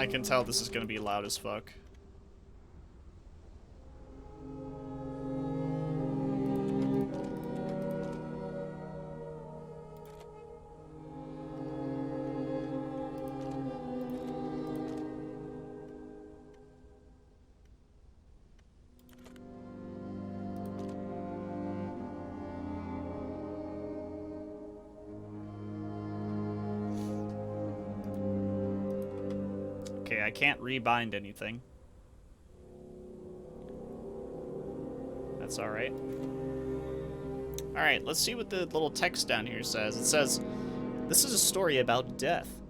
I can tell this is gonna be loud as fuck. Okay, I can't rebind anything. That's alright. Alright, let's see what the little text down here says. It says, "This is a story about death.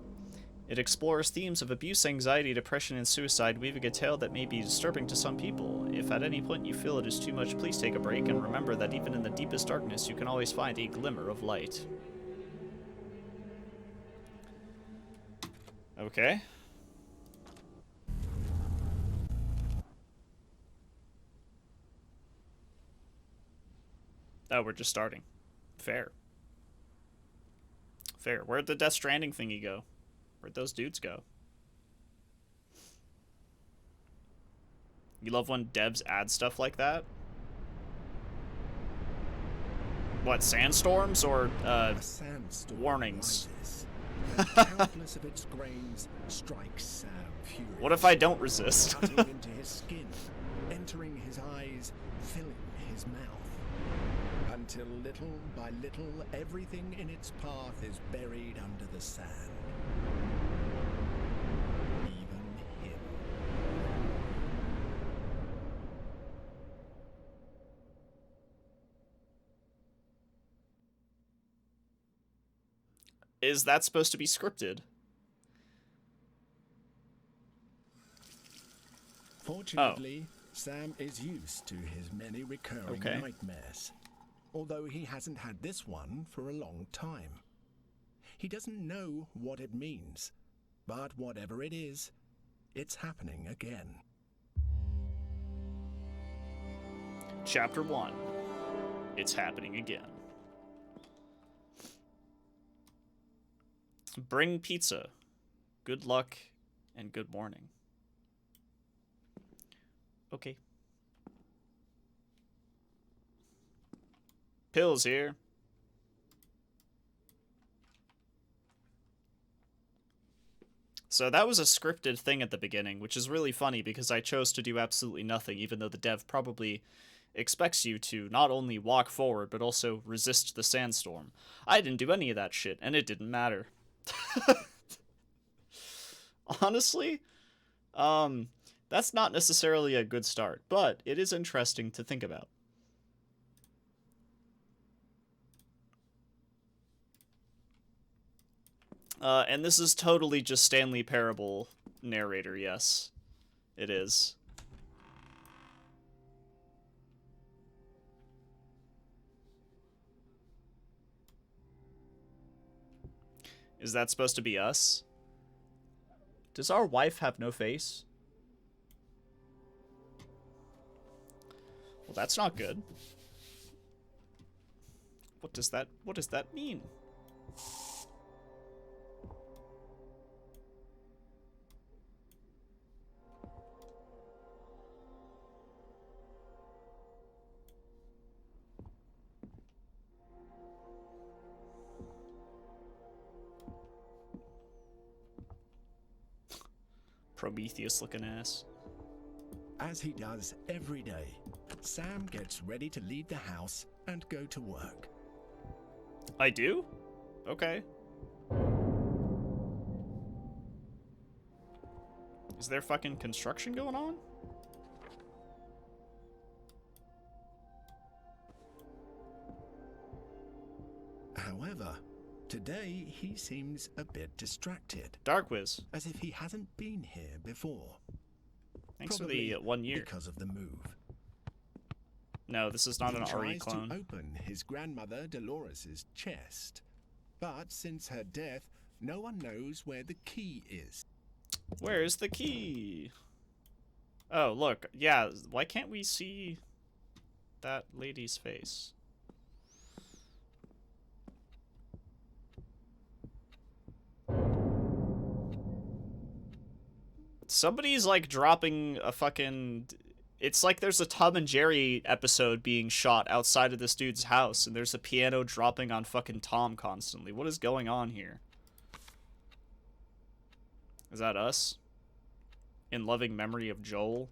It explores themes of abuse, anxiety, depression, and suicide, weaving a tale that may be disturbing to some people. If at any point you feel it is too much, please take a break and remember that even in the deepest darkness, you can always find a glimmer of light." Okay. Oh, we're just starting. Fair. Fair. Where'd the Death Stranding thingy go? Where'd those dudes go? You love when devs add stuff like that? What, sandstorms or, sandstorm warnings? rises. Countless of its grains strike Sam furious. What if I don't resist? Cutting into his skin, entering his eyes, filling his mouth. Until little by little, everything in its path is buried under the sand. Even him. Is that supposed to be scripted? Fortunately, Sam is used to his many recurring nightmares. Although he hasn't had this one for a long time. He doesn't know what it means, but whatever it is, it's happening again. Chapter 1. It's happening again. Bring pizza. Good luck and good morning. Okay. Pills here. So that was a scripted thing at the beginning, which is really funny because I chose to do absolutely nothing, even though the dev probably expects you to not only walk forward, but also resist the sandstorm. I didn't do any of that shit, and it didn't matter. Honestly, that's not necessarily a good start, but it is interesting to think about. And this is totally just Stanley Parable narrator, yes. It is. Is that supposed to be us? Does our wife have no face? Well, that's not good. What does that mean? Prometheus looking ass. As he does every day, Sam gets ready to leave the house and go to work. I do? Okay. Is there fucking construction going on? However, today he seems a bit distracted. Dark Wiz. As if he hasn't been here before. Thanks Probably for the 1 year. because of the move. No, this is not He an RE tries clone. to open his grandmother Dolores's chest, but since her death, no one knows where the key is. Where's the key? Oh, look. Yeah, why can't we see that lady's face? Somebody's like dropping a fucking... It's like there's a Tom and Jerry episode being shot outside of this dude's house, and there's a piano dropping on fucking Tom constantly. What is going on here? Is that us? In loving memory of Joel?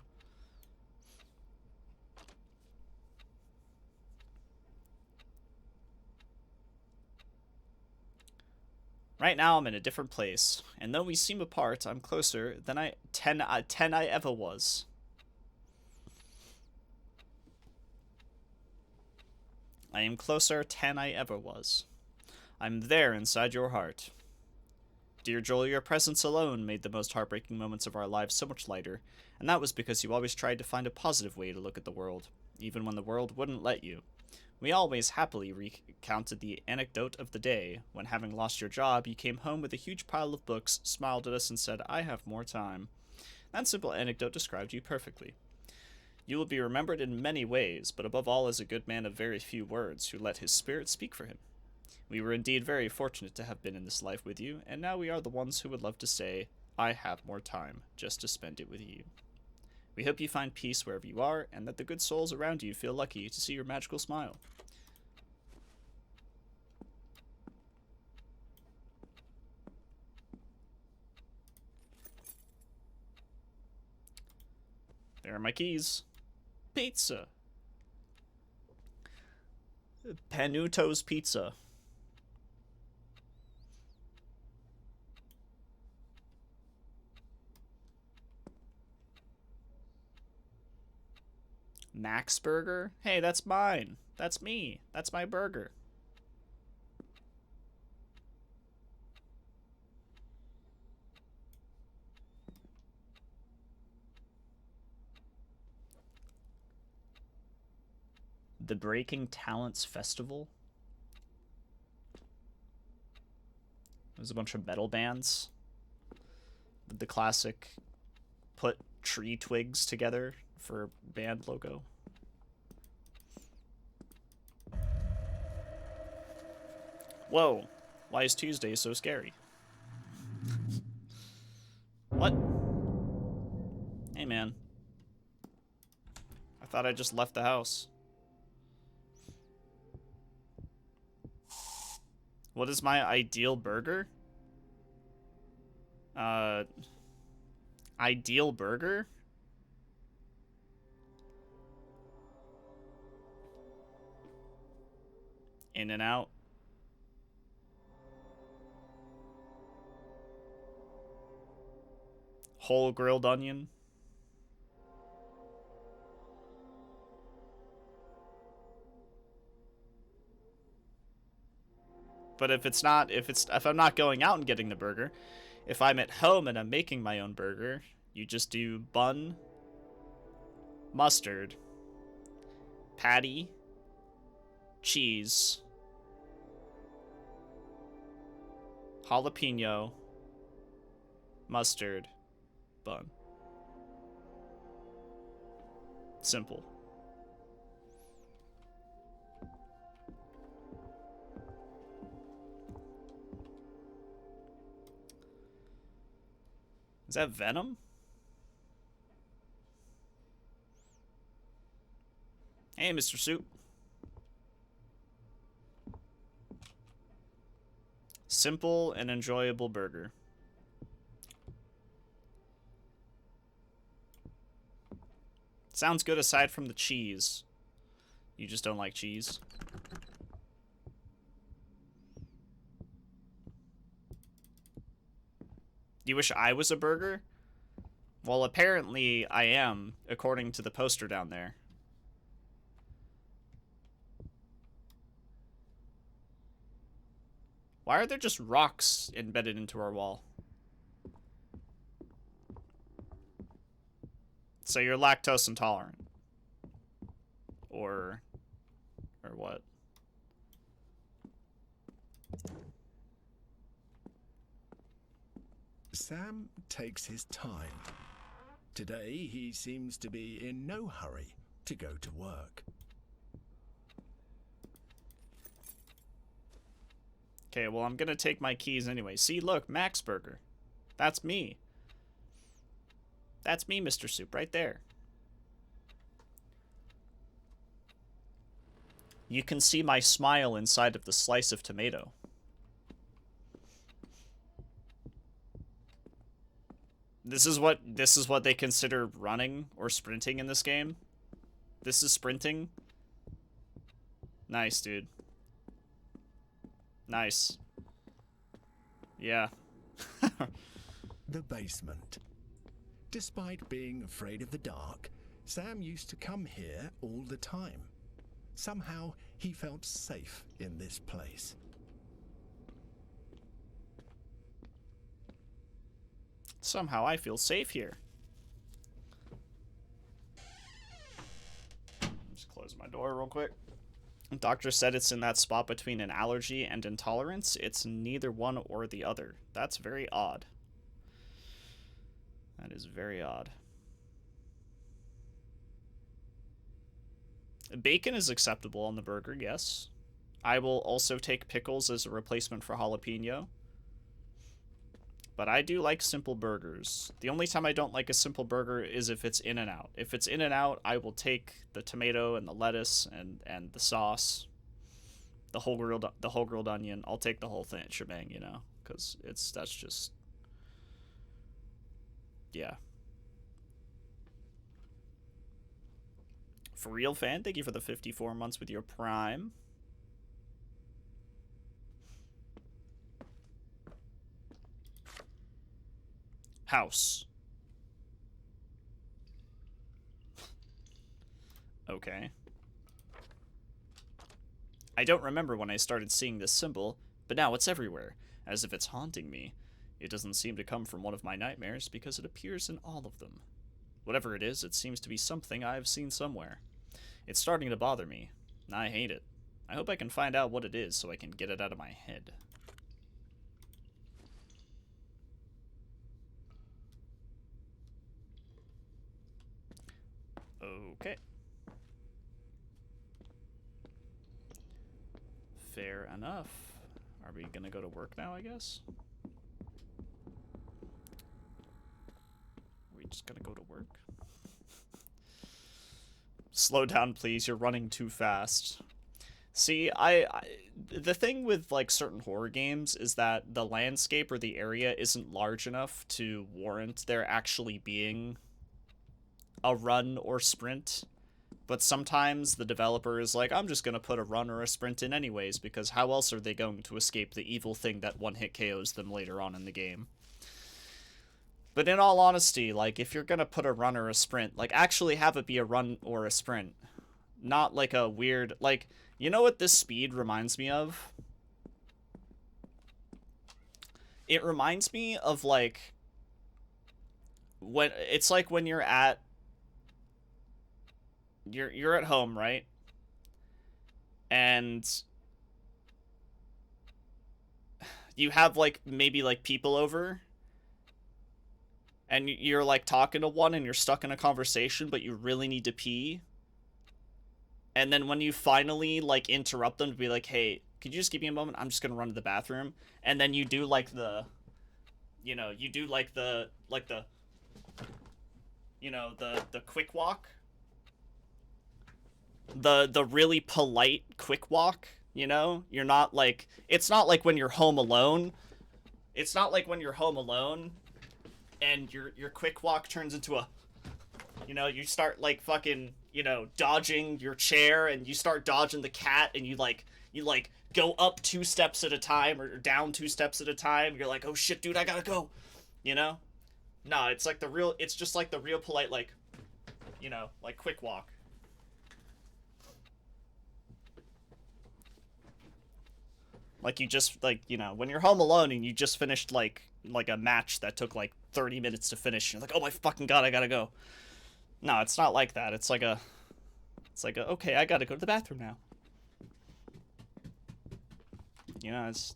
Right now I'm in a different place, and though we seem apart, I'm closer than I ever was. I am closer 10 I ever was. I'm there inside your heart. Dear Joel, your presence alone made the most heartbreaking moments of our lives so much lighter, and that was because you always tried to find a positive way to look at the world, even when the world wouldn't let you. We always happily recounted the anecdote of the day when, having lost your job, you came home with a huge pile of books, smiled at us, and said, "I have more time." That simple anecdote described you perfectly. You will be remembered in many ways, but above all as a good man of very few words who let his spirit speak for him. We were indeed very fortunate to have been in this life with you, and now we are the ones who would love to say, "I have more time," just to spend it with you. We hope you find peace wherever you are, and that the good souls around you feel lucky to see your magical smile. There are my keys. Pizza. Panuto's Pizza. Max Burger? Hey, that's mine. That's me. That's my burger. The Breaking Talents Festival? There's a bunch of metal bands. The classic put tree twigs together for band logo. Whoa, why is Tuesday so scary? What? Hey man. I thought I just left the house. What is my ideal burger? Ideal burger? In and out. Whole grilled onion. But if I'm not going out and getting the burger, if I'm at home and I'm making my own burger, you just do bun, mustard, patty, cheese, jalapeno, mustard, bun. Simple. Is that Venom? Hey, Mr. Soup. Simple and enjoyable burger. Sounds good aside from the cheese. You just don't like cheese? Do you wish I was a burger? Well, apparently I am, according to the poster down there. Why are there just rocks embedded into our wall? So you're lactose intolerant. Or what? Sam takes his time. Today, he seems to be in no hurry to go to work. Okay, well, I'm gonna take my keys anyway. See, look, Max Burger. That's me. That's me, Mr. Soup, right there. You can see my smile inside of the slice of tomato. This is what they consider running or sprinting in this game. This is sprinting. Nice, dude. Nice. Yeah. The basement. Despite being afraid of the dark, Sam used to come here all the time. Somehow, he felt safe in this place. Somehow I feel safe here. Just close my door real quick. Doctor said it's in that spot between an allergy and intolerance. It's neither one or the other. That's very odd. That is very odd. Bacon is acceptable on the burger, yes. I will also take pickles as a replacement for jalapeno. But I do like simple burgers. The only time I don't like a simple burger is if it's In-N-Out. If it's In-N-Out, I will take the tomato and the lettuce and the sauce, the whole grilled onion. I'll take the whole thing, shebang, you know, because that's just, yeah. For real fan, thank you for the 54 months with your Prime. House. Okay. I don't remember when I started seeing this symbol, but now it's everywhere, as if it's haunting me. It doesn't seem to come from one of my nightmares because it appears in all of them. Whatever it is, it seems to be something I've seen somewhere. It's starting to bother me. I hate it. I hope I can find out what it is so I can get it out of my head. Okay. Fair enough. Are we gonna go to work now, I guess? Are we just gonna go to work? Slow down, please. You're running too fast. See, the thing with, like, certain horror games is that the landscape or the area isn't large enough to warrant there actually being a run or sprint. But sometimes the developer is like, I'm just going to put a run or a sprint in anyways, because how else are they going to escape the evil thing that one-hit KOs them later on in the game? But in all honesty, like, if you're going to put a run or a sprint, like, actually have it be a run or a sprint. Not like a weird, like, you know what this speed reminds me of? It reminds me of, like, when, it's like when you're at, you're at home, right? And you have, like, maybe, like, people over, and you're, like, talking to one and you're stuck in a conversation, but you really need to pee. And then when you finally, like, interrupt them to be like, hey, could you just give me a moment? I'm just gonna run to the bathroom. And then you do, like, the, you know, you do, like, the, you know, the quick walk. The really polite quick walk, you know? You're not, like, it's not like when you're home alone. It's not like when you're home alone and your quick walk turns into a, you know, you start, like, fucking, you know, dodging your chair, and you start dodging the cat, and you go up 2 steps at a time, or down 2 steps at a time. You're like, oh shit, dude, I gotta go, you know? No, it's like it's just like the real polite, like, you know, like, quick walk. Like, you just, like, you know, when you're home alone and you just finished, like a match that took, like, 30 minutes to finish, you're like, oh my fucking god, I gotta go. No, it's not like that. It's like a, okay, I gotta go to the bathroom now. You know, it's,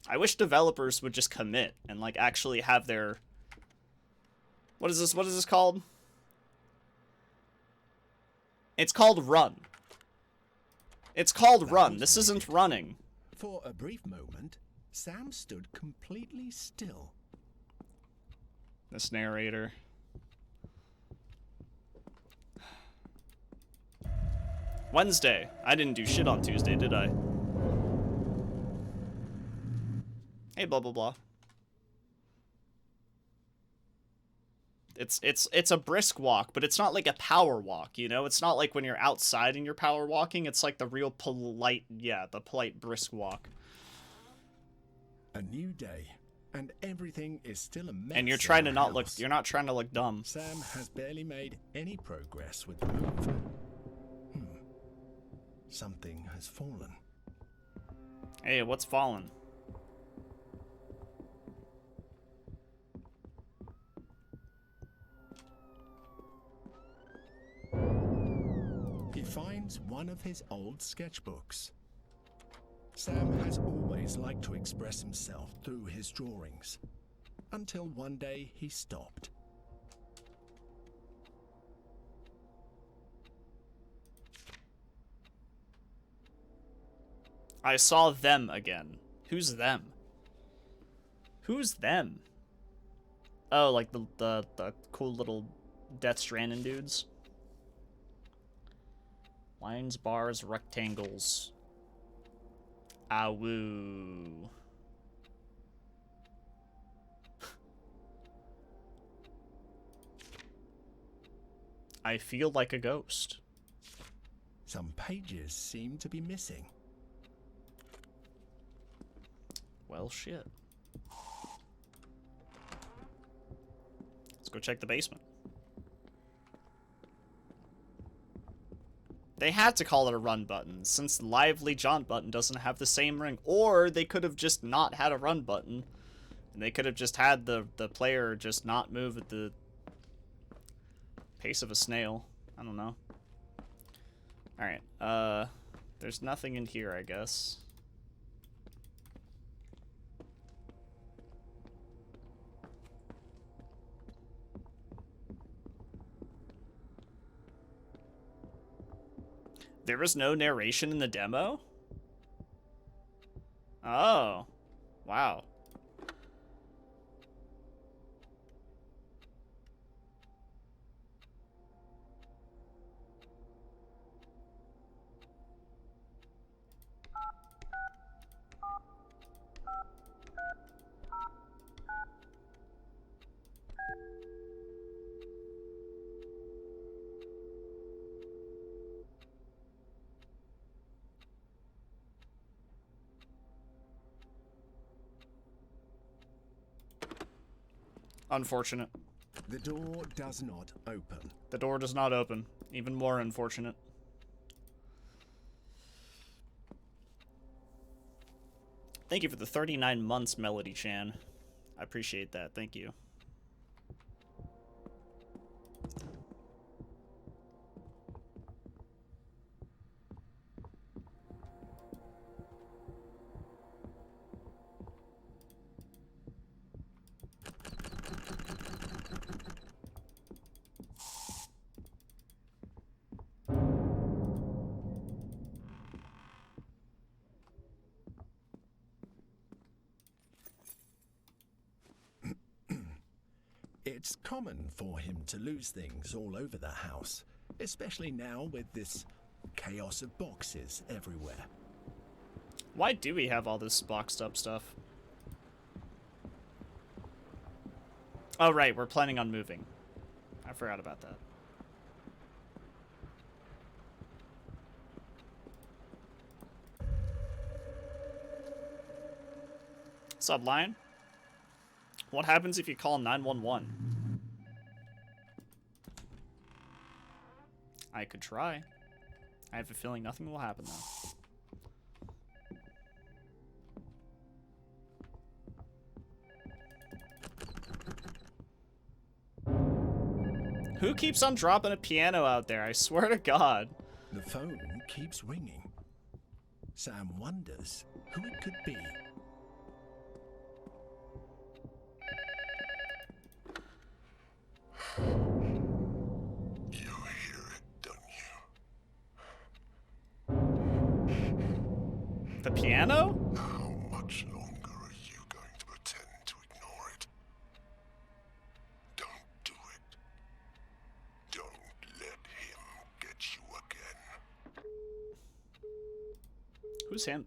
I wish developers would just commit and, like, actually have their, what is this called? It's called run. It's called run. This isn't running. For a brief moment, Sam stood completely still. This narrator. Wednesday. I didn't do shit on Tuesday, did I? Hey, blah, blah, blah. It's a brisk walk, but it's not like a power walk, you know? It's not like when you're outside and you're power walking. It's like the real polite, yeah, the polite brisk walk. A new day, and everything is still a mess. And you're trying to not look, you're not trying to look dumb. Sam has barely made any progress with the move. Something has fallen. Hey, what's fallen? He finds one of his old sketchbooks. Sam has always liked to express himself through his drawings, until one day he stopped. I saw them again. Who's them? Who's them? Oh, like the cool little Death Stranding dudes. Lines, bars, rectangles. Awoo. I feel like a ghost. Some pages seem to be missing. Well, shit. Let's go check the basement. They had to call it a run button, since the lively jaunt button doesn't have the same ring. Or they could have just not had a run button. And they could have just had the player just not move at the pace of a snail. I don't know. Alright, there's nothing in here, I guess. There was no narration in the demo? Oh. Wow. Unfortunate. The door does not open. The door does not open. Even more unfortunate. Thank you for the 39 months, Melody Chan. I appreciate that. Thank you. It's common for him to lose things all over the house, especially now with this chaos of boxes everywhere. Why do we have all this boxed up stuff? Oh, right, we're planning on moving. I forgot about that. What's up, Lion? What happens if you call 911? I could try. I have a feeling nothing will happen, though. Who keeps on dropping a piano out there? I swear to God. The phone keeps ringing. Sam wonders who it could be. You hear it, don't you? The piano? How much longer are you going to pretend to ignore it? Who's him?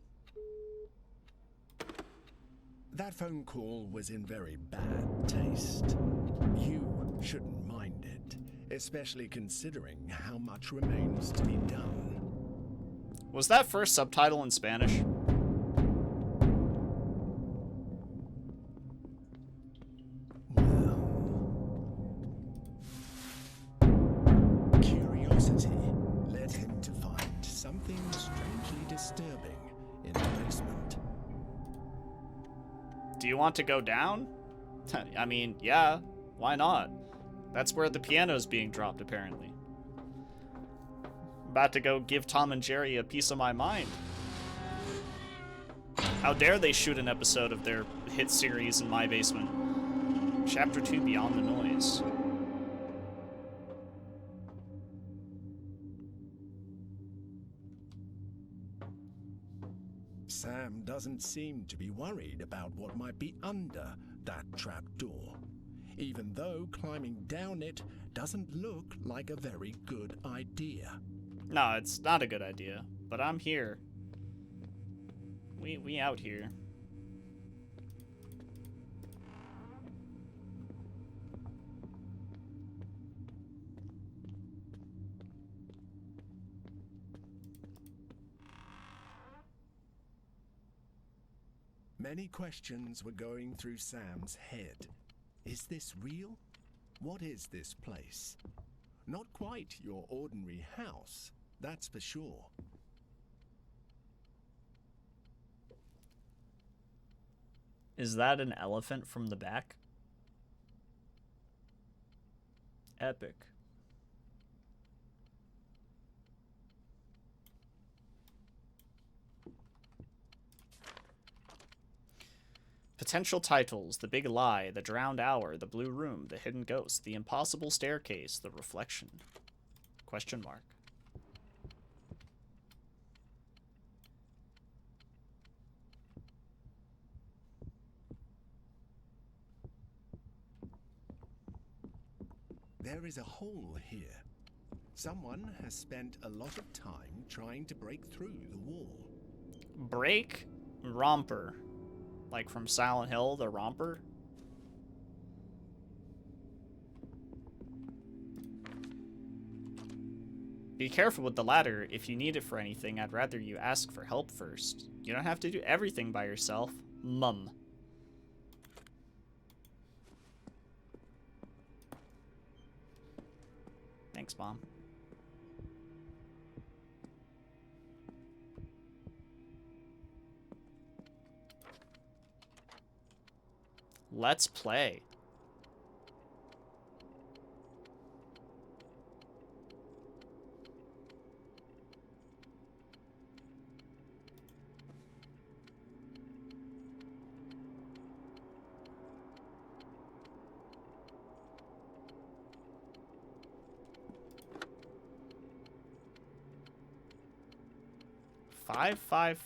That phone call was in very bad taste. You shouldn't mind it, especially considering how much remains to be done. Was that first subtitle in Spanish? Curiosity led him to find something strangely disturbing in the basement. Do you want to go down? I mean, yeah, why not? That's where the piano's being dropped, apparently. About to go give Tom and Jerry a piece of my mind. How dare they shoot an episode of their hit series in my basement? Chapter 2, Beyond the Noise. Sam doesn't seem to be worried about what might be under that trapdoor, even though climbing down it doesn't look like a very good idea. No, it's not a good idea, but I'm here. We out here. Many questions were going through Sam's head. Is this real? What is this place? Not quite your ordinary house, that's for sure. Is that an elephant from the back? Epic. Potential titles: The Big Lie, The Drowned Hour, The Blue Room, The Hidden Ghost, The Impossible Staircase, The Reflection. Question mark. There is a hole here. Someone has spent a lot of time trying to break through the wall. Break Romper. Like from Silent Hill, the Romper? Be careful with the ladder. If you need it for anything, I'd rather you ask for help first. You don't have to do everything by yourself. Mum. Thanks, Mom. Let's play.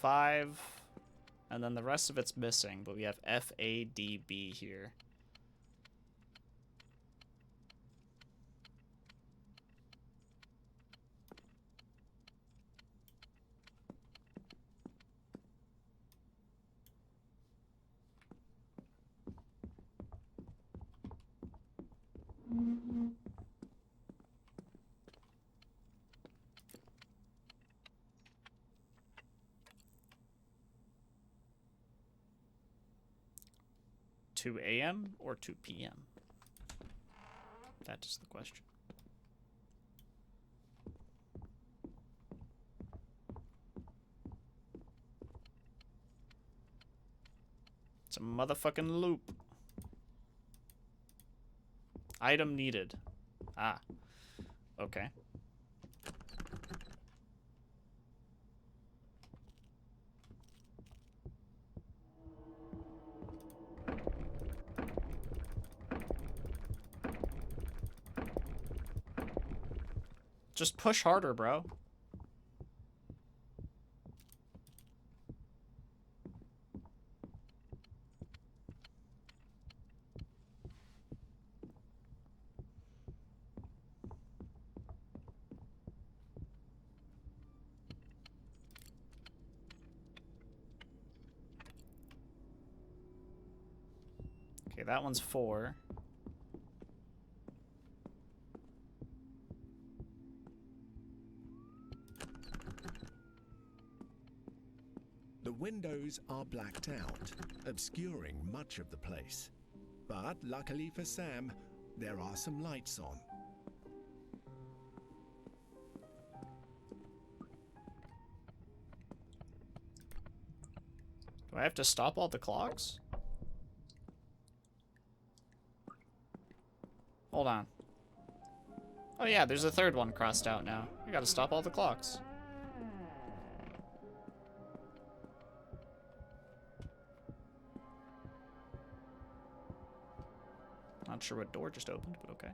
Five, and then the rest of it's missing, but we have FADB here. Mm-hmm. 2 a.m. or 2 p.m.? That is the question. It's a motherfucking loop. Item needed. Ah. Okay. Just push harder, bro. Okay, that one's 4. The windows are blacked out, obscuring much of the place. But luckily for Sam, there are some lights on. Do I have to stop all the clocks? Hold on. Oh yeah, there's a third one crossed out now. I gotta stop all the clocks. Not sure what door just opened, but okay.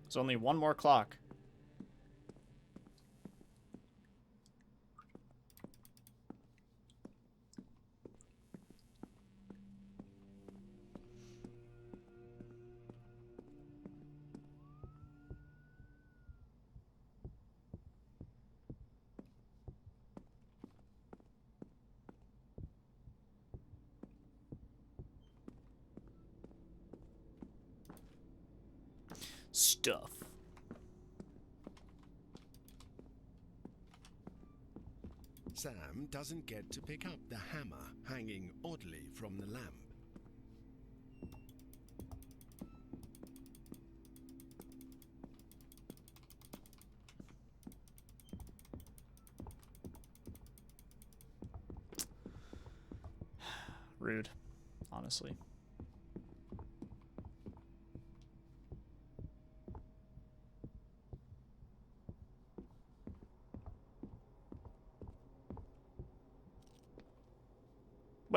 There's only one more clock. Stuff. Sam doesn't get to pick up the hammer hanging oddly from the lamp. Rude, honestly.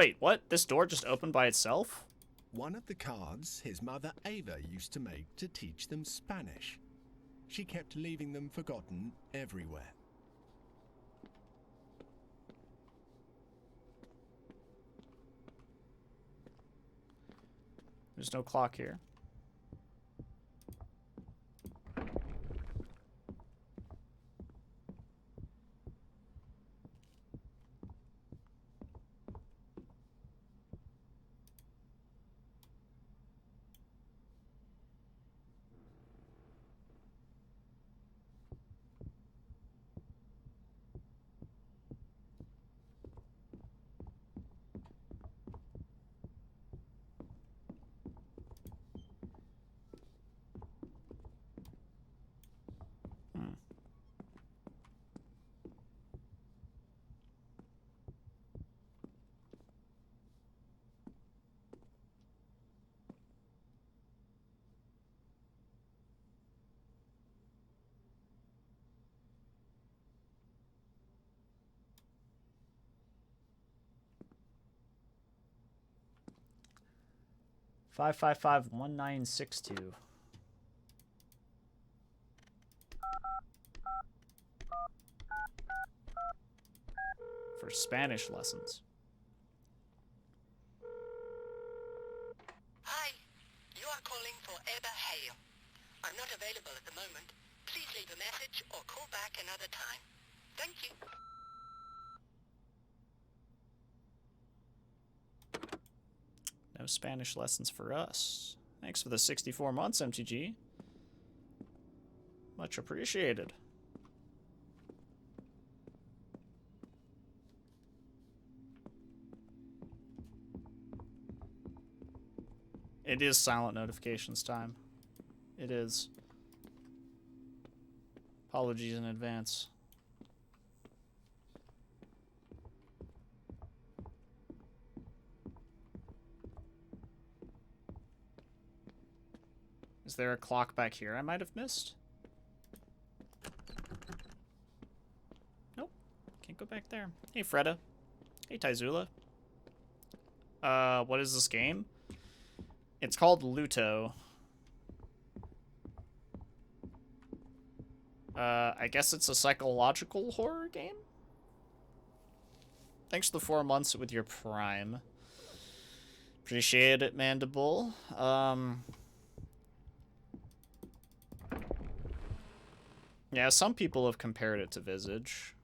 Wait, what? This door just opened by itself? One of the cards his mother Ava used to make to teach them Spanish. She kept leaving them forgotten everywhere. There's no clock here. Hmm. Five 1962. For Spanish lessons. Hi, you are calling for Eva Hale. I'm not available at the moment. Please leave a message or call back another time. Thank you. No Spanish lessons for us. Thanks for the 64 months, MTG. Much appreciated. It is silent notifications time. It is. Apologies in advance. Is there a clock back here I might have missed? Nope. Can't go back there. Hey, Freda. Hey, Taizula. What is this game? It's called LUTO. I guess it's a psychological horror game? Thanks for the 4 months with your Prime. Appreciate it, Mandible. Yeah, some people have compared it to Visage.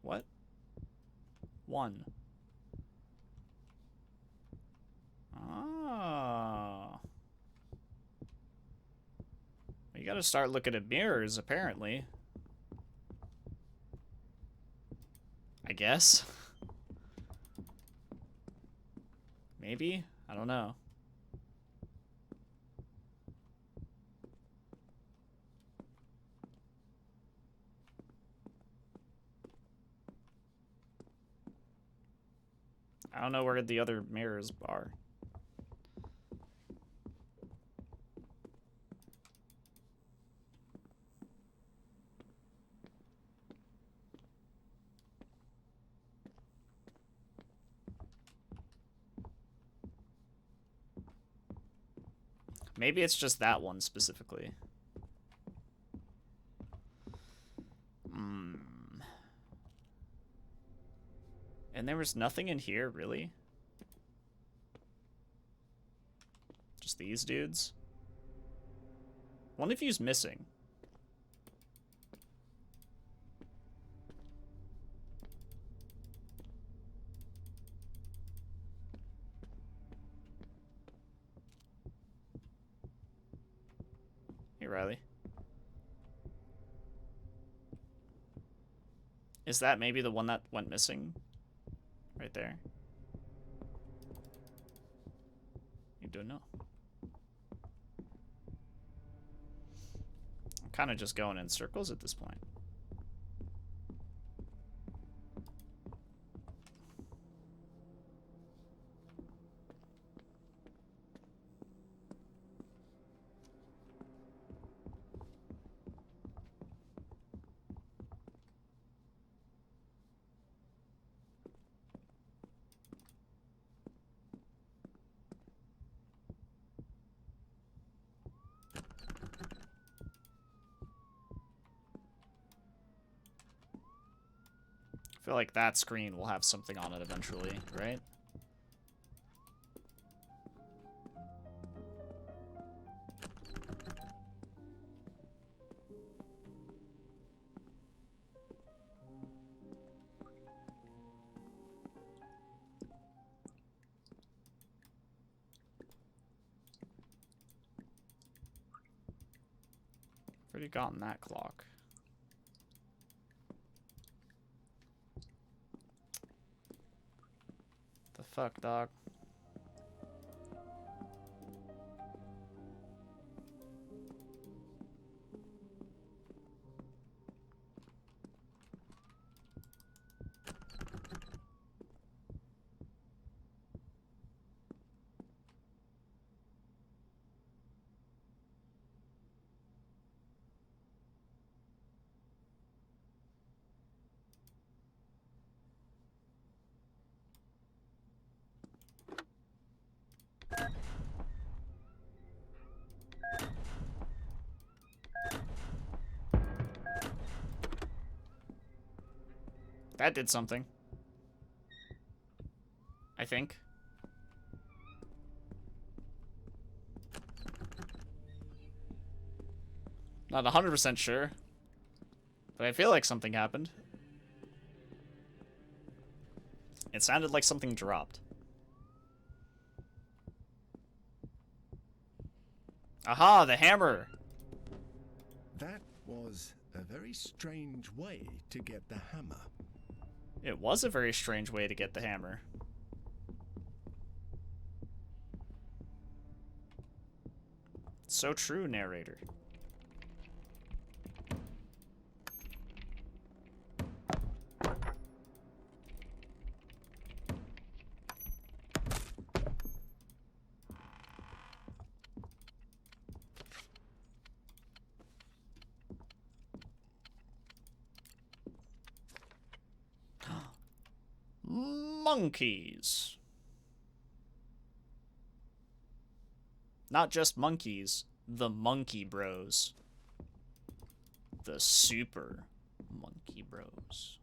What? 1. Ah. You gotta start looking at mirrors, apparently. I guess. Maybe? I don't know. I don't know where the other mirrors are. Maybe it's just that one specifically. And there was nothing in here, really? Just these dudes? One of you's missing. Hey, Riley. Is that maybe the one that went missing? Right there. You don't know. I'm kind of just going in circles at this point. I feel like that screen will have something on it eventually, right? Already gotten that clock. The fuck, dog? That did something. I think. Not 100% sure. But I feel like something happened. It sounded like something dropped. Aha, the hammer! That was a very strange way to get the hammer. It was a very strange way to get the hammer. So true, narrator. Monkeys. Not just monkeys, the Monkey Bros. The Super Monkey Bros.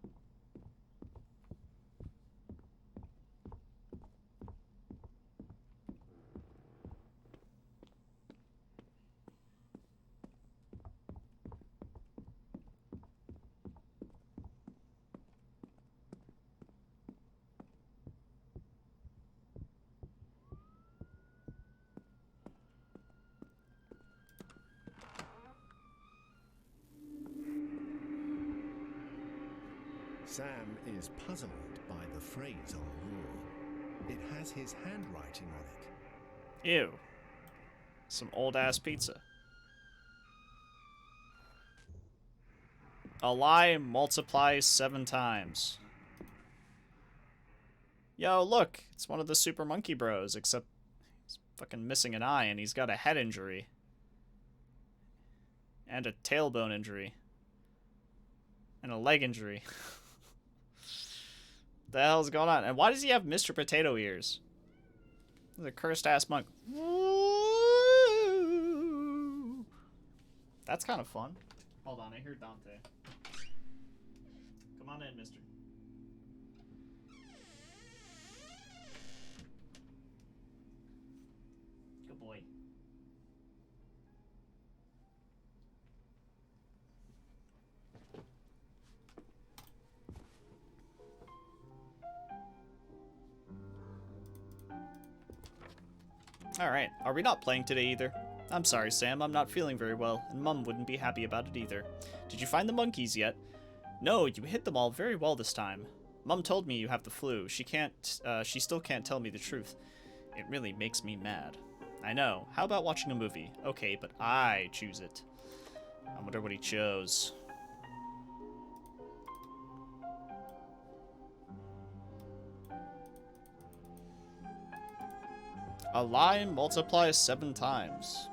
Sam is puzzled by the phrase on the wall. It has his handwriting on it. Ew. Some old-ass pizza. A lie multiplies 7 times. Yo, look! It's one of the Super Monkey Bros, except he's fucking missing an eye and he's got a head injury. And a tailbone injury. And a leg injury. The hell's going on? And why does he have Mr. Potato Ears? He's a cursed-ass monk. That's kind of fun. Hold on, I hear Dante. Come on in, mister. Good boy. Alright, are we not playing today either? I'm sorry, Sam, I'm not feeling very well, and Mum wouldn't be happy about it either. Did you find the monkeys yet? No, you hit them all very well this time. Mum told me you have the flu. She still can't tell me the truth. It really makes me mad. I know. How about watching a movie? Okay, but I choose it. I wonder what he chose. A lie multiplies 7 times.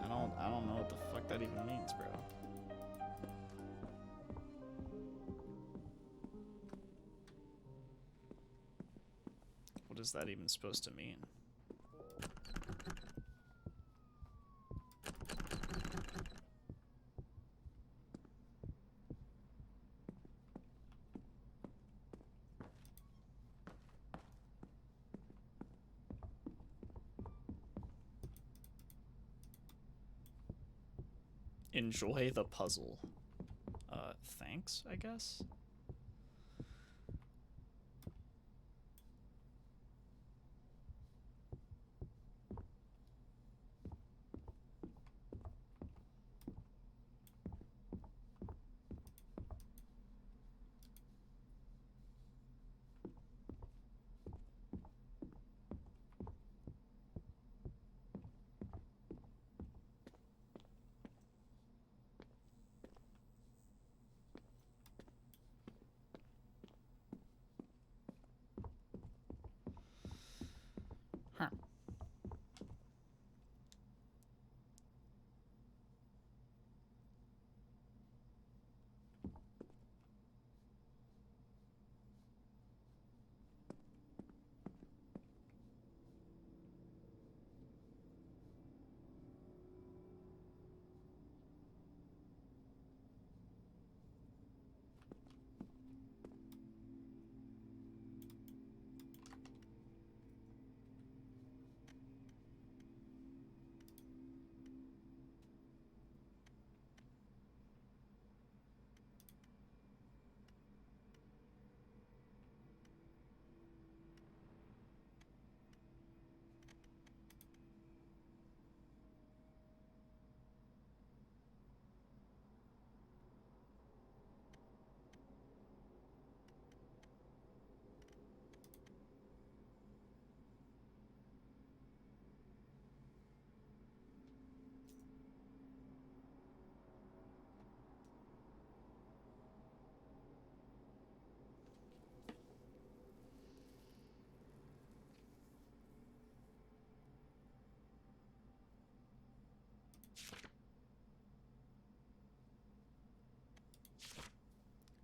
I don't know what the fuck that even means, bro. What is that even supposed to mean? Enjoy the puzzle. Thanks, I guess?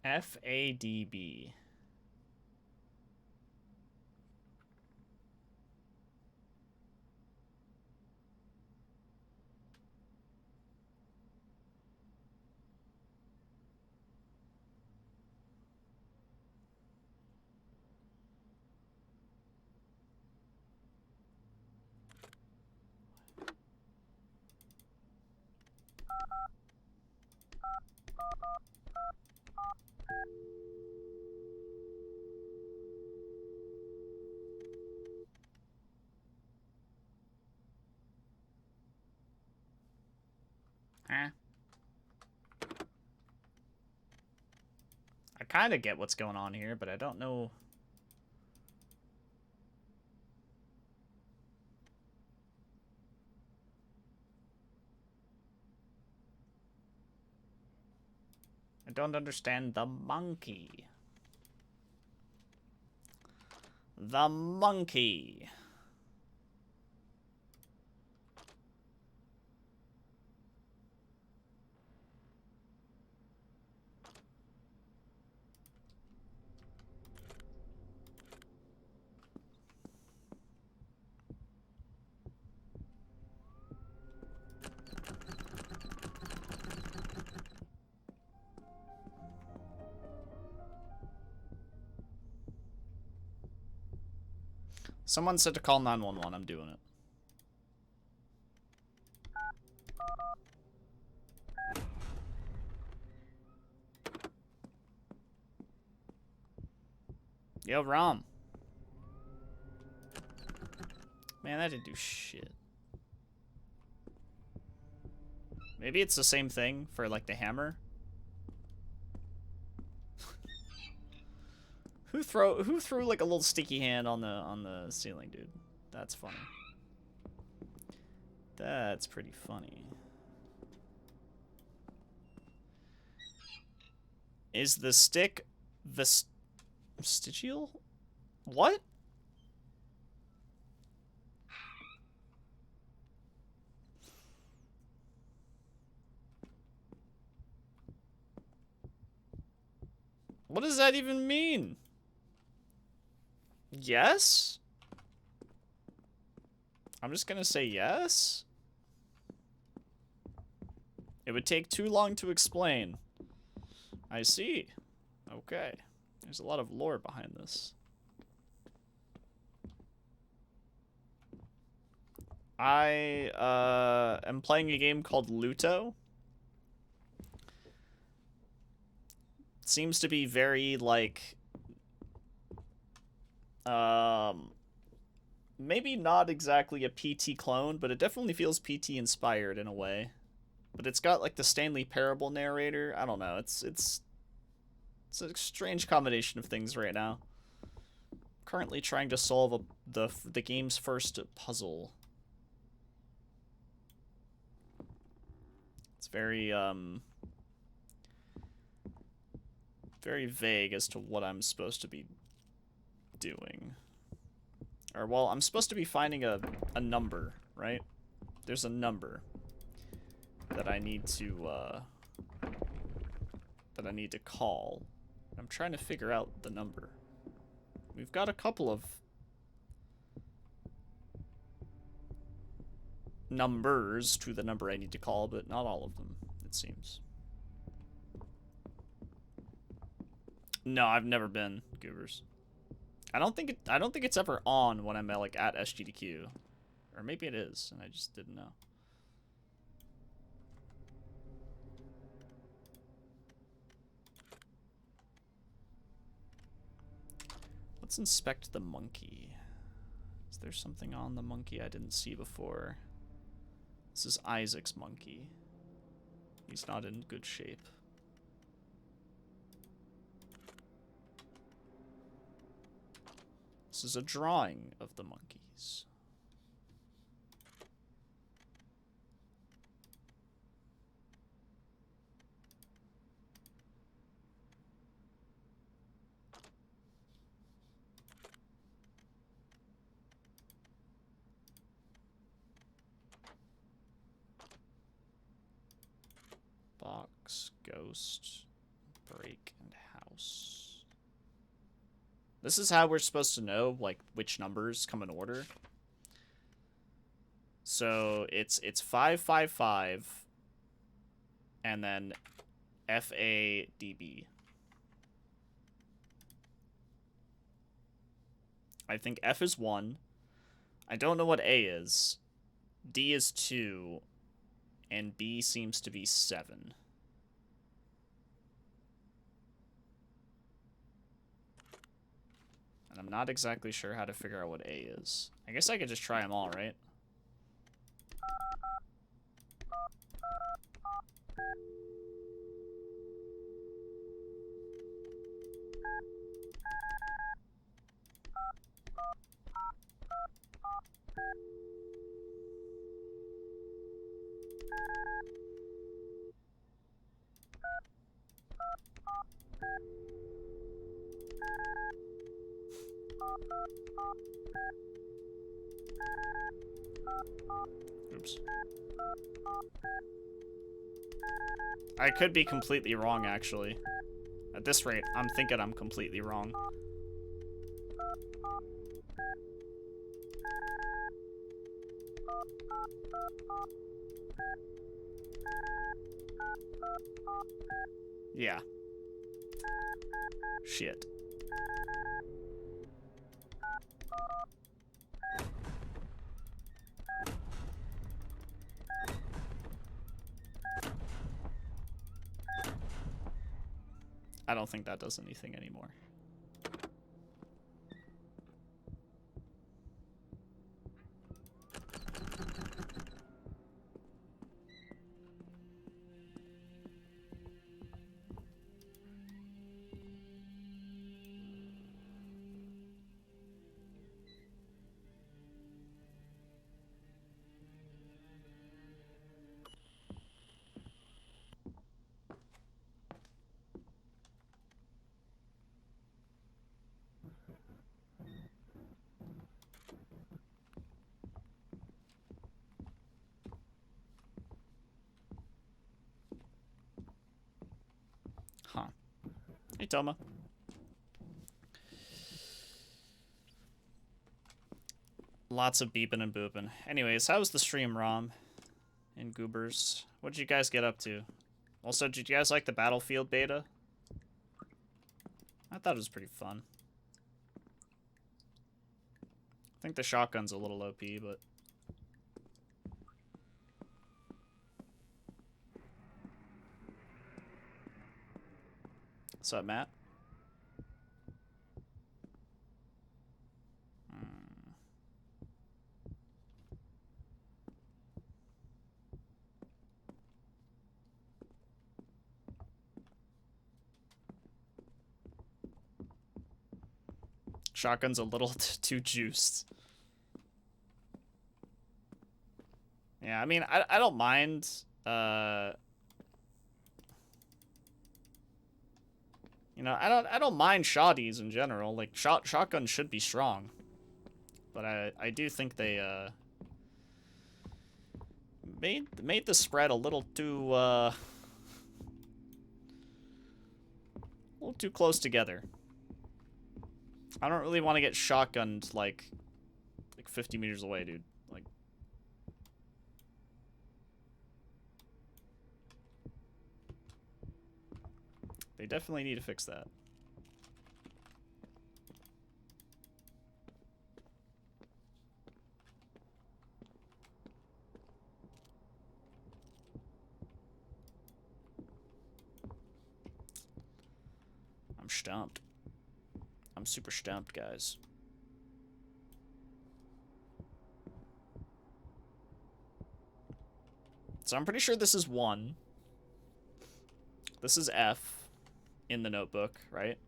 FADB. Huh? I kind of get what's going on here, but I don't know. I don't understand the monkey. The monkey. Someone said to call 911. I'm doing it. Yo, Rom. Man, that didn't do shit. Maybe it's the same thing for, like, the hammer. Who threw like a little sticky hand on the ceiling, dude? That's funny. That's pretty funny. Is the stick vestigial? What? What does that even mean? Yes? I'm just gonna say yes? It would take too long to explain. I see. Okay. There's a lot of lore behind this. I am playing a game called LUTO. It seems to be very, like, maybe not exactly a PT clone, but it definitely feels PT inspired in a way. But it's got like the Stanley Parable narrator. I don't know. It's a strange combination of things right now. Currently trying to solve the game's first puzzle. It's very very vague as to what I'm supposed to be doing. Or, well, I'm supposed to be finding a number, right? There's a number that I need to call. I'm trying to figure out the number. We've got a couple of numbers to the number I need to call, but not all of them, it seems. No, I've never been Goobers. I don't think it's ever on when I'm like at SGDQ. Or maybe it is, and I just didn't know. Let's inspect the monkey. Is there something on the monkey I didn't see before? This is Isaac's monkey. He's not in good shape. This is a drawing of the monkeys. Box, ghost, break, and house. This is how we're supposed to know, like, which numbers come in order. So it's 555 and then FADB. I think F is 1. I don't know what A is. D is 2. And B seems to be 7. And I'm not exactly sure how to figure out what A is. I guess I could just try them all, right? Oops. I could be completely wrong, actually. At this rate, I'm thinking I'm completely wrong. Yeah. Shit. I don't think that does anything anymore. Huh. Hey, Toma. Lots of beeping and booping. Anyways, how was the stream, Rom? And Goobers? What did you guys get up to? Also, did you guys like the Battlefield beta? I thought it was pretty fun. I think the shotgun's a little OP, but... What's up, Matt? Shotgun's a little too juiced. Yeah, I mean, I don't mind, you know, I don't mind shotties in general. Like, shotguns should be strong. But I do think they, made the spread a little too, a little too close together. I don't really want to get shotgunned, like 50 meters away, dude. Like... They definitely need to fix that. I'm stumped. I'm super stumped, guys. So I'm pretty sure this is 1. This is F in the notebook, right?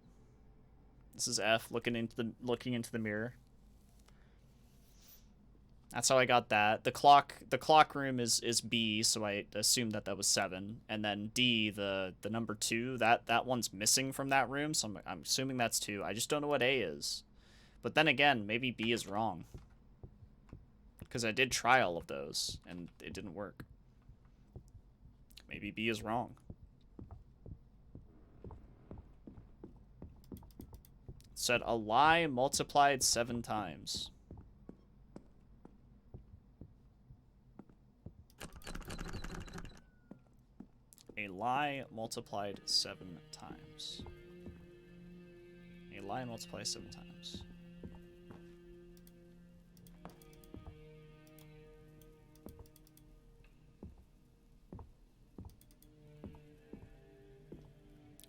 This is F looking into the mirror. That's how I got that. The clock room is B, so I assumed that was 7. And then D, the number 2, that one's missing from that room, so I'm assuming that's 2. I just don't know what A is. But then again, maybe B is wrong. Because I did try all of those, and it didn't work. Maybe B is wrong. said a lie multiplied 7 times. A lie multiplied 7 times. A lie multiplied 7 times.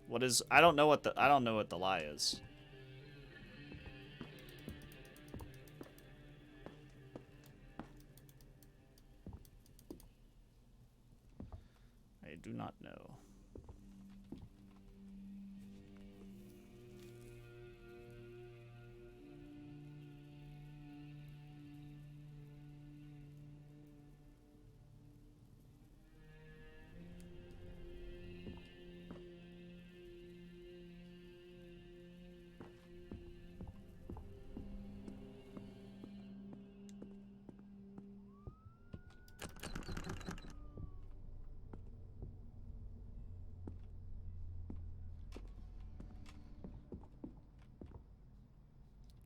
What is... I don't know what the lie is. I do not know.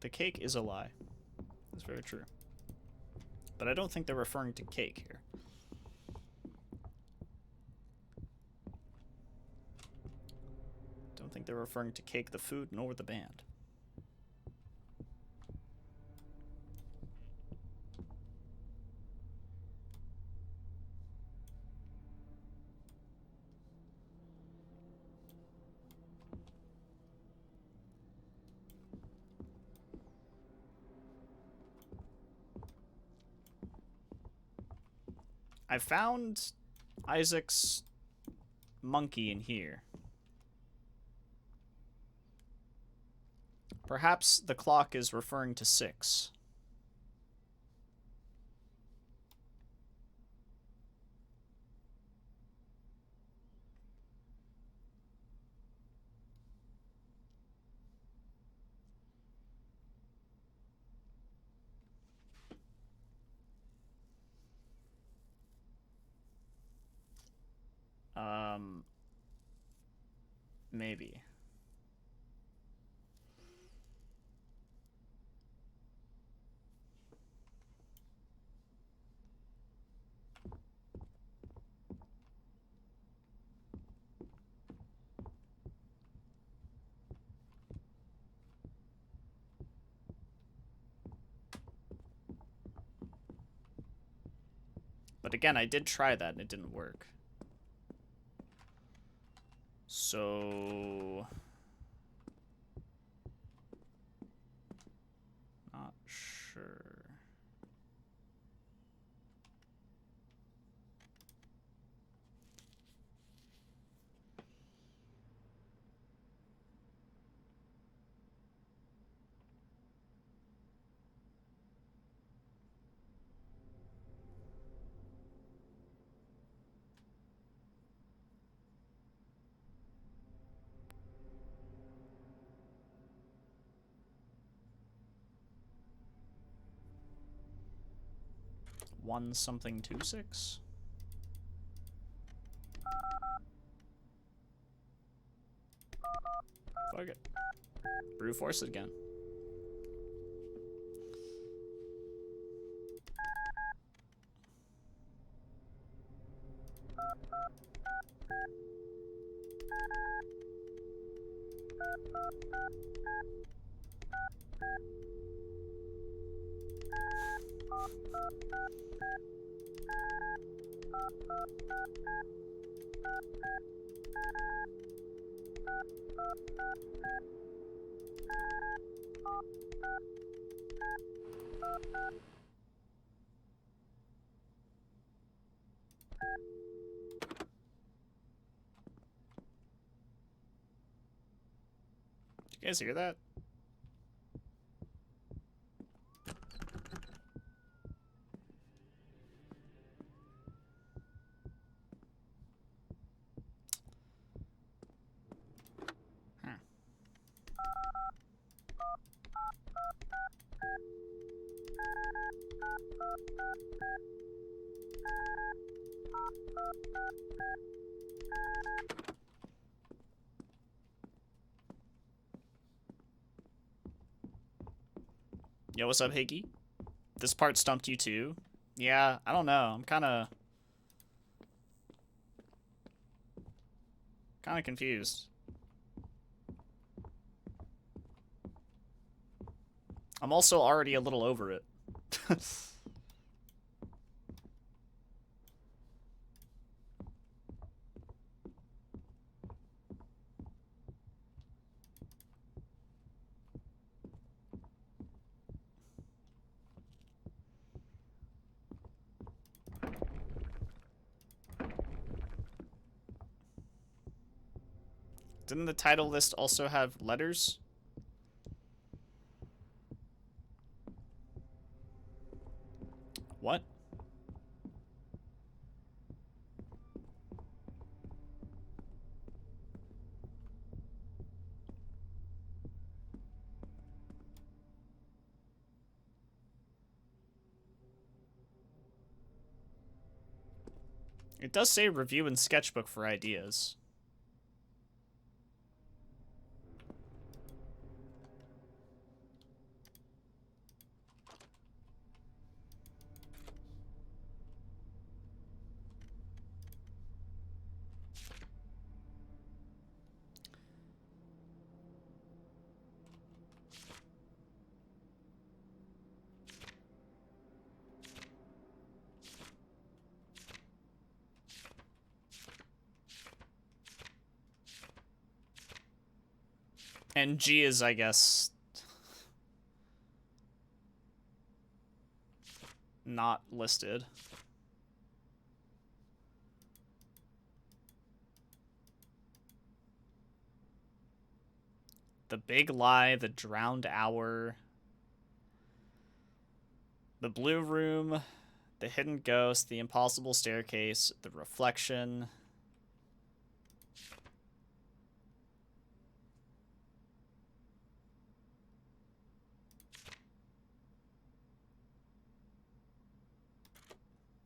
The cake is a lie. That's very true. But I don't think they're referring to cake here. Don't think they're referring to cake the food nor the band. I found Isaac's monkey in here. Perhaps the clock is referring to 6. Maybe. But again, I did try that and it didn't work. So... not sure. One something 26. Fuck it. Brute force it again. Did you guys hear that? Yo, what's up, Higgy? This part stumped you too? Yeah, I don't know. I'm kind of confused. I'm also already a little over it. Didn't the title list also have letters? What? It does say review and sketchbook for ideas. And G is, I guess, not listed. The Big Lie, The Drowned Hour, The Blue Room, The Hidden Ghost, The Impossible Staircase, The Reflection.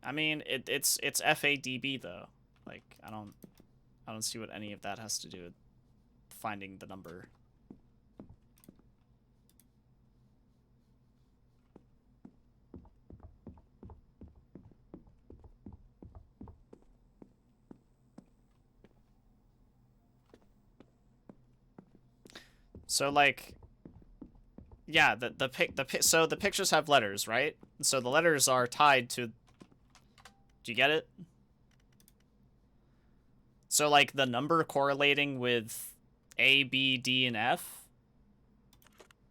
I mean, it's FADB though. Like, I don't see what any of that has to do with finding the number. So like, yeah, so the pictures have letters, right? So the letters are tied to. Do you get it? So like the number correlating with A, B, D, and F.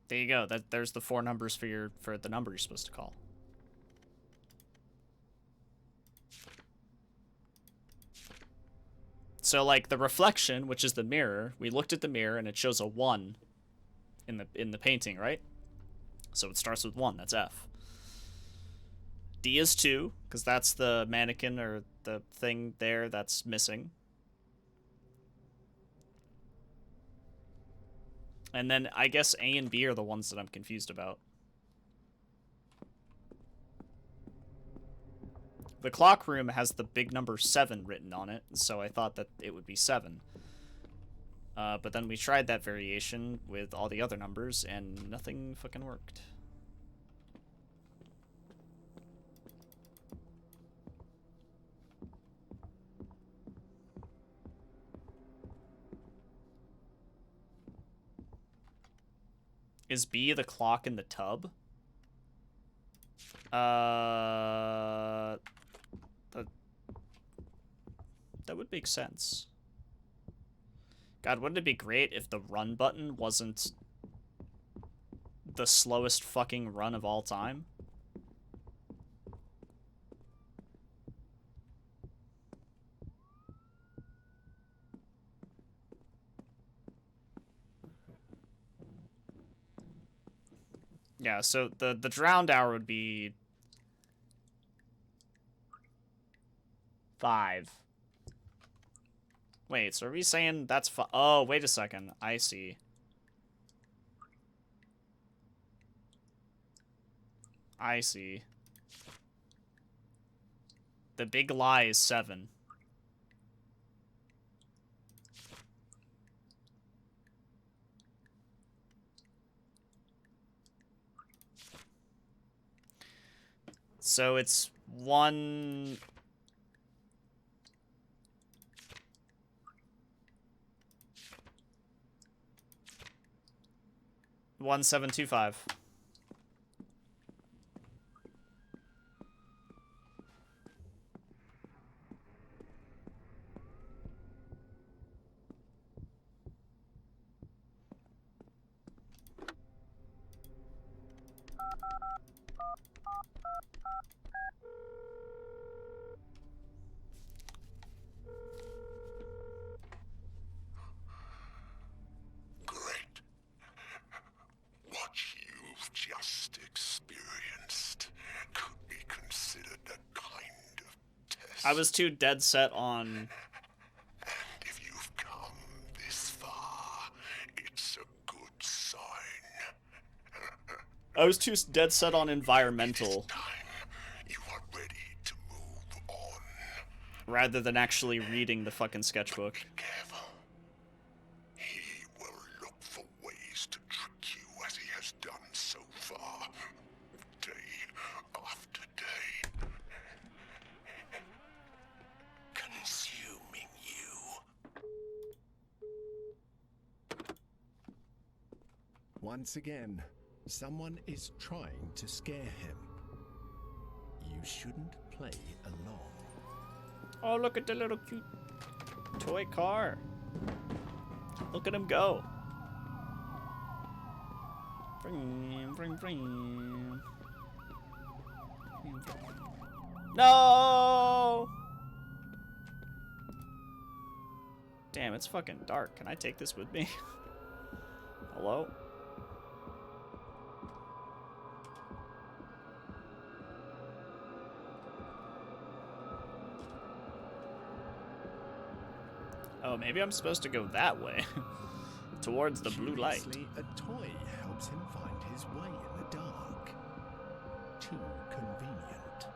There you go. There's the 4 numbers for the number you're supposed to call. So like the reflection, which is the mirror, we looked at the mirror and it shows a 1 in the painting, right? So it starts with 1. That's F. D is 2 because that's the mannequin or the thing there that's missing. And then I guess A and B are the ones that I'm confused about. The clock room has the big number 7 written on it, so I thought that it would be 7. But then we tried that variation with all the other numbers, and nothing fucking worked. Is B the clock in the tub? That would make sense. God, wouldn't it be great if the run button wasn't the slowest fucking run of all time? Yeah, so the drowned hour would be 5. Wait, so are we saying that's oh, wait a second. I see. I see. The Big Lie is 7. So it's 1... 1725. Just experienced could be considered a kind of test. I was too dead set on... And if you've come this far, it's a good sign. I was too dead set on environmental. This time, you are ready to move on. Rather than actually reading the fucking sketchbook. Be careful. He will look for ways to trick you as he has done so far. Day after day. Consuming you. Once again, someone is trying to scare him. You shouldn't play along. Oh, look at the little cute toy car. Look at him go. Bring, bring, bring. No! Damn, it's fucking dark. Can I take this with me? Hello? Oh, maybe I'm supposed to go that way. Towards the blue light. Curiously, a toy helps him find his way in the dark. Too convenient.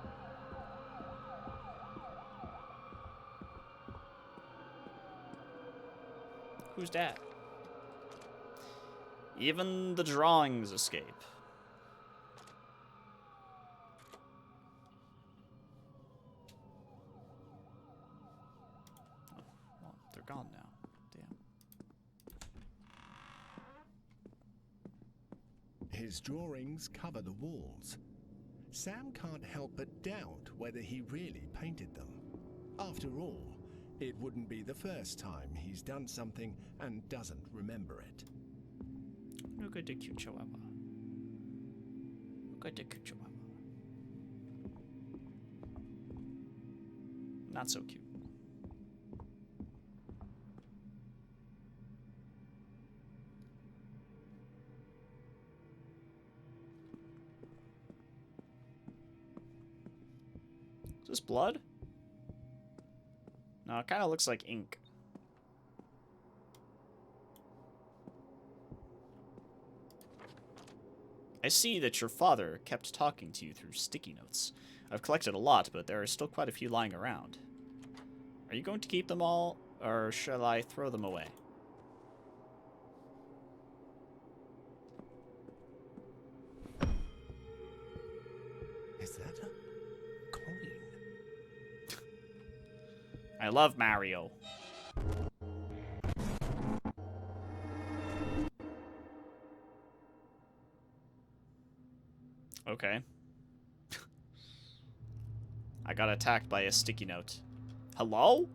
Who's that? Even the drawings escape. Oh, well, they're gone now. Damn. His drawings cover the walls. Sam can't help but doubt whether he really painted them. After all, it wouldn't be the first time he's done something and doesn't remember it. Look at the cute chihuahua. Look at the cute chihuahua. Not so cute. Is this blood? No, it kind of looks like ink. I see that your father kept talking to you through sticky notes. I've collected a lot, but there are still quite a few lying around. Are you going to keep them all, or shall I throw them away? Is that a coin? I love Mario. Okay. I got attacked by a sticky note. Hello?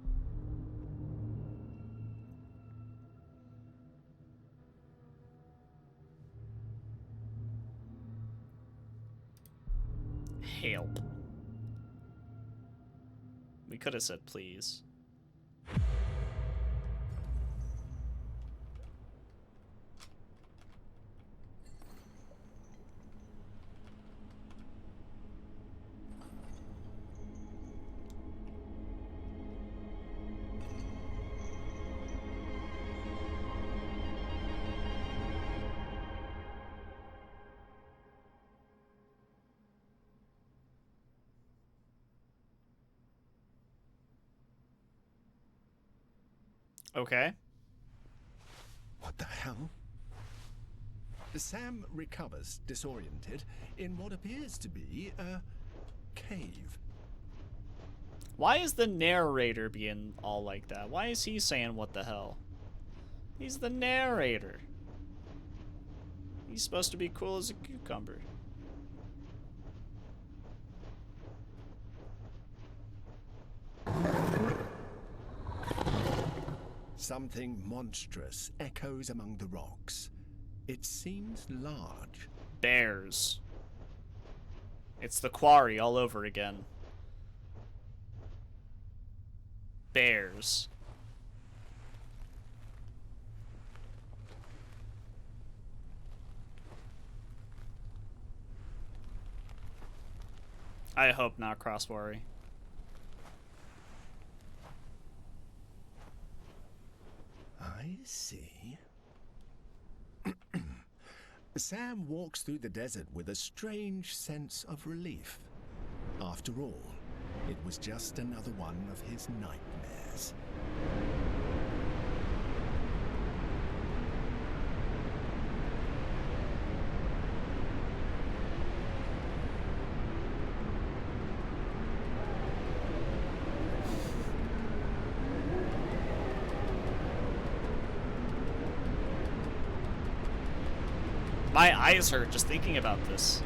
Help. We could have said please. Okay. What the hell? Sam recovers, disoriented, in what appears to be a cave. Why is the narrator being all like that? Why is he saying what the hell? He's the narrator. He's supposed to be cool as a cucumber. Something monstrous echoes among the rocks. It seems large. Bears. It's the quarry all over again. Bears. I hope not, Crossworry. I see. Sam walks through the desert with a strange sense of relief. After all, it was just another one of his nightmares. My eyes hurt just thinking about this.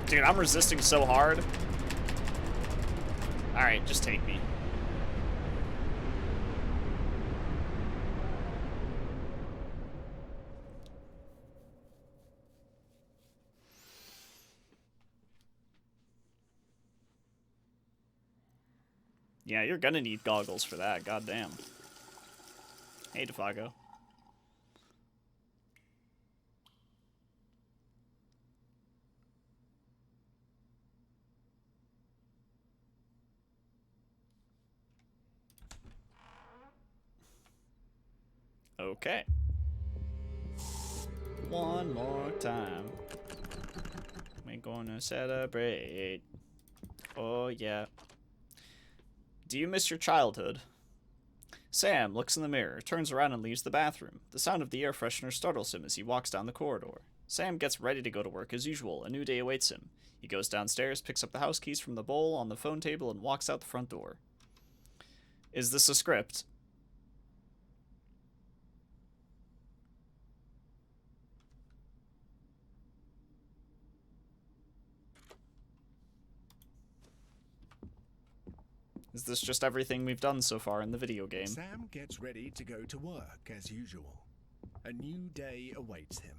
Dude, I'm resisting so hard. Alright, just take me. Yeah, you're gonna need goggles for that, goddamn. Hey, Defago. Okay. One more time. We're gonna celebrate. Oh, yeah. Do you miss your childhood? Sam looks in the mirror, turns around and leaves the bathroom. The sound of the air freshener startles him as he walks down the corridor. Sam gets ready to go to work as usual. A new day awaits him. He goes downstairs, picks up the house keys from the bowl on the phone table, and walks out the front door. Is this a script? Is this just everything we've done so far in the video game? Sam gets ready to go to work as usual. A new day awaits him.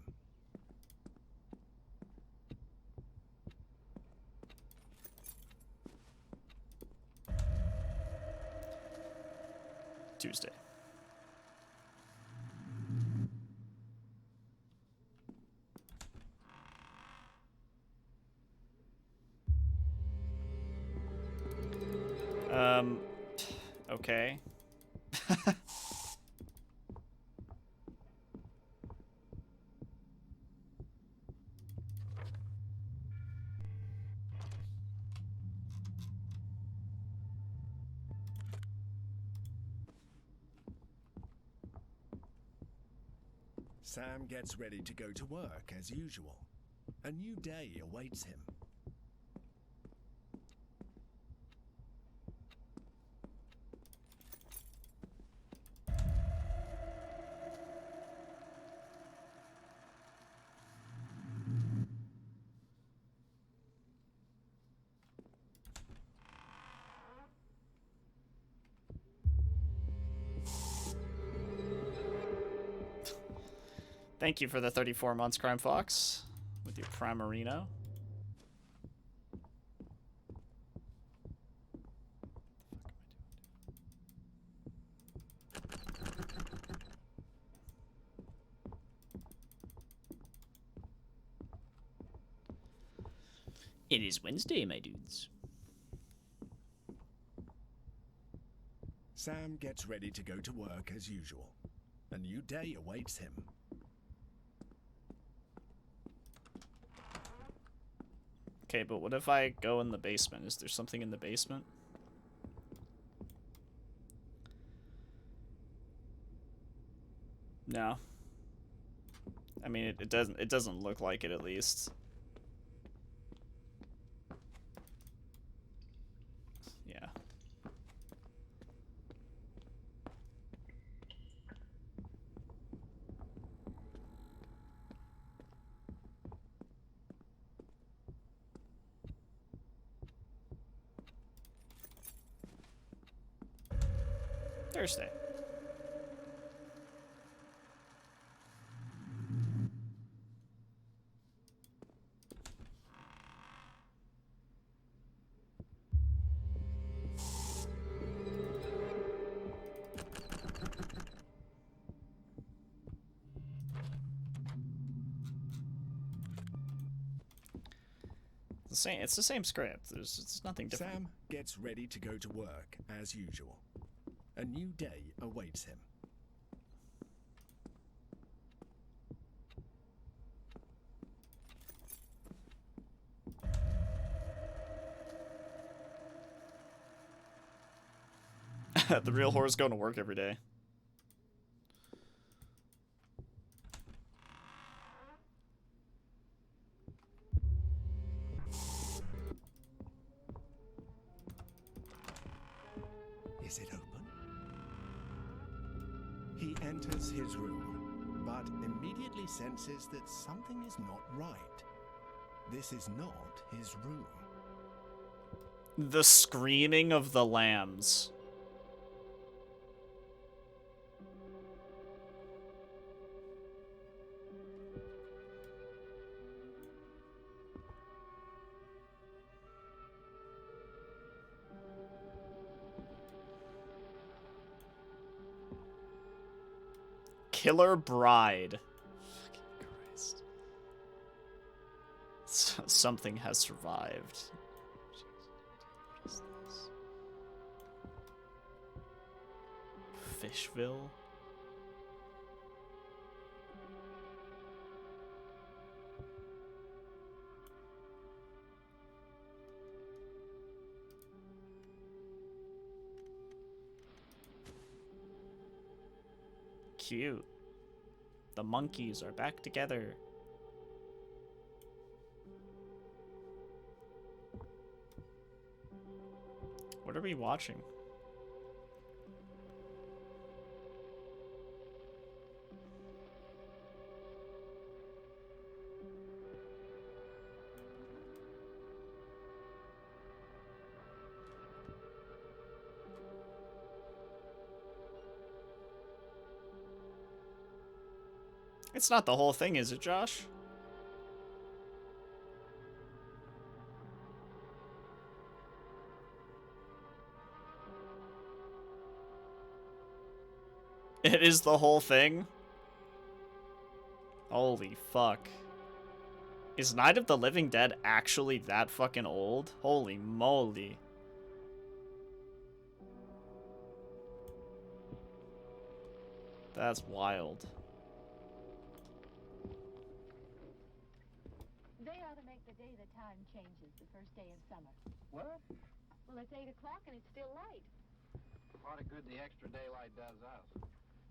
Tuesday. Okay. Sam gets ready to go to work as usual. A new day awaits him. Thank you for the 34 months, Crime Fox, with your Primarino. It is Wednesday, my dudes. Sam gets ready to go to work as usual. A new day awaits him. Okay, but what if I go in the basement? Is there something in the basement? No. I mean, it doesn't look like it, at least. Yeah. Thursday. It's the same script. It's nothing different. Sam gets ready to go to work as usual. A new day awaits him. The real whore's going to work every day. Is it open? He enters his room, but immediately senses that something is not right. This is not his room. The screaming of the lambs. Killer Bride. Fucking Christ. Something has survived. What is this? Fishville? Cute. The monkeys are back together. What are we watching? It's not the whole thing, is it, Josh? It is the whole thing? Holy fuck. Is Night of the Living Dead actually that fucking old? Holy moly. That's wild. They ought to make the day the time changes, the first day of summer. What? Well, it's 8 o'clock and it's still light. A lot of good the extra daylight does us.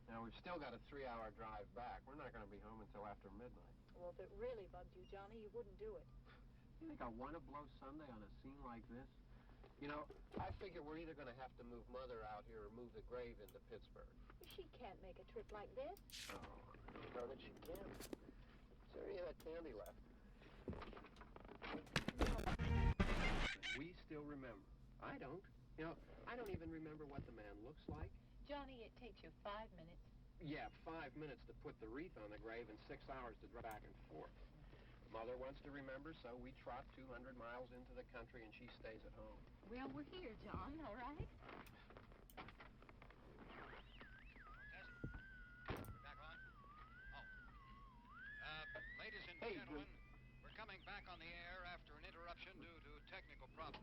Now, we've still got a 3-hour drive back. We're not going to be home until after midnight. Well, if it really bugged you, Johnny, you wouldn't do it. You think I want to blow Sunday on a scene like this? You know, I figure we're either going to have to move Mother out here or move the grave into Pittsburgh. She can't make a trip like this. Oh, I don't know that she can. Is there any of that candy left? We still remember. I don't. You know, I don't even remember what the man looks like. Johnny, it takes you 5 minutes. Yeah, 5 minutes to put the wreath on the grave and 6 hours to drive back and forth. Mother wants to remember, so we trot 200 miles into the country and she stays at home. Well, we're here, John, all right? Back on? Oh. Ladies and gentlemen, we're coming back on the air after an interruption due technical problem.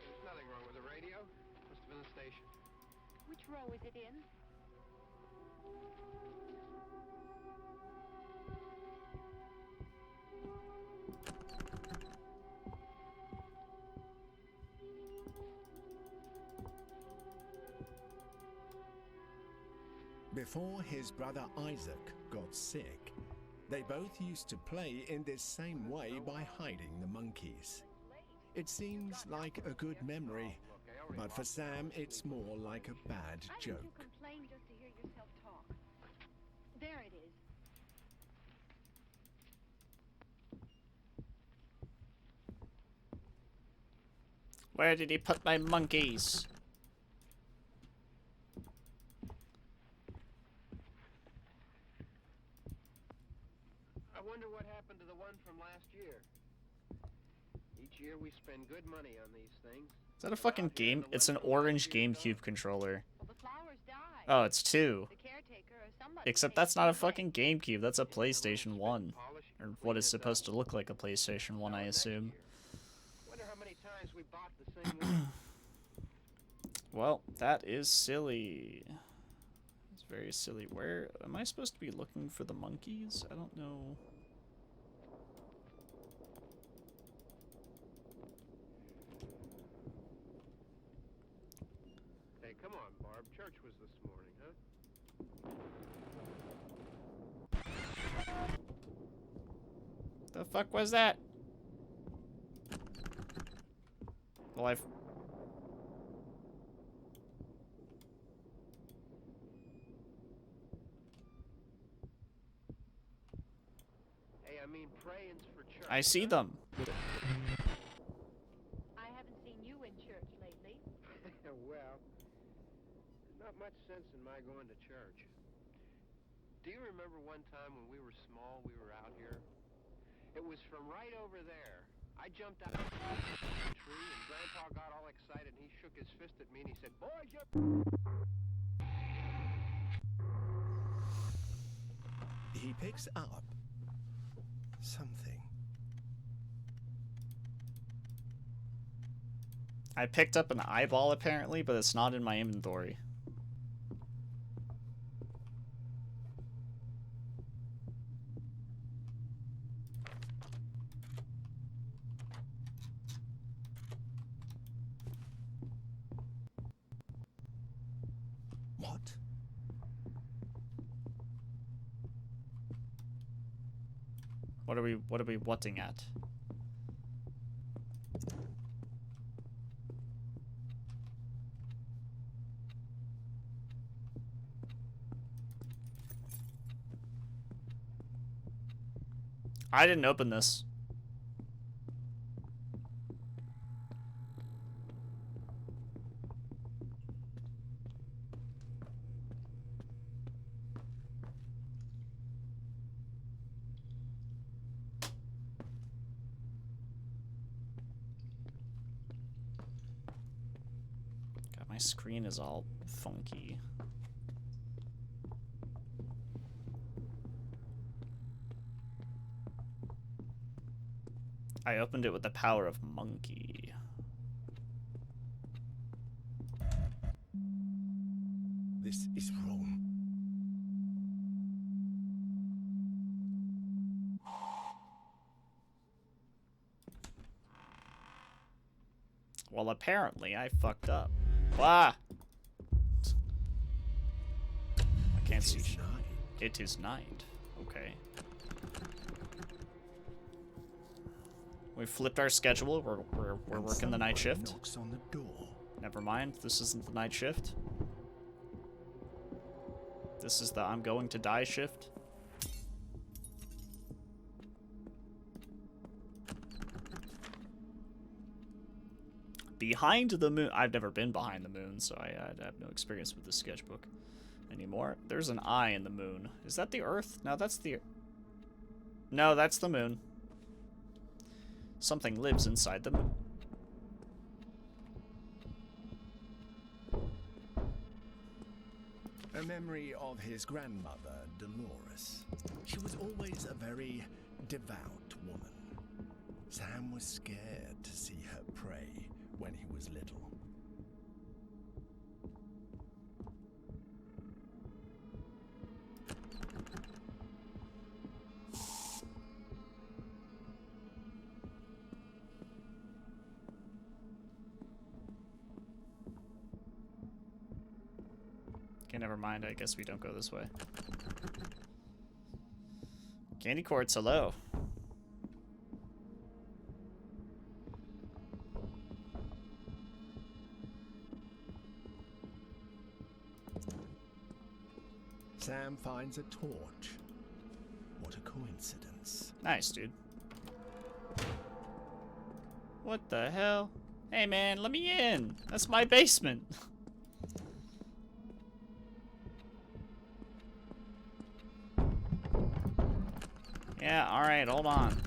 There's nothing wrong with the radio. Must have been the station. Which row is it in? Before his brother Isaac got sick, they both used to play in this same way by hiding the monkeys. It seems like a good memory, but for Sam it's more like a bad joke. You complain just to hear yourself talk. There it is. Where did he put my monkeys? I wonder what happened to the one from last year. Each year we spend good money on these things. Is that a fucking game? It's an orange GameCube controller. Well, the flowers died. Oh, it's two. The caretaker or somebody Except takes that's not a them away. fucking GameCube, that's a PlayStation 1. Or what is supposed to look like a PlayStation 1, I assume. Wonder how many times we bought the same one. Well, that is silly. It's very silly. Where am I supposed to be looking for the monkeys? I don't know. Hey, come on, Barb. Church was this morning, huh? The fuck was that? Well, I've... Hey, I mean, praying's for church. I see them. I haven't seen you in church lately. Well, there's not much sense in my going to church. Do you remember one time when we were small, we were out here? It was from right over there. I jumped out of the tree, and Grandpa got all excited, and he shook his fist at me, and he said, "Boys, you're..." He picks up something. I picked up an eyeball, apparently, but it's not in my inventory. What? What are we whatting at? I didn't open this. God, my screen is all funky. I opened it with the power of monkey. This is wrong. Well, apparently I fucked up. Wah! I can't see. It's night. It is night. Okay. We flipped our schedule. We're And working the night someone shift. knocks on the door. Never mind. This isn't the night shift. This is the I'm going to die shift. Behind the moon. I've never been behind the moon, so I have no experience with the sketchbook anymore. There's an eye in the moon. Is that the Earth? No, that's the... No, that's the moon. Something lives inside the moon. A memory of his grandmother, Dolores. She was always a very devout woman. Sam was scared to see her pray when he was little. Okay, never mind. I guess we don't go this way. Candy quartz, hello. Sam finds a torch. What a coincidence. Nice, dude. What the hell? Hey, man, let me in. That's my basement. Yeah, alright, hold on.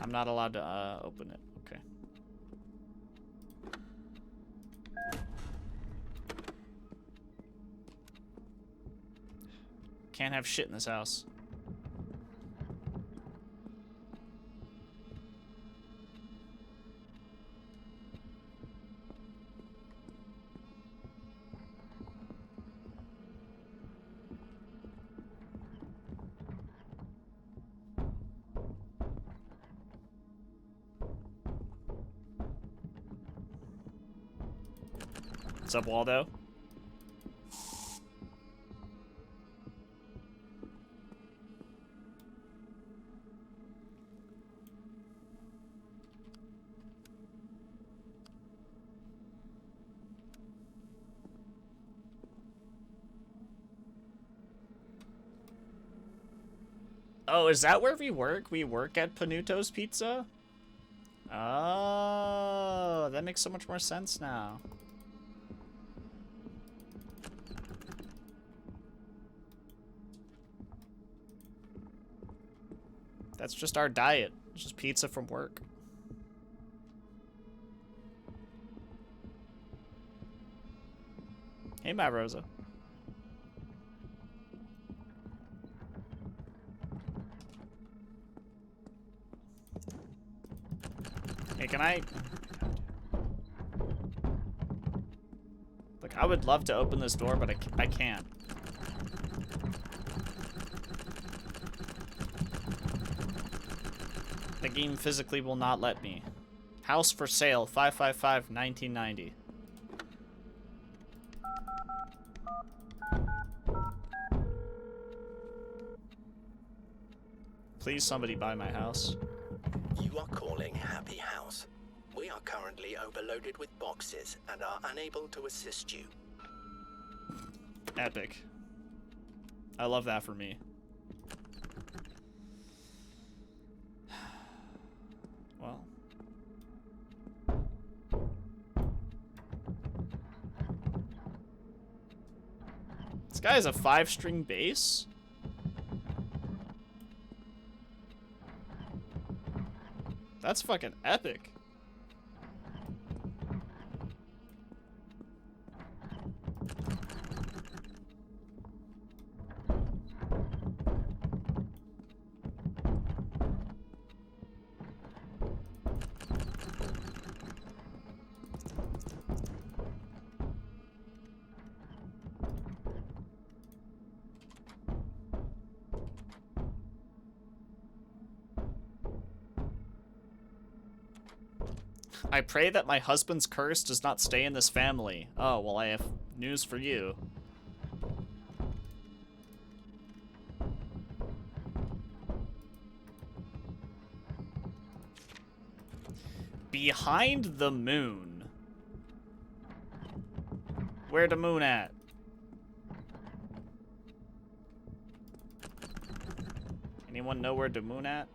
I'm not allowed to open it. Okay. Can't have shit in this house. What's up, Waldo? Oh, is that where we work? We work at Panuto's Pizza? Oh, that makes so much more sense now. That's just our diet. It's just pizza from work. Hey, my Rosa. Hey, can I... Look, I would love to open this door, but I can't. The game physically will not let me. House for sale, 555-1990. Please, somebody buy my house. You are calling Happy House. We are currently overloaded with boxes and are unable to assist you. Epic. I love that for me. Well. This guy has a 5-string bass? That's fucking epic. I pray that my husband's curse does not stay in this family. Oh, well, I have news for you. Behind the moon. Where the moon at? Anyone know where the moon at?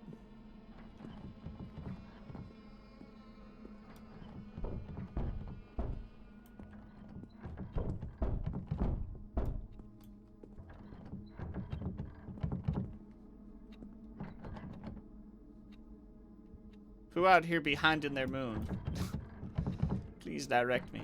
Who out here behind in their moon? Please direct me.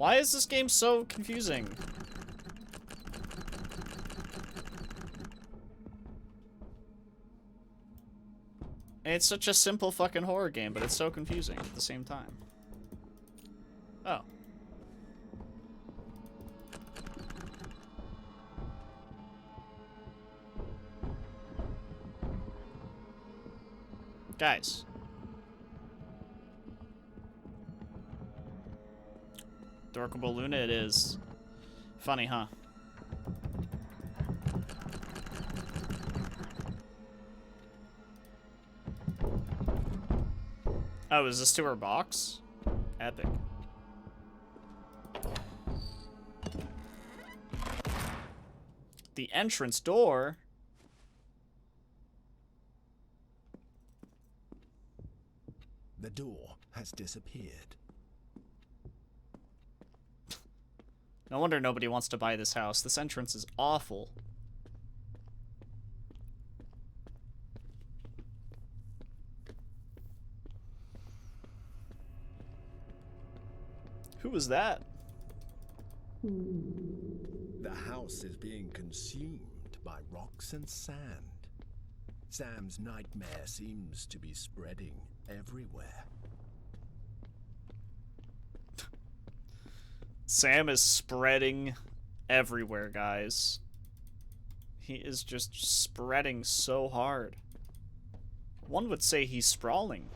Why is this game so confusing? It's such a simple fucking horror game, but it's so confusing at the same time. Oh. Guys. Dorkable Luna it is. Funny, huh? Oh, is this to her box? Epic. The entrance door? The door has disappeared. No wonder nobody wants to buy this house. This entrance is awful. Who was that? The house is being consumed by rocks and sand. Sam's nightmare seems to be spreading everywhere. Sam is spreading everywhere, guys. He is just spreading so hard. One would say he's sprawling.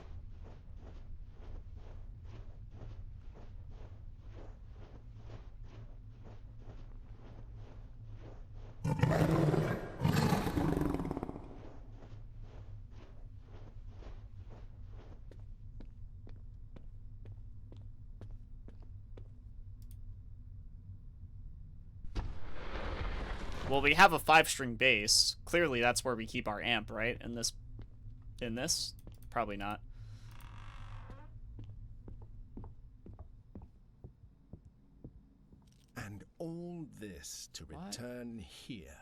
Well, we have a 5-string bass. Clearly, that's where we keep our amp, right? In this? Probably not. And all this to return here,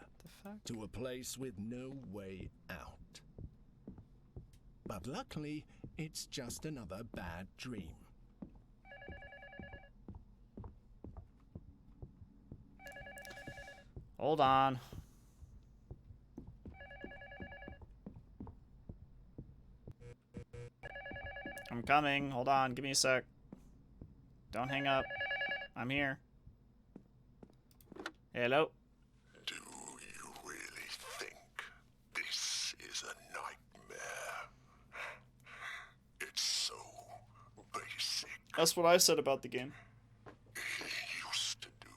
to a place with no way out. But luckily, it's just another bad dream. Hold on. I'm coming. Hold on. Give me a sec. Don't hang up. I'm here. Hello? Do you really think this is a nightmare? It's so basic. That's what I said about the game. He used to do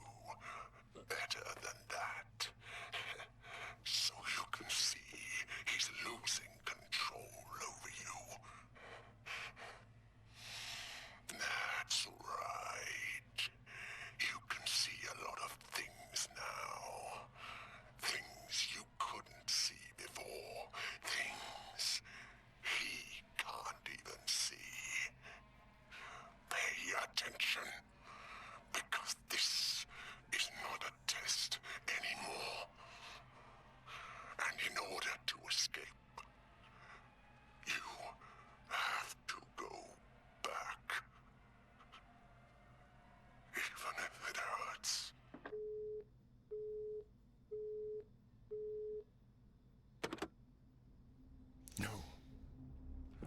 better than that. So you can see he's losing control over you. That's right. You can see a lot of things now. Things you couldn't see before. Things he can't even see. Pay attention, because this is not a test anymore. And in order to escape, you have to go back. Even if it hurts. No,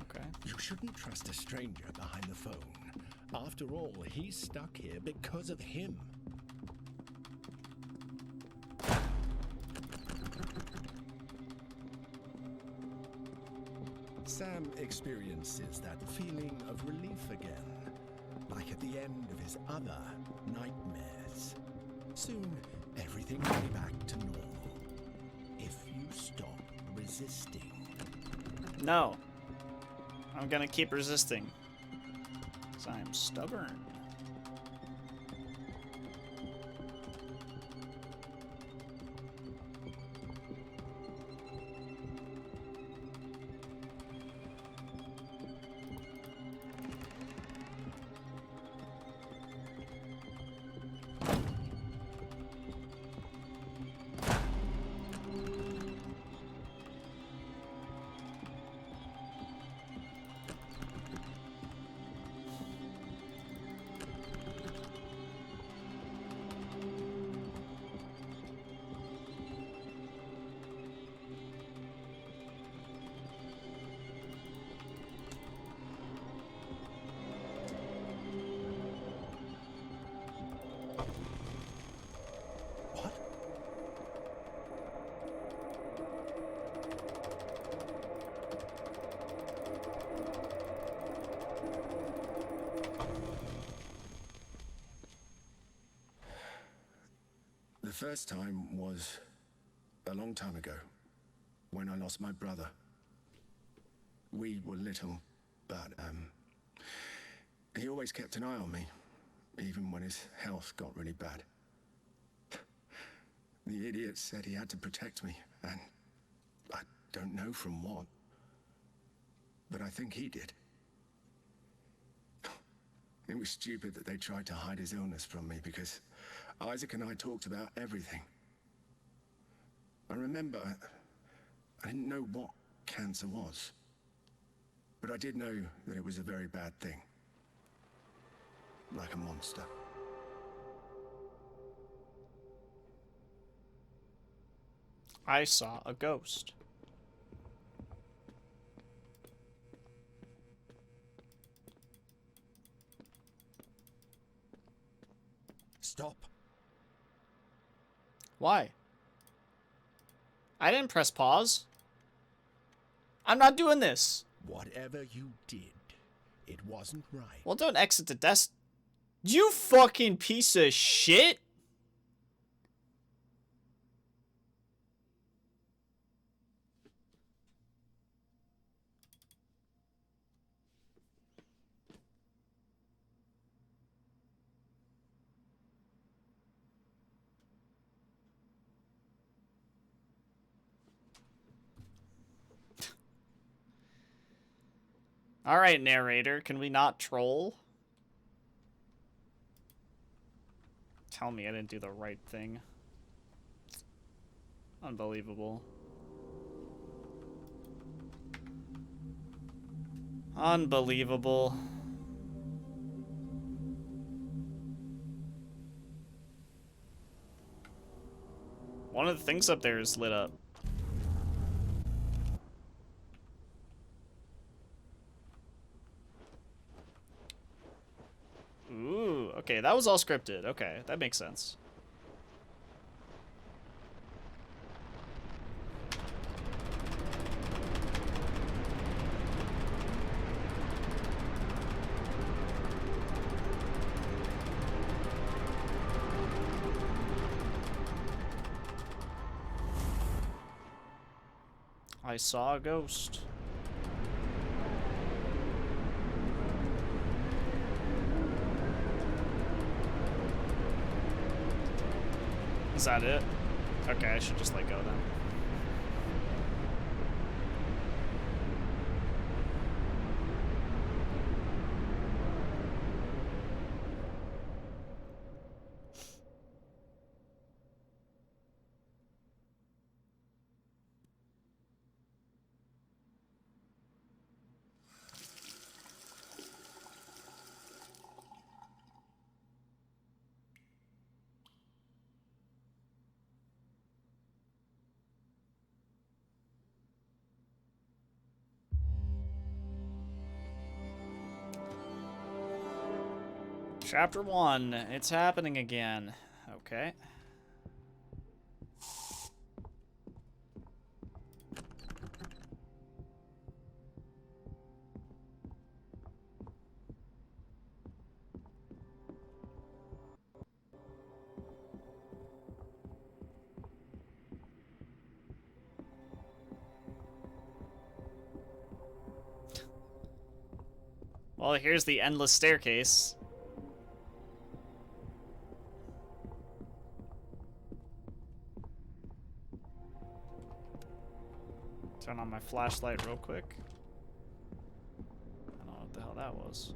Okay. you shouldn't trust a stranger behind the phone. After all, he's stuck here because of him. Sam experiences that feeling of relief again, like at the end of his other nightmares. Soon, everything will be back to normal, if you stop resisting. No. I'm gonna keep resisting. 'Cause I'm stubborn. The first time was a long time ago, when I lost my brother. We were little, but he always kept an eye on me, even when his health got really bad. The idiot said he had to protect me, and I don't know from what, but I think he did. It was stupid that they tried to hide his illness from me, because Isaac and I talked about everything. I remember I didn't know what cancer was, but I did know that it was a very bad thing. Like a monster. I saw a ghost. Stop. Why? I didn't press pause. I'm not doing this. Whatever you did, it wasn't right. Well, don't exit the desk. You fucking piece of shit. Alright, narrator, can we not troll? Tell me I didn't do the right thing. Unbelievable. Unbelievable. One of the things up there is lit up. Ooh, okay, that was all scripted. Okay, that makes sense. I saw a ghost. Is that it? Okay, I should just let go then. Chapter 1. It's happening again. Okay. Well, here's the endless staircase. Turn on my flashlight real quick. I don't know what the hell that was.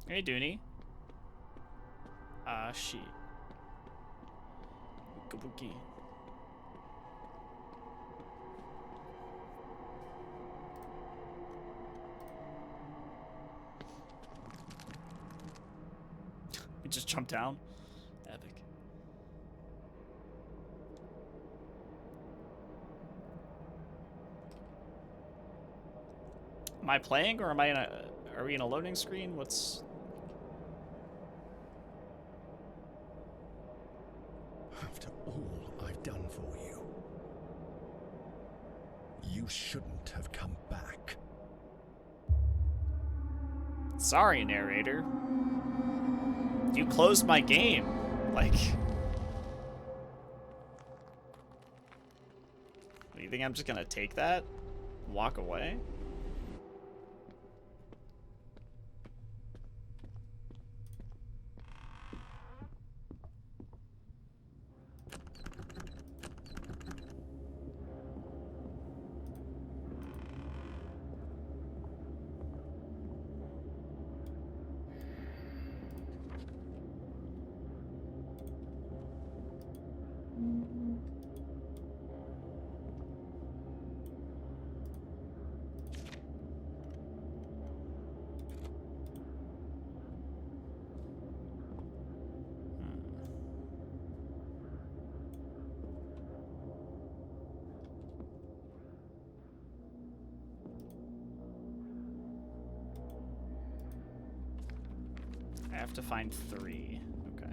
Hey, Dooney. Ah, shit. Kabuki. He just jumped down. Epic. Am I playing or am I in a... Are we in a loading screen? What's... After all I've done for you, you You shouldn't have come back. Sorry, narrator. You closed my game. Like... Do you think I'm just gonna take that? Walk away? I have to find 3. Okay.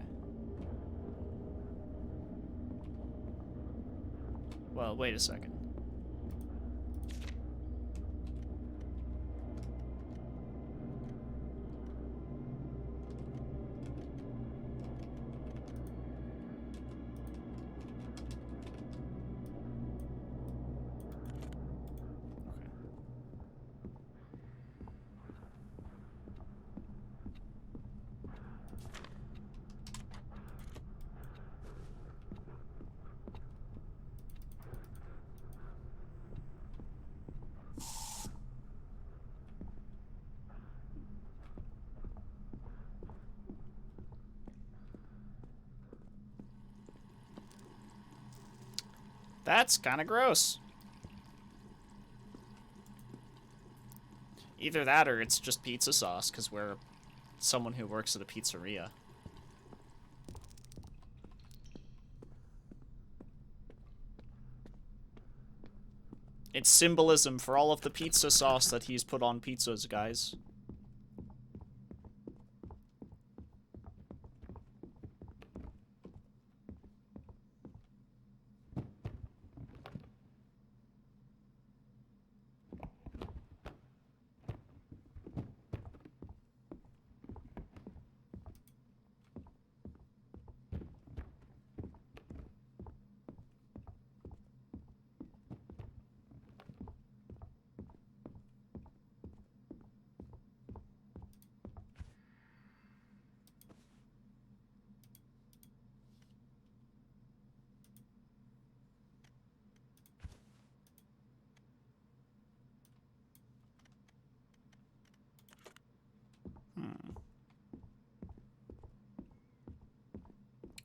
Well, wait a second. That's kind of gross. Either that or it's just pizza sauce, because we're someone who works at a pizzeria. It's symbolism for all of the pizza sauce that he's put on pizzas, guys.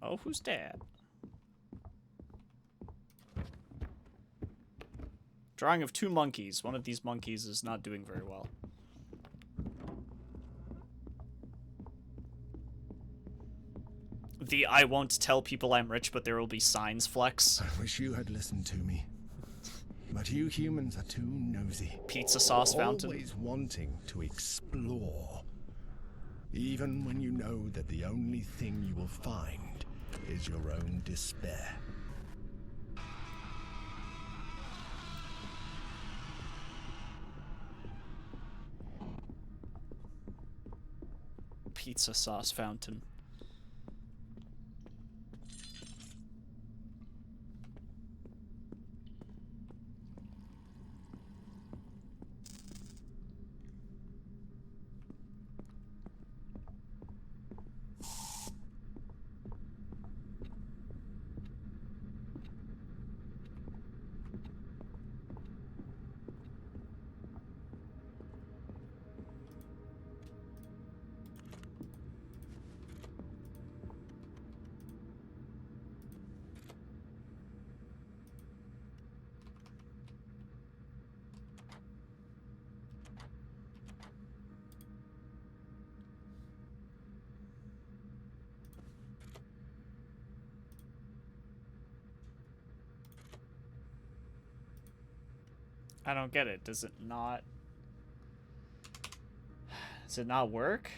Oh, who's that? Drawing of 2 monkeys. One of these monkeys is not doing very well. The I won't tell people I'm rich, but there will be signs flex. I wish you had listened to me. But you humans are too nosy. Pizza sauce fountain. Always wanting to explore. Even when you know that the only thing you will find is your own despair. Pizza sauce fountain. I don't get it. Does it not... Does it not work?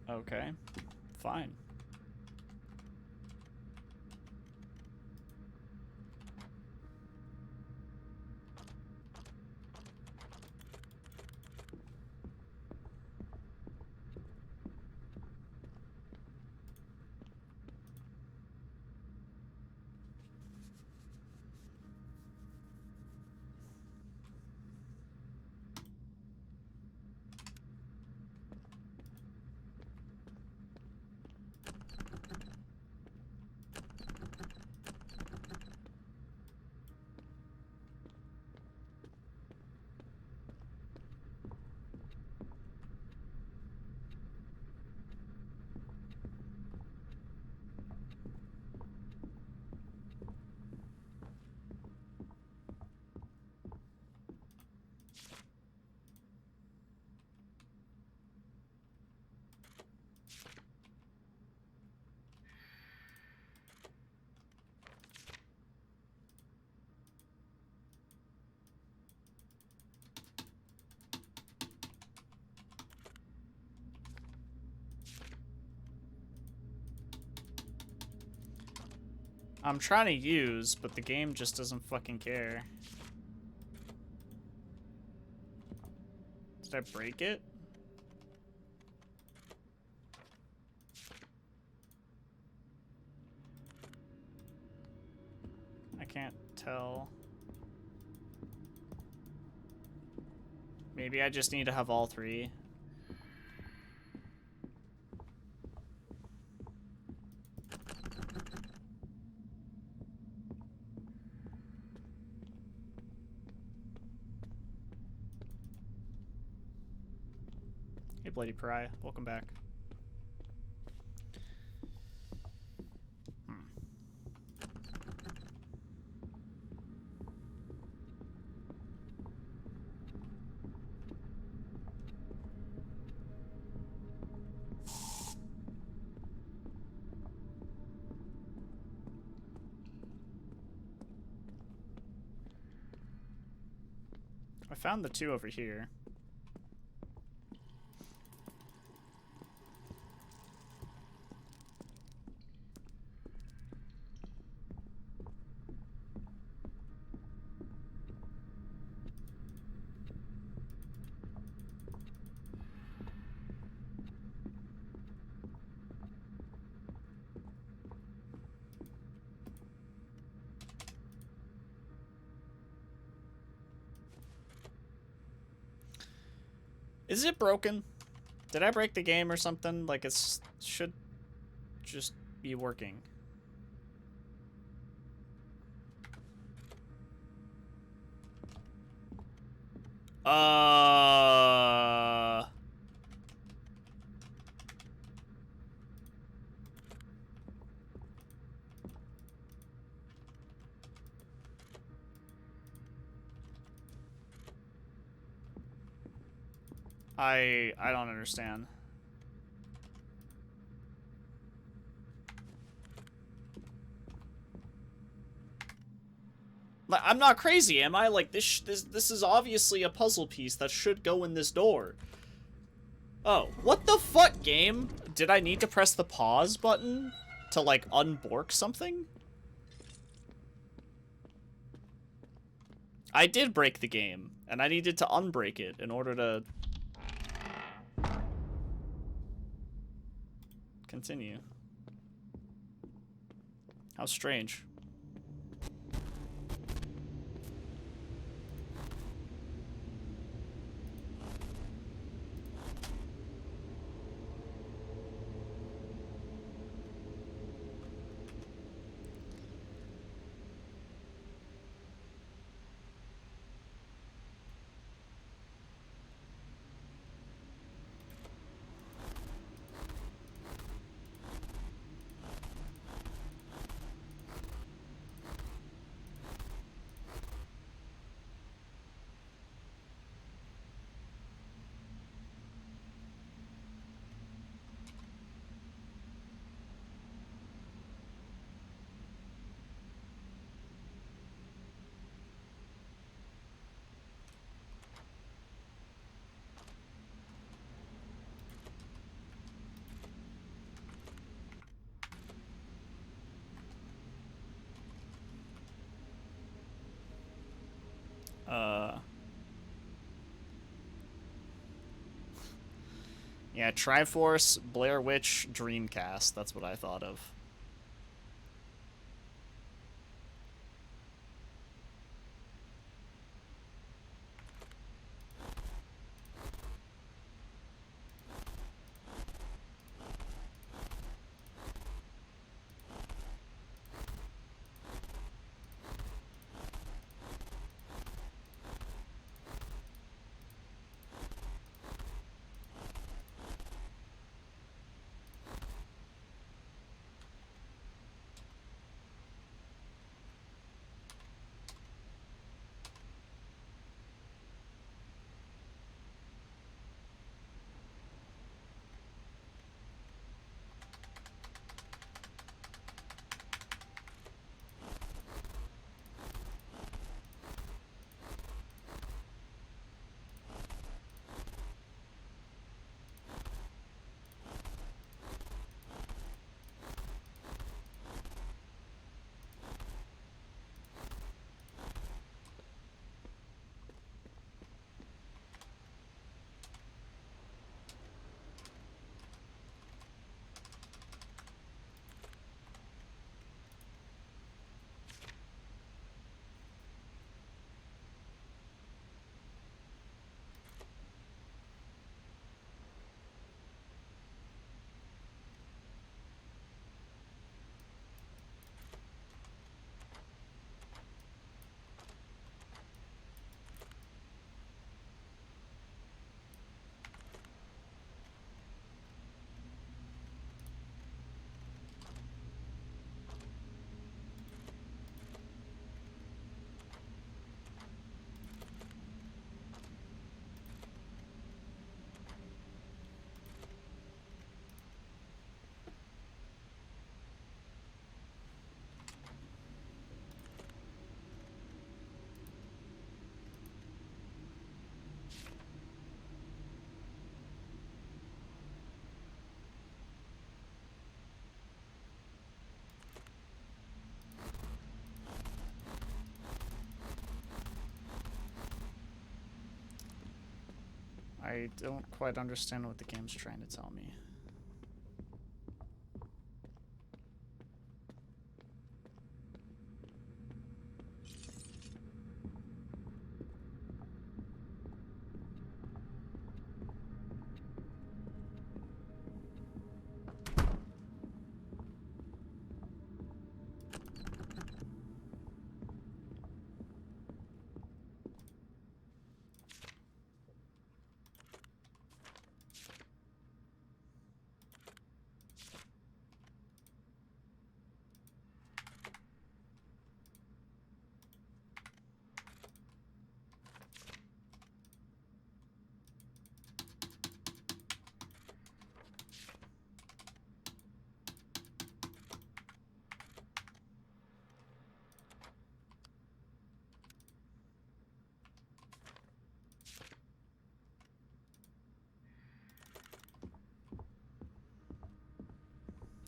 Okay. Fine. I'm trying to use, but the game just doesn't fucking care. Did I break it? I can't tell. Maybe I just need to have all three. Hey, Bloody Pariah, welcome back. I found the two over here. Is it broken? Did I break the game or something? Like, it should just be working. I don't understand. Like, I'm not crazy, am I? Like, this is obviously a puzzle piece that should go in this door. Oh, what the fuck, game? Did I need to press the pause button to, like, unbork something? I did break the game, and I needed to unbreak it in order to continue. How strange. Yeah, Triforce, Blair Witch, Dreamcast. That's what I thought of. I don't quite understand what the game's trying to tell me.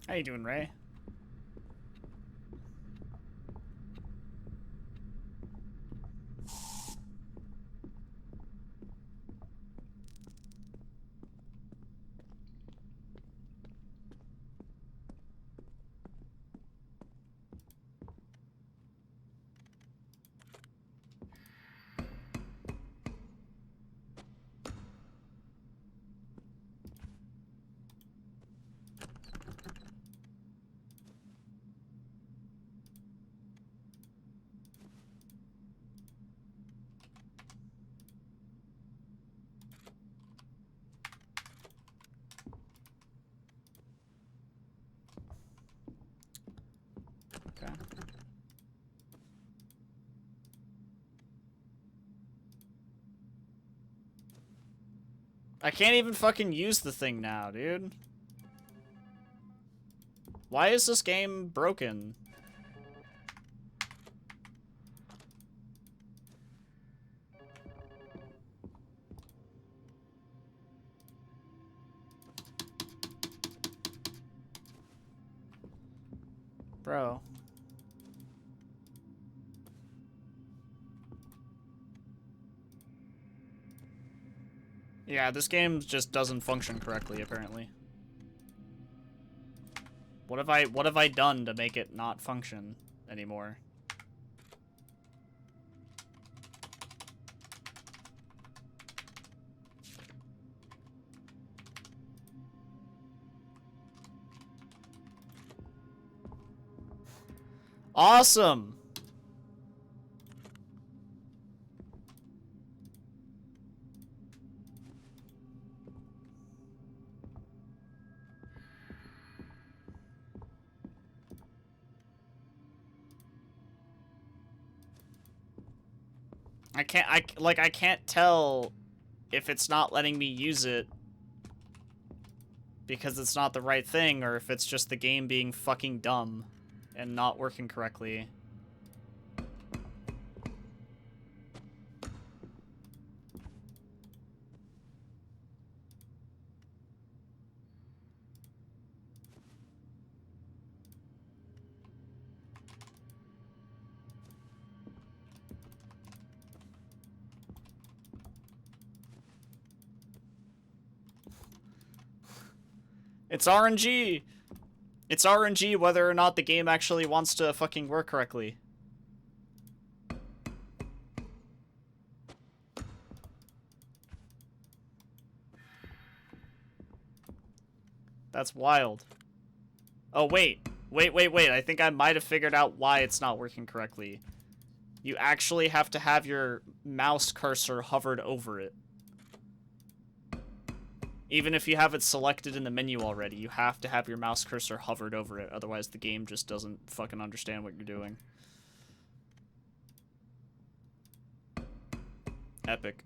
How you doing, Ray? Okay. I can't even fucking use the thing now, dude. Why is this game broken? Bro. Yeah, this game just doesn't function correctly, apparently. What have I done to make it not function anymore? Awesome! I can't tell if it's not letting me use it because it's not the right thing, or if it's just the game being fucking dumb and not working correctly. It's RNG! It's RNG whether or not the game actually wants to fucking work correctly. That's wild. Oh, wait. Wait. I think I might have figured out why it's not working correctly. You actually have to have your mouse cursor hovered over it. Even if you have it selected in the menu already, you have to have your mouse cursor hovered over it. Otherwise, the game just doesn't fucking understand what you're doing. Epic.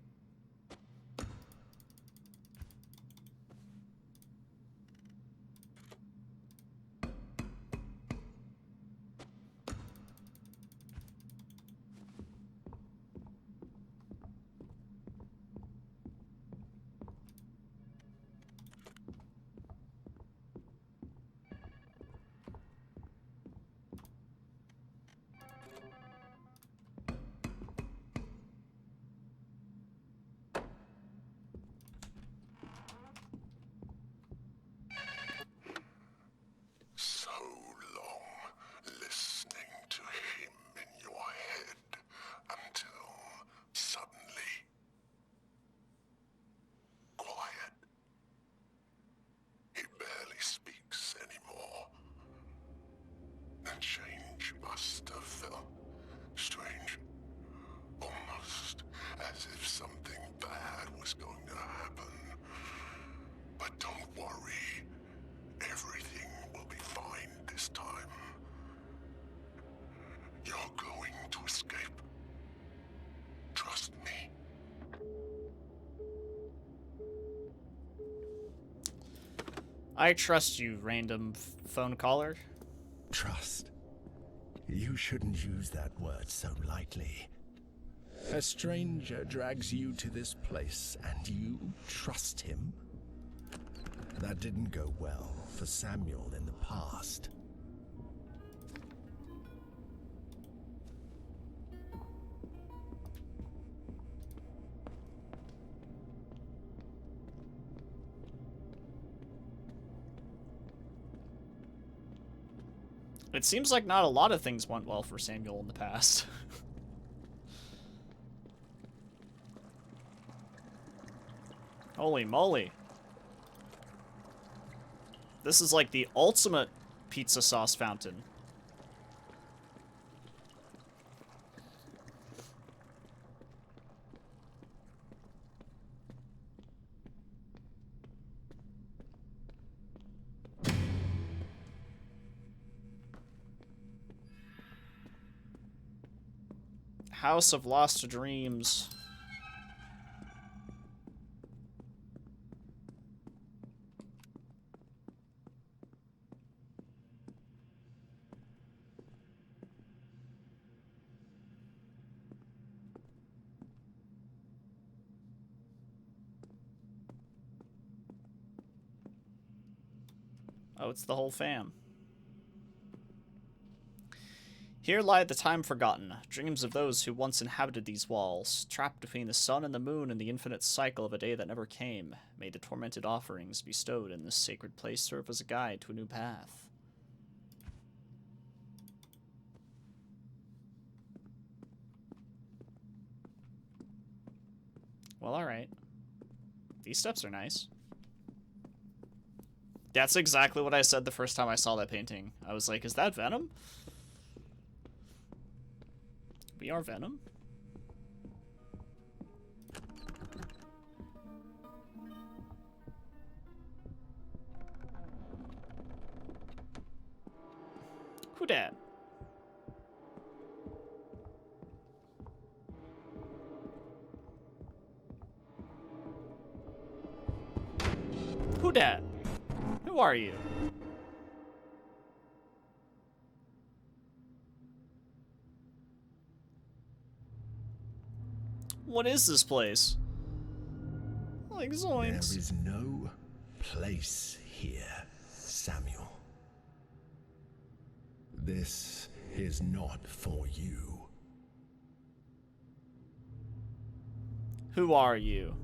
Strange must have felt strange. Almost as if something bad was going to happen. But don't worry. Everything will be fine this time. You're going to escape. Trust me. I trust you, random phone caller. Trust? You shouldn't use that word so lightly. A stranger drags you to this place and you trust him? That didn't go well for Samuel in the past. It seems like not a lot of things went well for Samuel in the past. Holy moly. This is like the ultimate pizza sauce fountain. House of Lost Dreams. Oh, it's the whole fam. Here lie the time forgotten, dreams of those who once inhabited these walls, trapped between the sun and the moon and the infinite cycle of a day that never came. May the tormented offerings bestowed in this sacred place serve as a guide to a new path. Well, alright. These steps are nice. That's exactly what I said the first time I saw that painting. I was like, is that Venom? We are Venom? Who dat? Who dat? Who are you? What is this place? Like zoinks. There is no place here, Samuel. This is not for you. Who are you?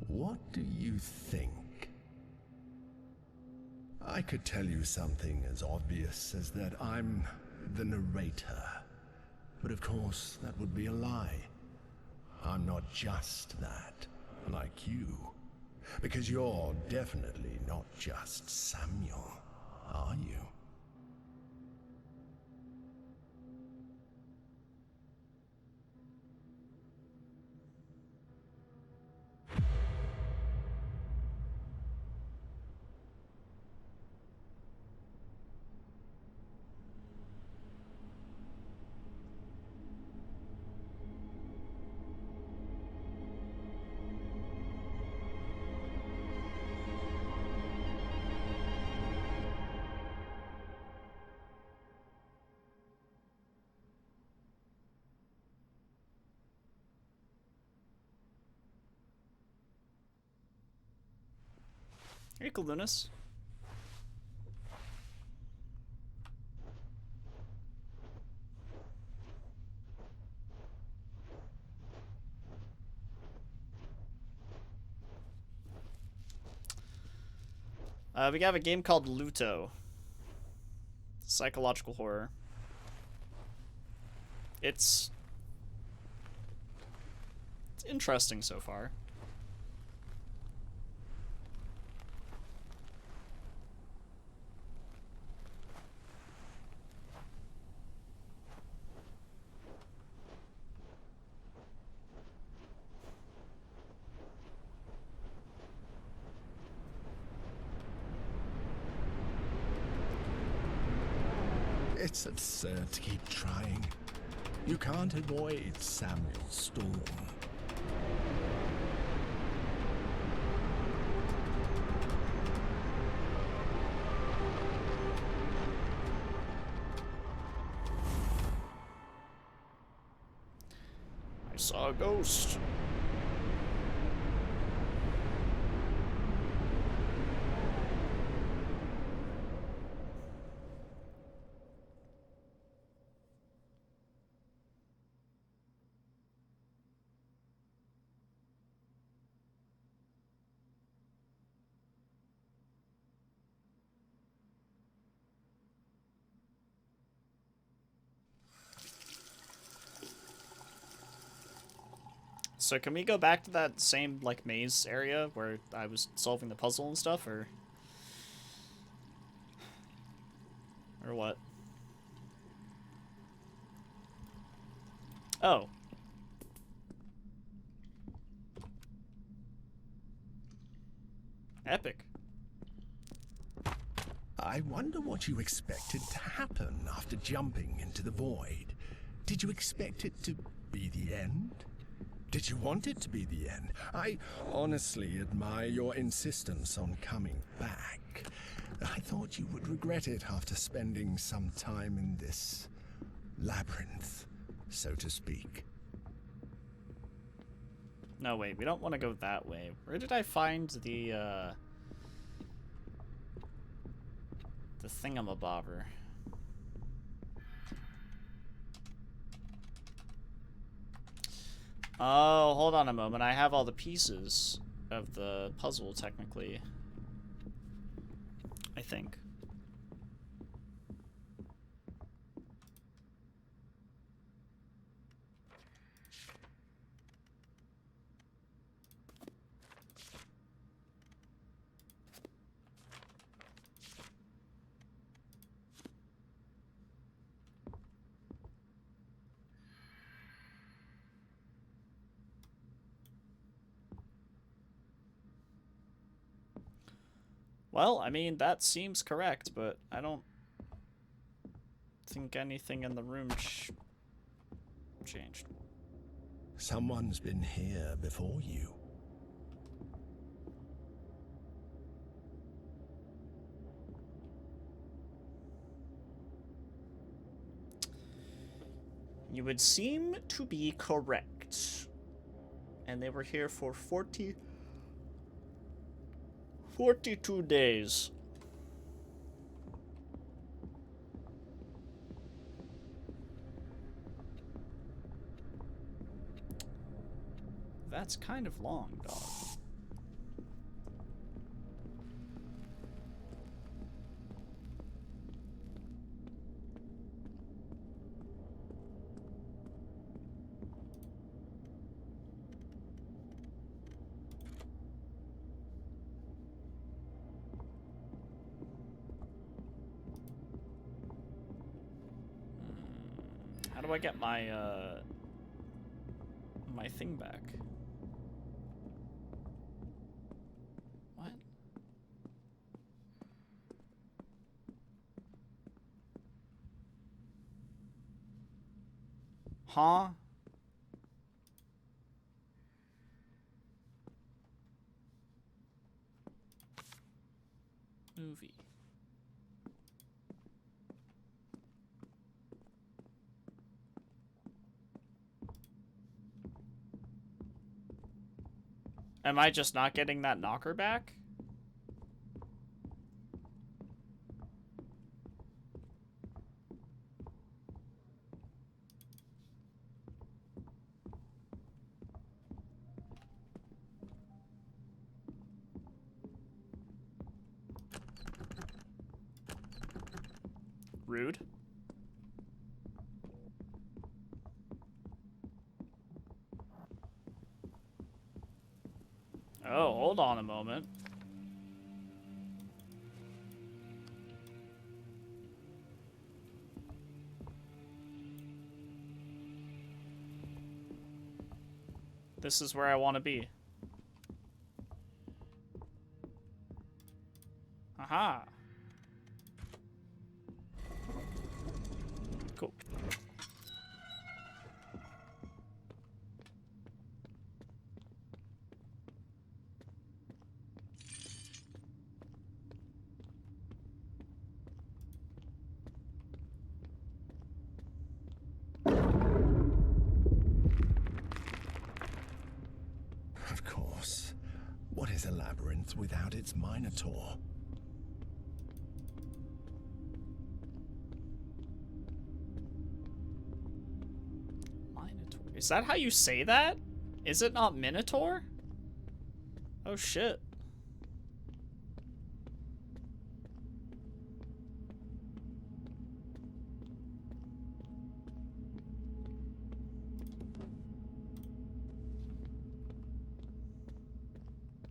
What do you think? I could tell you something as obvious as that I'm the narrator. But of course, that would be a lie. I'm not just that, like you. Because you're definitely not just Samuel, are you? Hey, Lunas. We have a game called LUTO. Psychological horror. It's interesting so far. It's absurd to keep trying. You can't avoid Samuel Storm. I saw a ghost. So can we go back to that same, like, maze area where I was solving the puzzle and stuff, or what? Oh. Epic. I wonder what you expected to happen after jumping into the void. Did you expect it to be the end? Did you want it to be the end? I honestly admire your insistence on coming back. I thought you would regret it after spending some time in this labyrinth, so to speak. No, wait, we don't want to go that way. Where did I find the thingamabobber? Oh, hold on a moment. I have all the pieces of the puzzle, technically. I think. Well, I mean, that seems correct, but I don't think anything in the room changed. Someone's been here before you. You would seem to be correct. And they were here for 42 days. That's kind of long, dog. How do I get my my thing back? What? Huh? Movie. Am I just not getting that knocker back? Rude. Oh, hold on a moment. This is where I want to be. Aha. What is a labyrinth without its minotaur? Minotaur. Is that how you say that? Is it not Minotaur? Oh shit.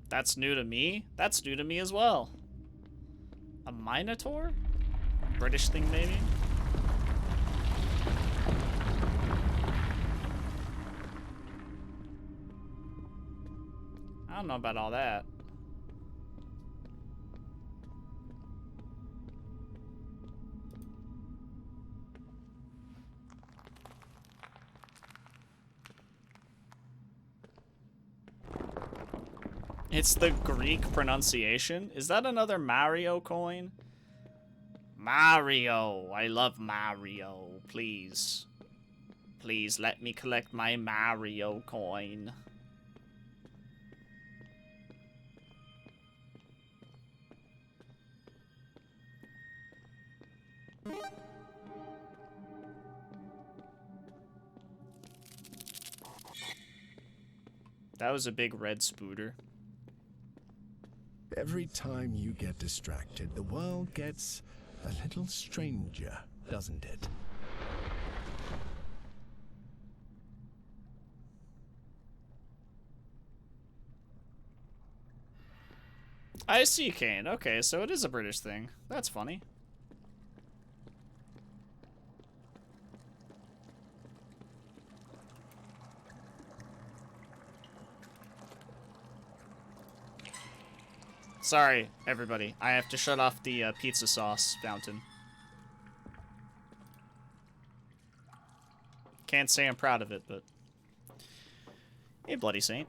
That's new to me? That's new to me as well. A Minotaur? British thing, maybe? I don't know about all that. It's the Greek pronunciation. Is that another Mario coin? Mario. I love Mario. Please. Please let me collect my Mario coin. That was a big red spooter. Every time you get distracted, the world gets a little stranger, doesn't it? I see, Kane. Okay, so it is a British thing. That's funny. Sorry, everybody. I have to shut off the pizza sauce fountain. Can't say I'm proud of it, but... Hey, bloody saint.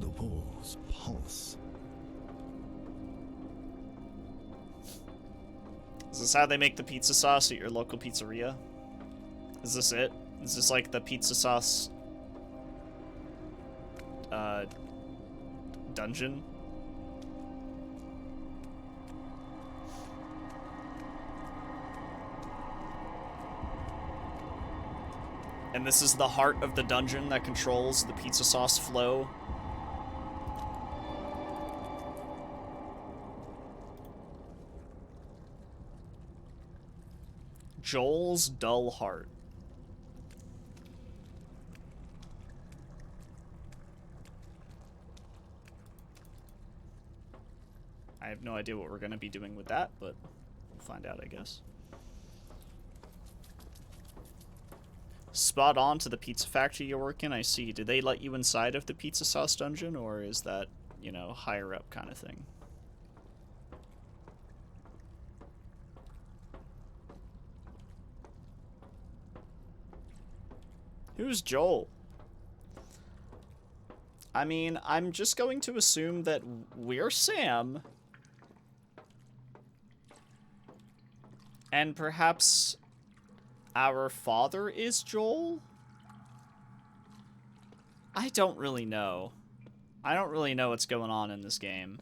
The walls pulse. Is this how they make the pizza sauce at your local pizzeria? Is this it? Is this like the pizza sauce dungeon? And this is the heart of the dungeon that controls the pizza sauce flow. Joel's dull heart. I have no idea what we're going to be doing with that, but we'll find out, I guess. Spot on to the pizza factory you work in, I see. Did they let you inside of the pizza sauce dungeon, or is that, you know, higher up kind of thing? Who's Joel? I mean, I'm just going to assume that we're Sam. And perhaps our father is Joel? I don't really know. I don't really know what's going on in this game.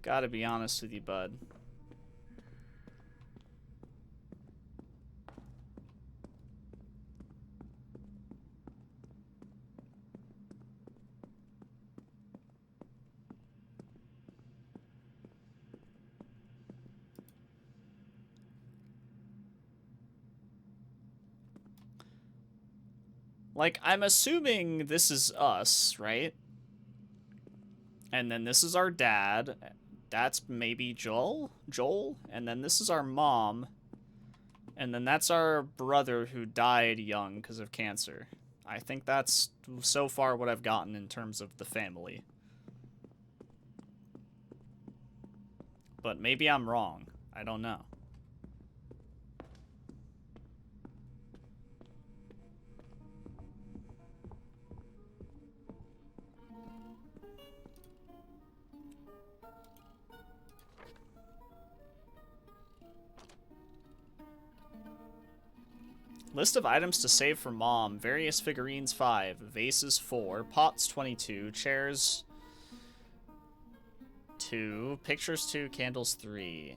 Gotta be honest with you, bud. Like, I'm assuming this is us, right? And then this is our dad. That's maybe Joel? And then this is our mom. And then that's our brother who died young because of cancer. I think that's so far what I've gotten in terms of the family. But maybe I'm wrong. I don't know. List of items to save for mom. Various figurines 5, vases 4, pots 22, chairs 2, pictures 2, candles 3.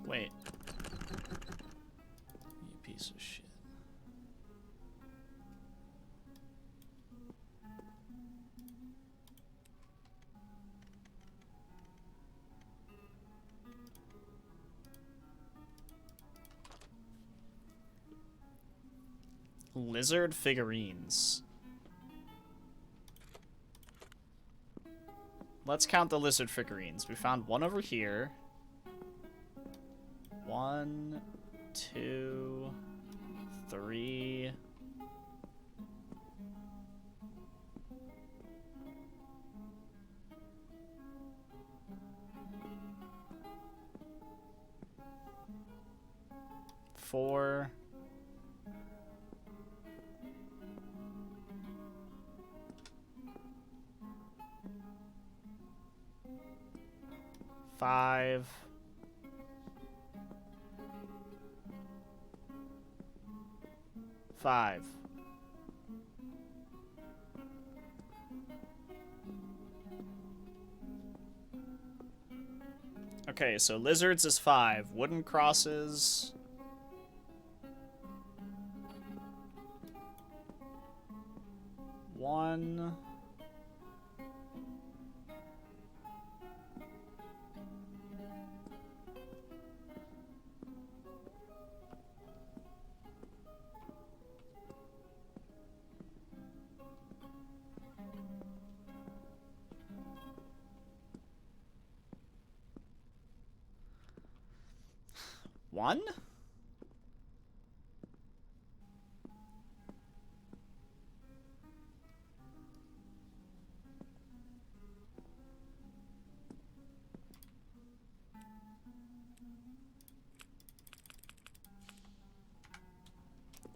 Wait. You piece of shit. Lizard figurines. Let's count the lizard figurines. We found one over here. 1, 2, 3. 4. 5. 5. Okay, so lizards is 5. Wooden crosses. 1. One?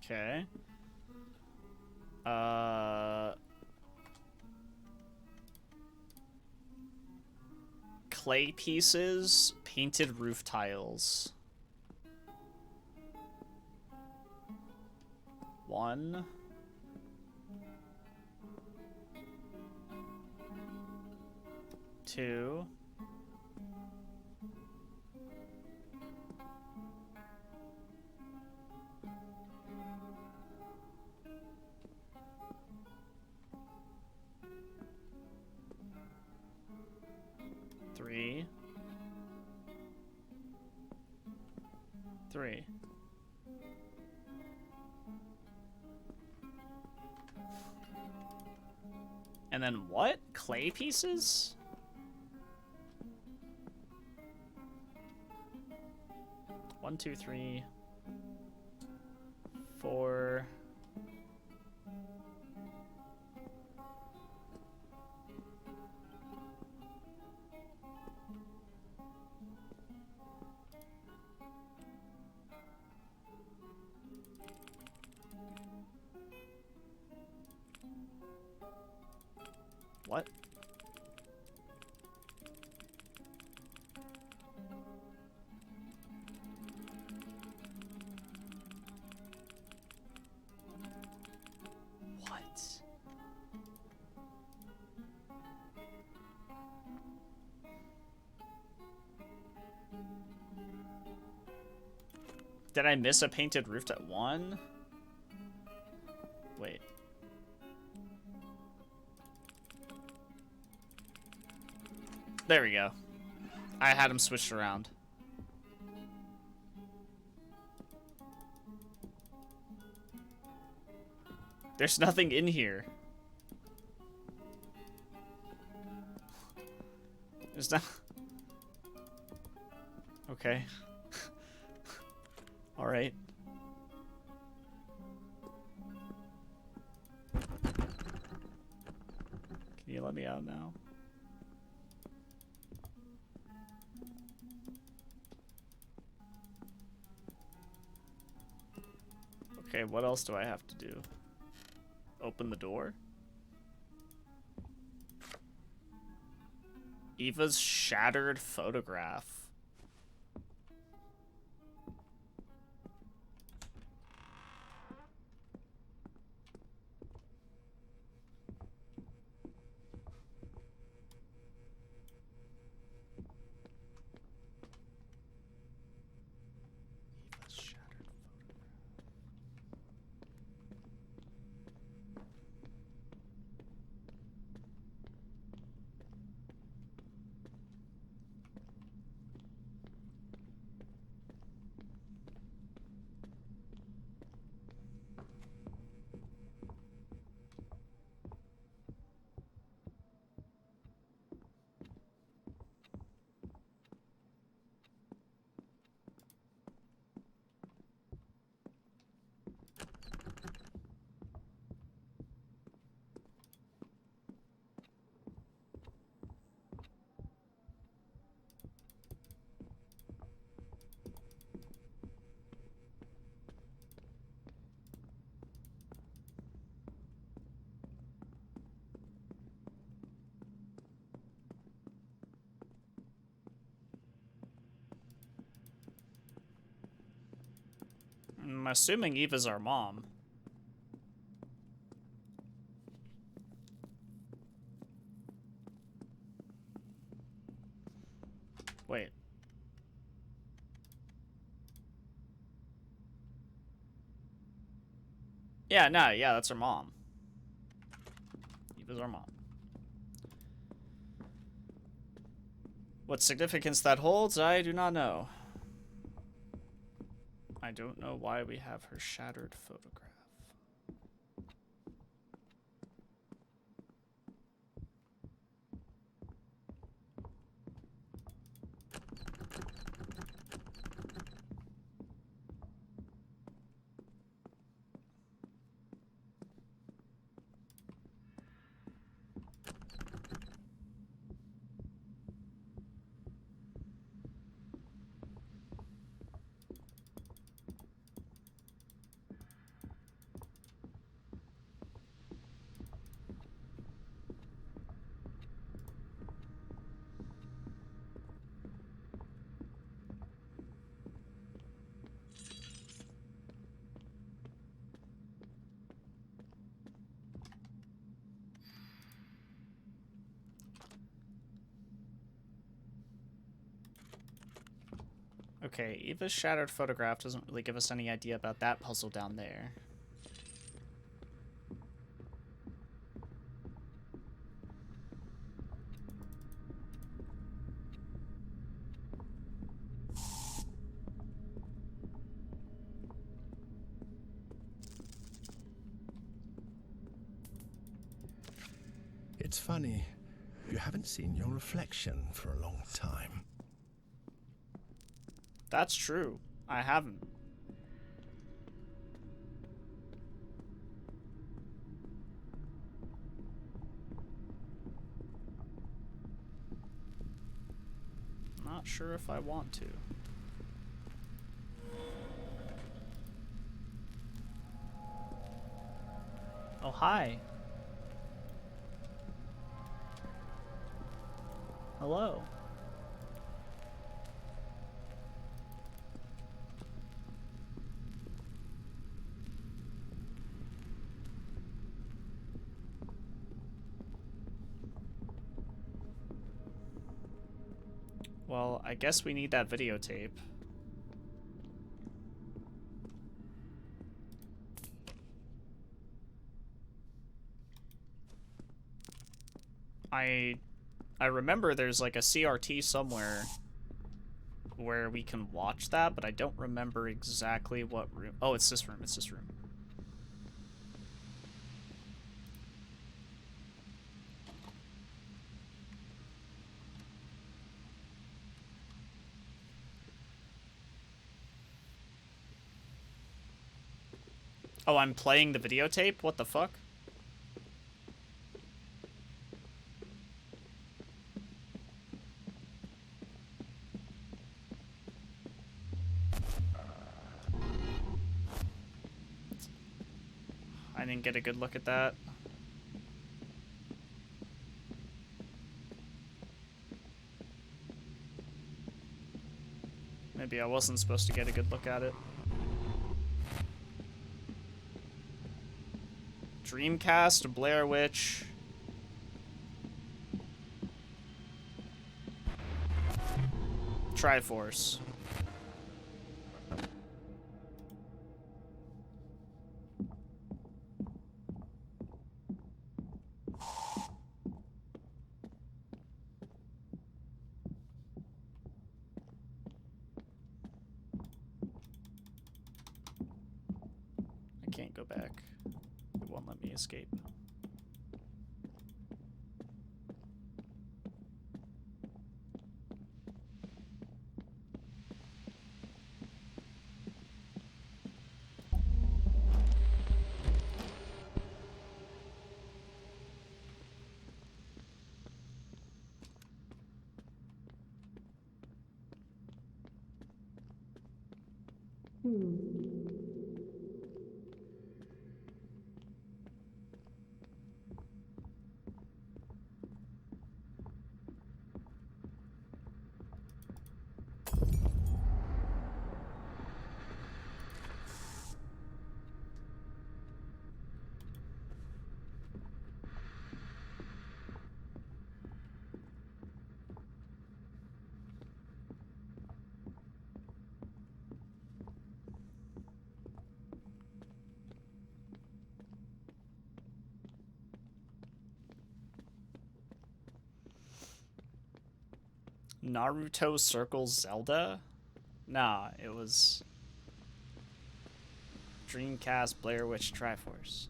Okay. Clay pieces, painted roof tiles. 1. 2. 3. 3. And then what? Clay pieces? One, 2, 3, 4. What? What? Did I miss a painted roof at 1? Wait. There we go. I had them switched around. There's nothing in here. There's not... Okay. Alright. Can you let me out now? Okay, what else do I have to do? Open the door? Eva's shattered photograph. Eva's shattered photograph. I'm assuming Eva's our mom. Wait. Yeah, no, yeah, that's her mom. Eva's our mom. What significance that holds, I do not know. I don't know why we have her shattered photograph. Okay, Eva's shattered photograph doesn't really give us any idea about that puzzle down there. It's funny, you haven't seen your reflection for a long time. That's true. I haven't. Not sure if I want to. Oh, hi. Hello. Well, I guess we need that videotape. I remember there's like a CRT somewhere where we can watch that, but I don't remember exactly what room. Oh, it's this room. It's this room. Oh, I'm playing the videotape? What the fuck? I didn't get a good look at that. Maybe I wasn't supposed to get a good look at it. Dreamcast, Blair Witch. Triforce. I can't go back. It won't let me escape. Naruto circles Zelda? Nah, it was Dreamcast, Blair Witch, Triforce.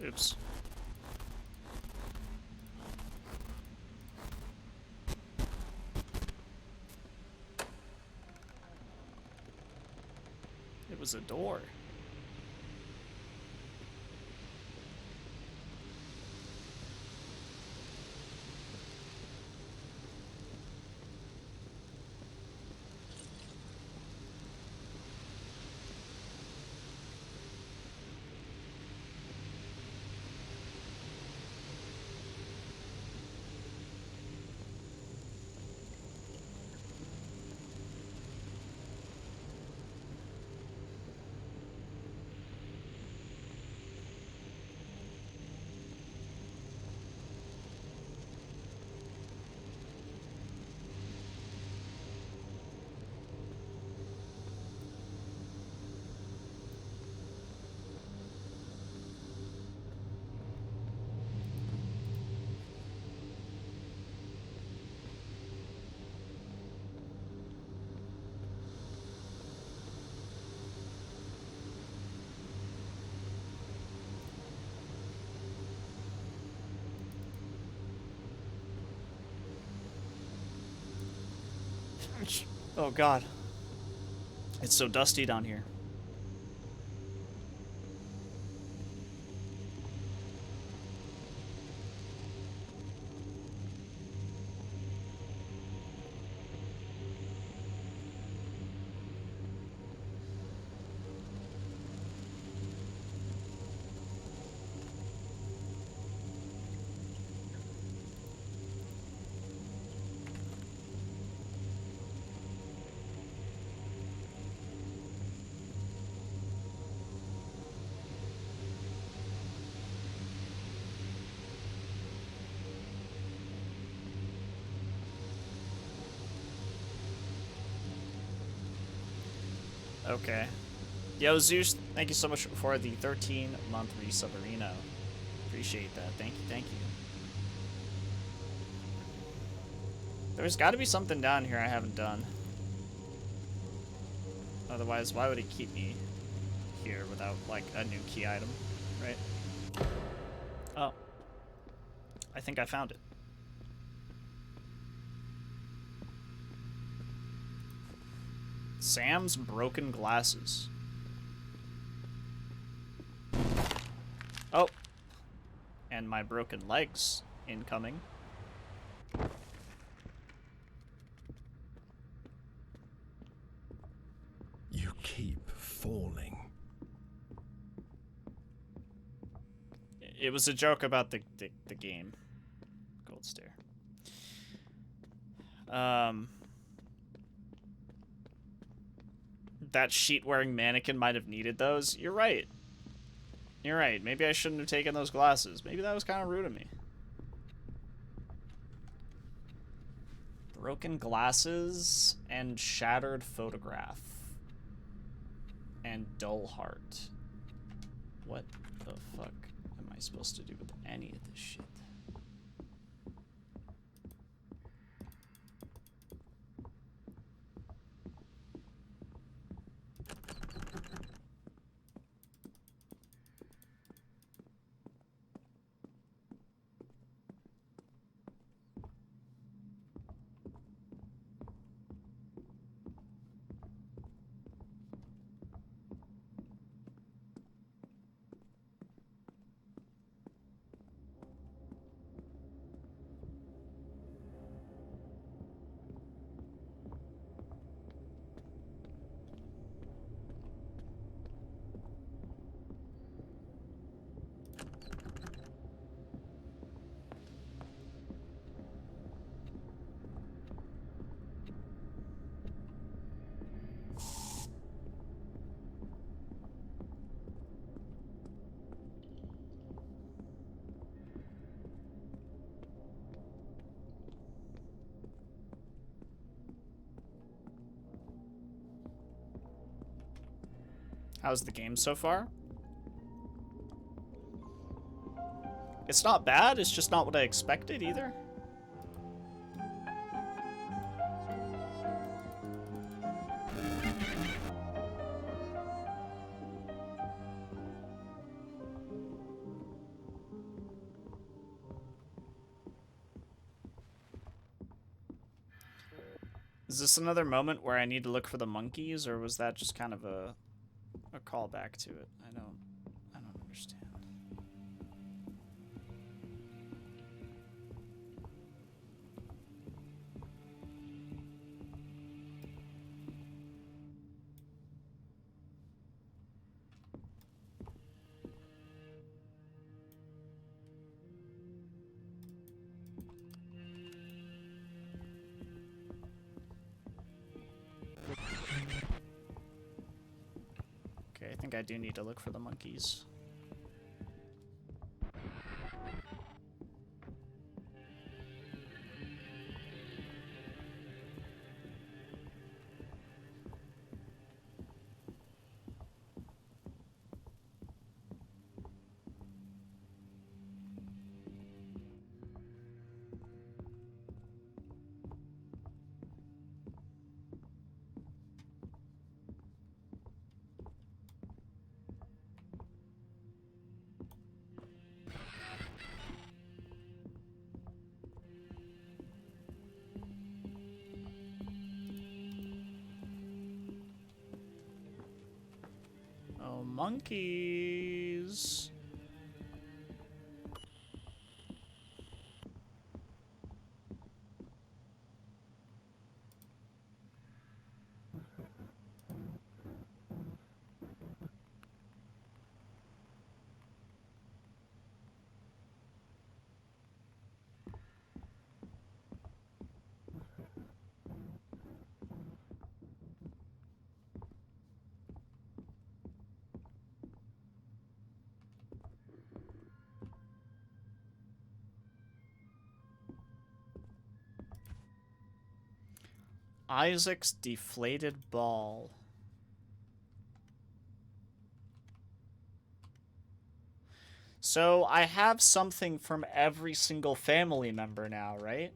Oops. It was a door. Oh god. It's so dusty down here. Okay. Yo, Zeus, thank you so much for the 13-month resubmarino. Appreciate that. Thank you, thank you. There's got to be something down here I haven't done. Otherwise, why would it keep me here without, like, a new key item, right? Oh. I think I found it. Sam's broken glasses. Oh. And my broken legs incoming. You keep falling. It was a joke about the game. Gold Stair. That sheet-wearing mannequin might have needed those. You're right. You're right. Maybe I shouldn't have taken those glasses. Maybe that was kind of rude of me. Broken glasses and shattered photograph. And dull heart. What the fuck am I supposed to do with any of this shit? How's the game so far? It's not bad, it's just not what I expected either. Is this another moment where I need to look for the monkeys, or was that just kind of a callback to it? I don't understand. Okay, I think I do need to look for the monkeys. Oh, monkeys. Isaac's deflated ball. So I have something from every single family member now, right?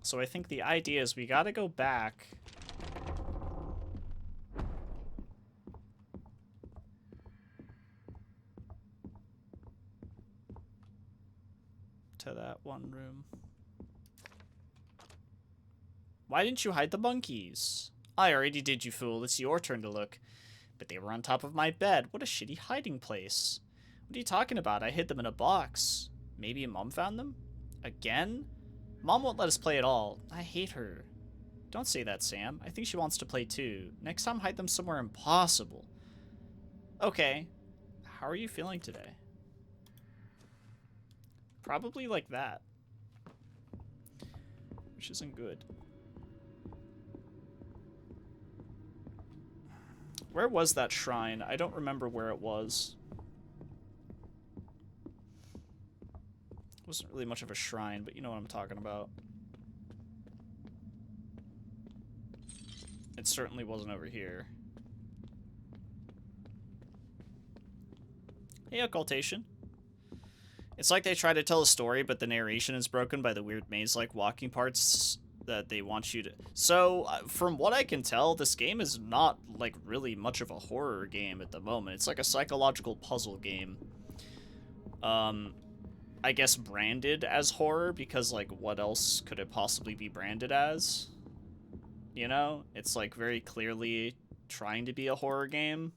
So I think the idea is we gotta go back to that one room. Why didn't you hide the monkeys? I already did, you fool. It's your turn to look. But they were on top of my bed. What a shitty hiding place. What are you talking about? I hid them in a box. Maybe Mom found them? Again? Mom won't let us play at all. I hate her. Don't say that, Sam. I think she wants to play too. Next time, hide them somewhere impossible. Okay. How are you feeling today? Probably like that. Which isn't good. Where was that shrine? I don't remember where it was. It wasn't really much of a shrine, but you know what I'm talking about. It certainly wasn't over here. Hey, occultation. It's like they try to tell a story, but the narration is broken by the weird maze-like walking parts that they want you to... So, from what I can tell, this game is not, like, really much of a horror game at the moment. It's like a psychological puzzle game. I guess branded as horror, because, like, what else could it possibly be branded as? You know? It's, like, very clearly trying to be a horror game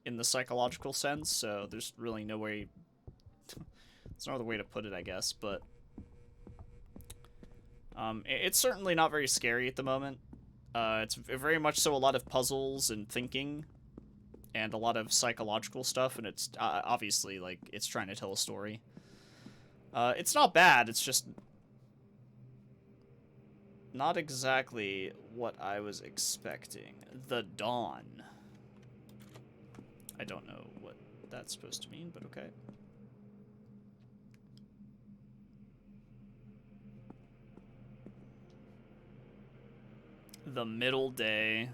in the psychological sense, so there's really no way... There's no other way to put it, I guess, but... it's certainly not very scary at the moment. It's very much so a lot of puzzles and thinking, and a lot of psychological stuff, and it's obviously, like, it's trying to tell a story. It's not bad, it's just not exactly what I was expecting. The Dawn. I don't know what that's supposed to mean, but okay. The middle day.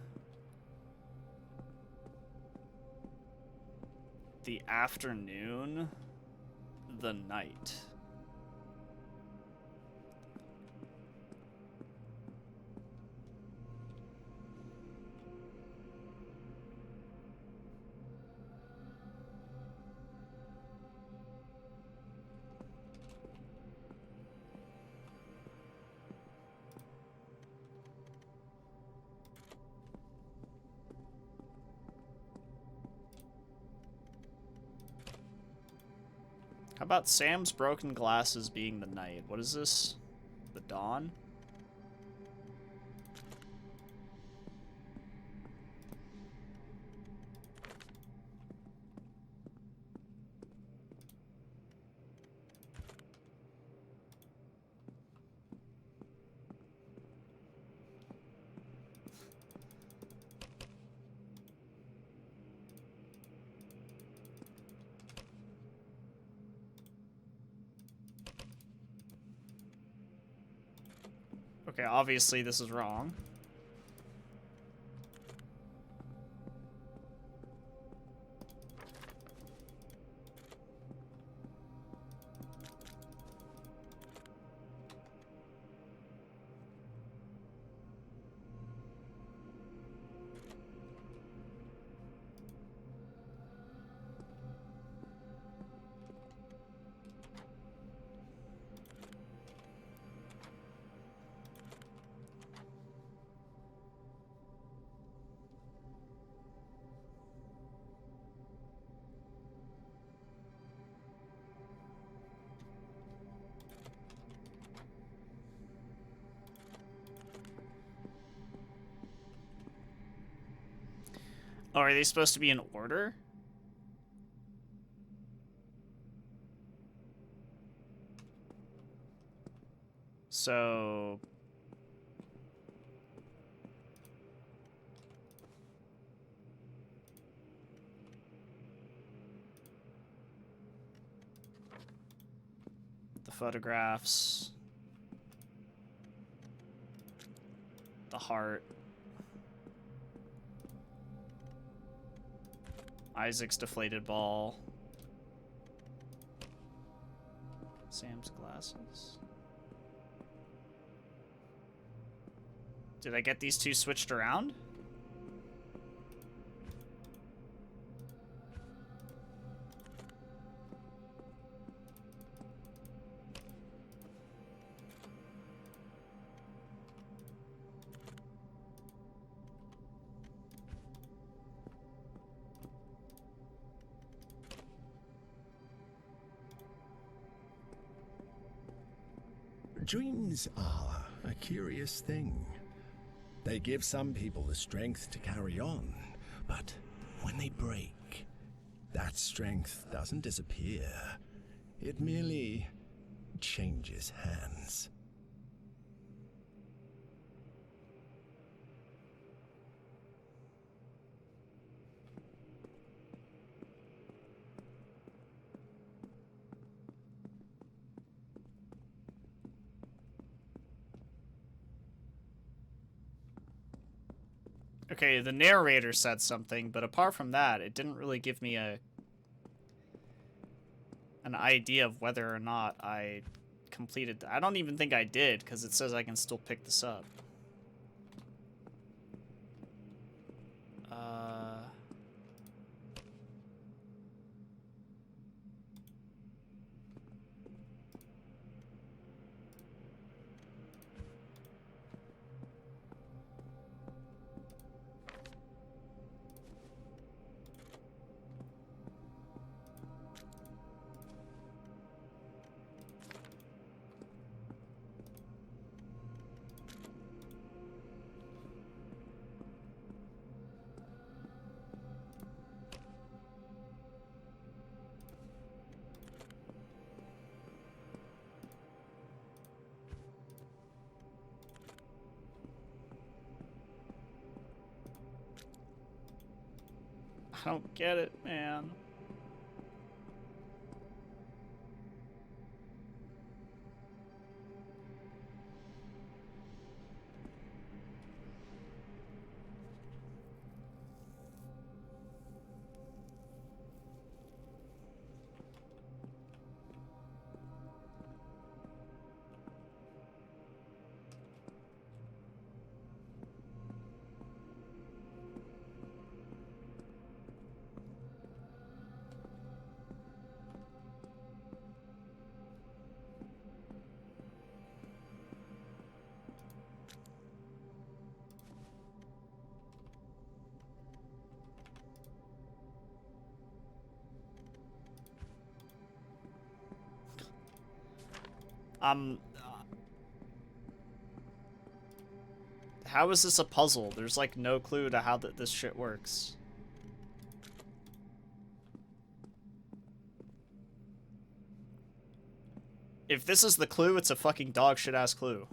The afternoon. The night. How about Sam's broken glasses being the night? What is this? The dawn? Okay, obviously this is wrong. Oh, are they supposed to be in order? So... the photographs... the heart... Isaac's deflated ball. Sam's glasses. Did I get these two switched around? Dreams are a curious thing. They give some people the strength to carry on, but when they break, that strength doesn't disappear. It merely changes hands. Okay, the narrator said something, but apart from that, it didn't really give me an idea of whether or not I completed. I don't even think I did, because it says I can still pick this up. I don't get it, man. How is this a puzzle? There's like no clue to how this shit works. If this is the clue, it's a fucking dog shit ass clue.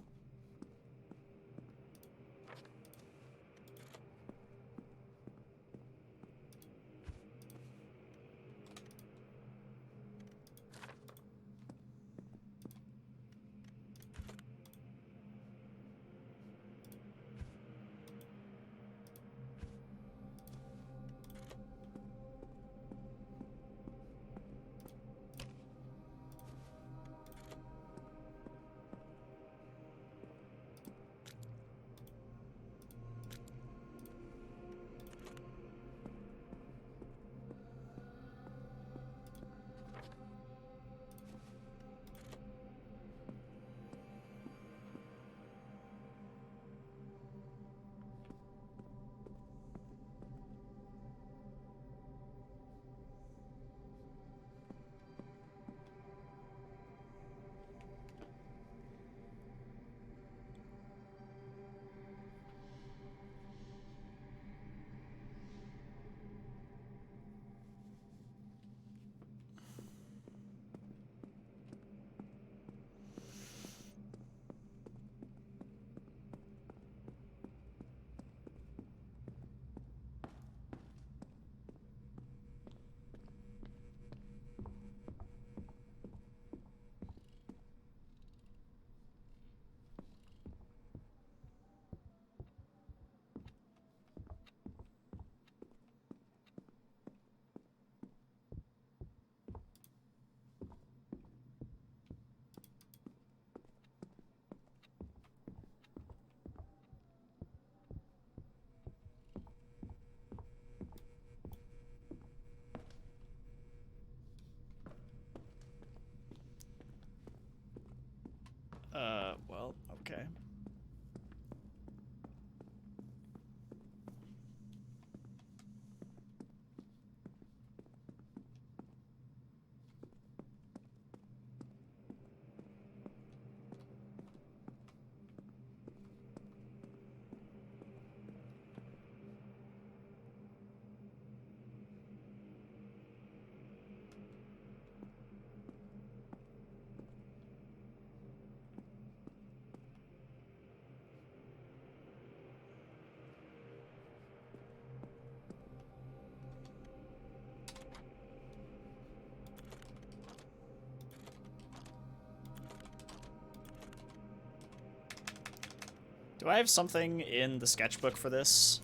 Do I have something in the sketchbook for this?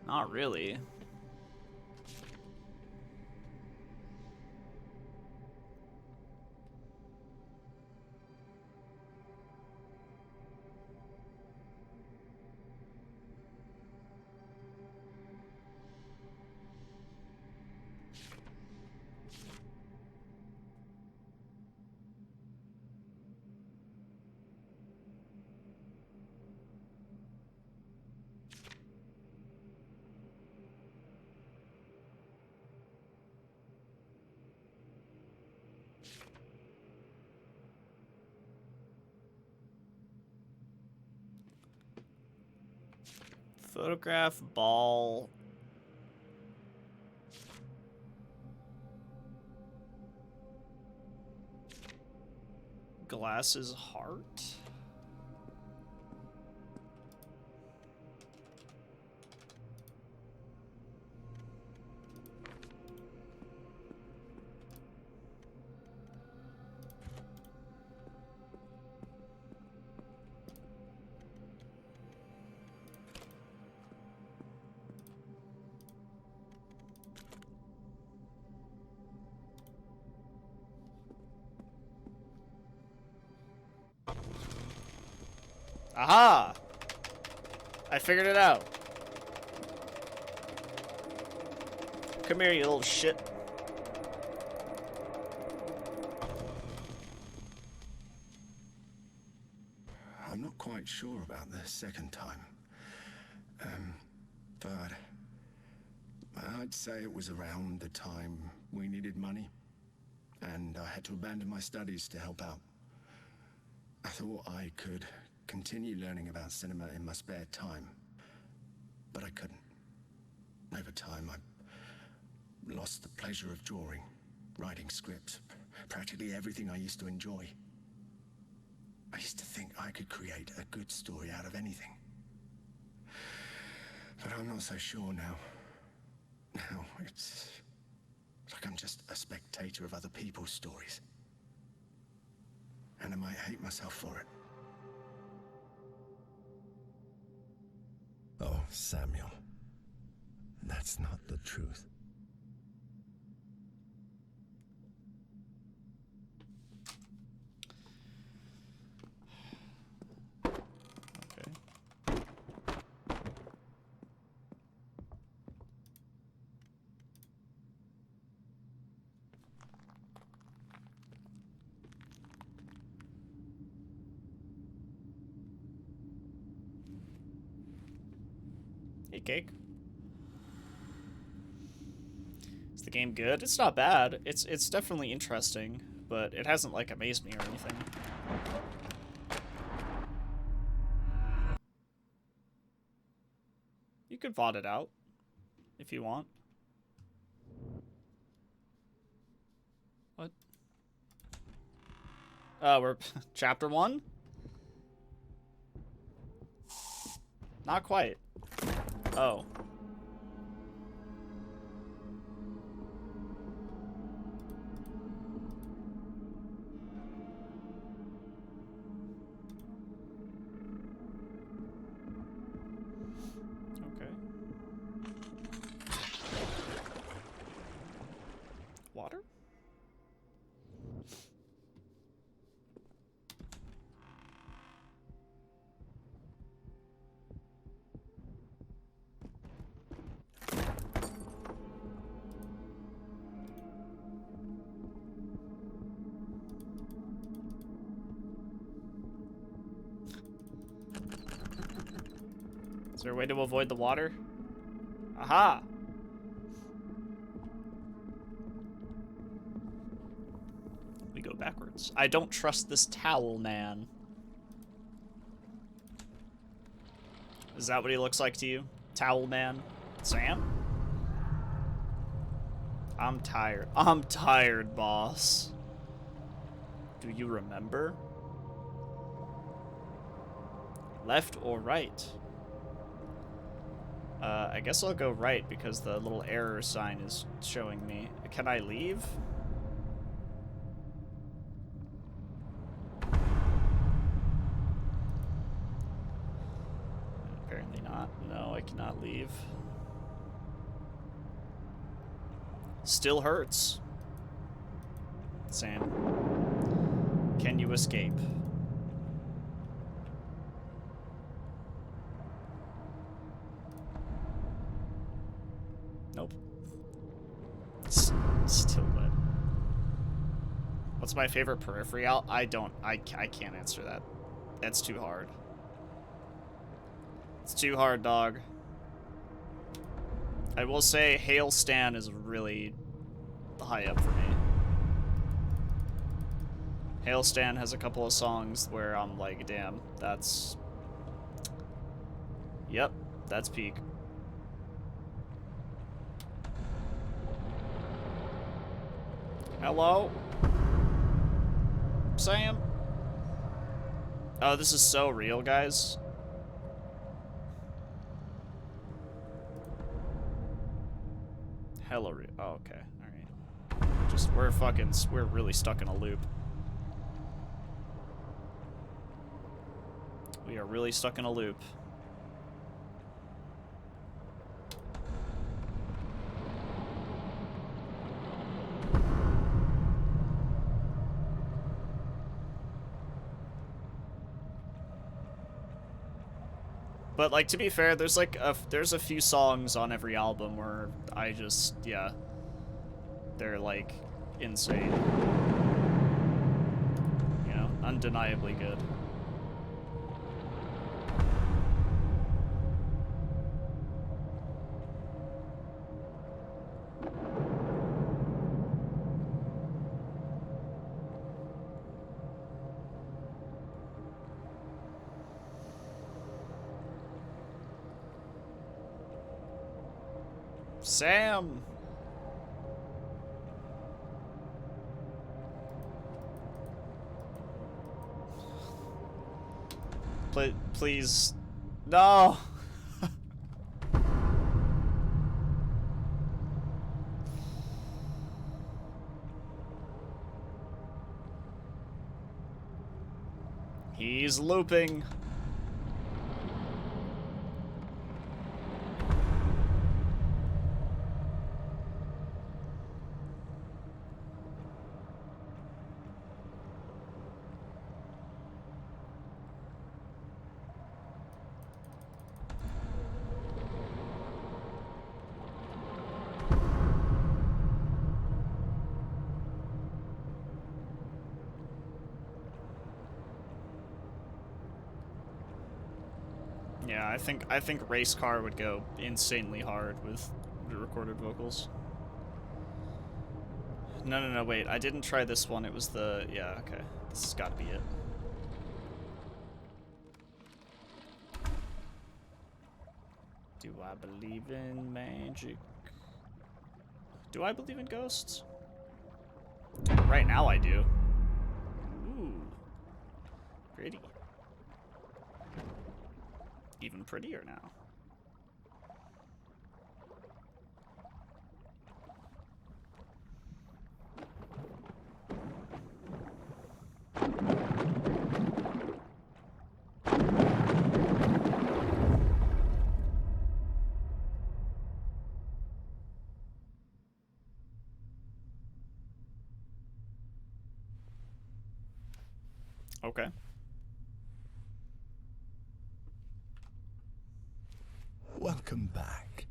Not really. Photograph, ball. Glasses, heart. Aha! I figured it out. Come here, you little shit. I'm not quite sure about the second time. But I'd say it was around the time we needed money, and I had to abandon my studies to help out. I thought I could continue learning about cinema in my spare time, but I couldn't. Over time, I lost the pleasure of drawing, writing scripts, practically everything I used to enjoy. I used to think I could create a good story out of anything. But I'm not so sure now. Now, it's like I'm just a spectator of other people's stories. And I might hate myself for it. Oh, Samuel. That's not the truth. Hey, Cake. Is the game good? It's not bad. It's definitely interesting, but it hasn't, like, amazed me or anything. You could VOD it out, if you want. What? We're... Chapter 1? Not quite. Oh. Okay. Water? Is there a way to avoid the water? Aha! We go backwards. I don't trust this towel, man. Is that what he looks like to you? Towel Man. Sam? I'm tired. I'm tired, boss. Do you remember? Left or right? I guess I'll go right because the little error sign is showing me. Can I leave? Apparently not. No, I cannot leave. Still hurts. Sam. Can you escape? Nope. Still wet. What's my favorite periphery? I can't answer that. That's too hard. It's too hard, dog. I will say Hail Stan is really high up for me. Hail Stan has a couple of songs where I'm like, damn, that's... Yep, that's peak. Hello? Sam? Oh, this is so real, guys. Hella real. Oh, okay. Alright. Just, we're really stuck in a loop. We are really stuck in a loop. But, like, to be fair, there's a few songs on every album where I just, yeah, they're, like, insane. You know, undeniably good. Sam! Please. No! He's looping. Yeah, I think Race Car would go insanely hard with the recorded vocals. No, wait. I didn't try this one. It was the... Yeah, okay. This has got to be it. Do I believe in magic? Do I believe in ghosts? Right now I do. Ooh. Pretty. Even prettier now. Okay. Welcome back.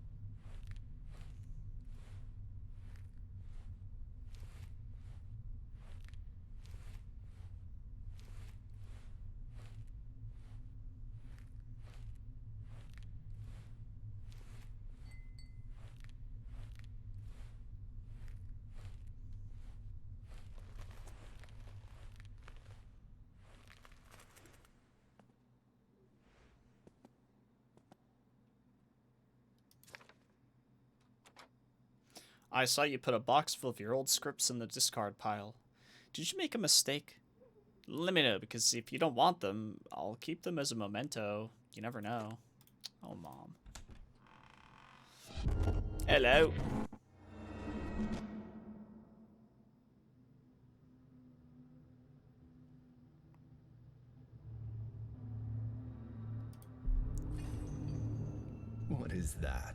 I saw you put a box full of your old scripts in the discard pile. Did you make a mistake? Let me know, because if you don't want them, I'll keep them as a memento. You never know. Oh, Mom. Hello. What is that?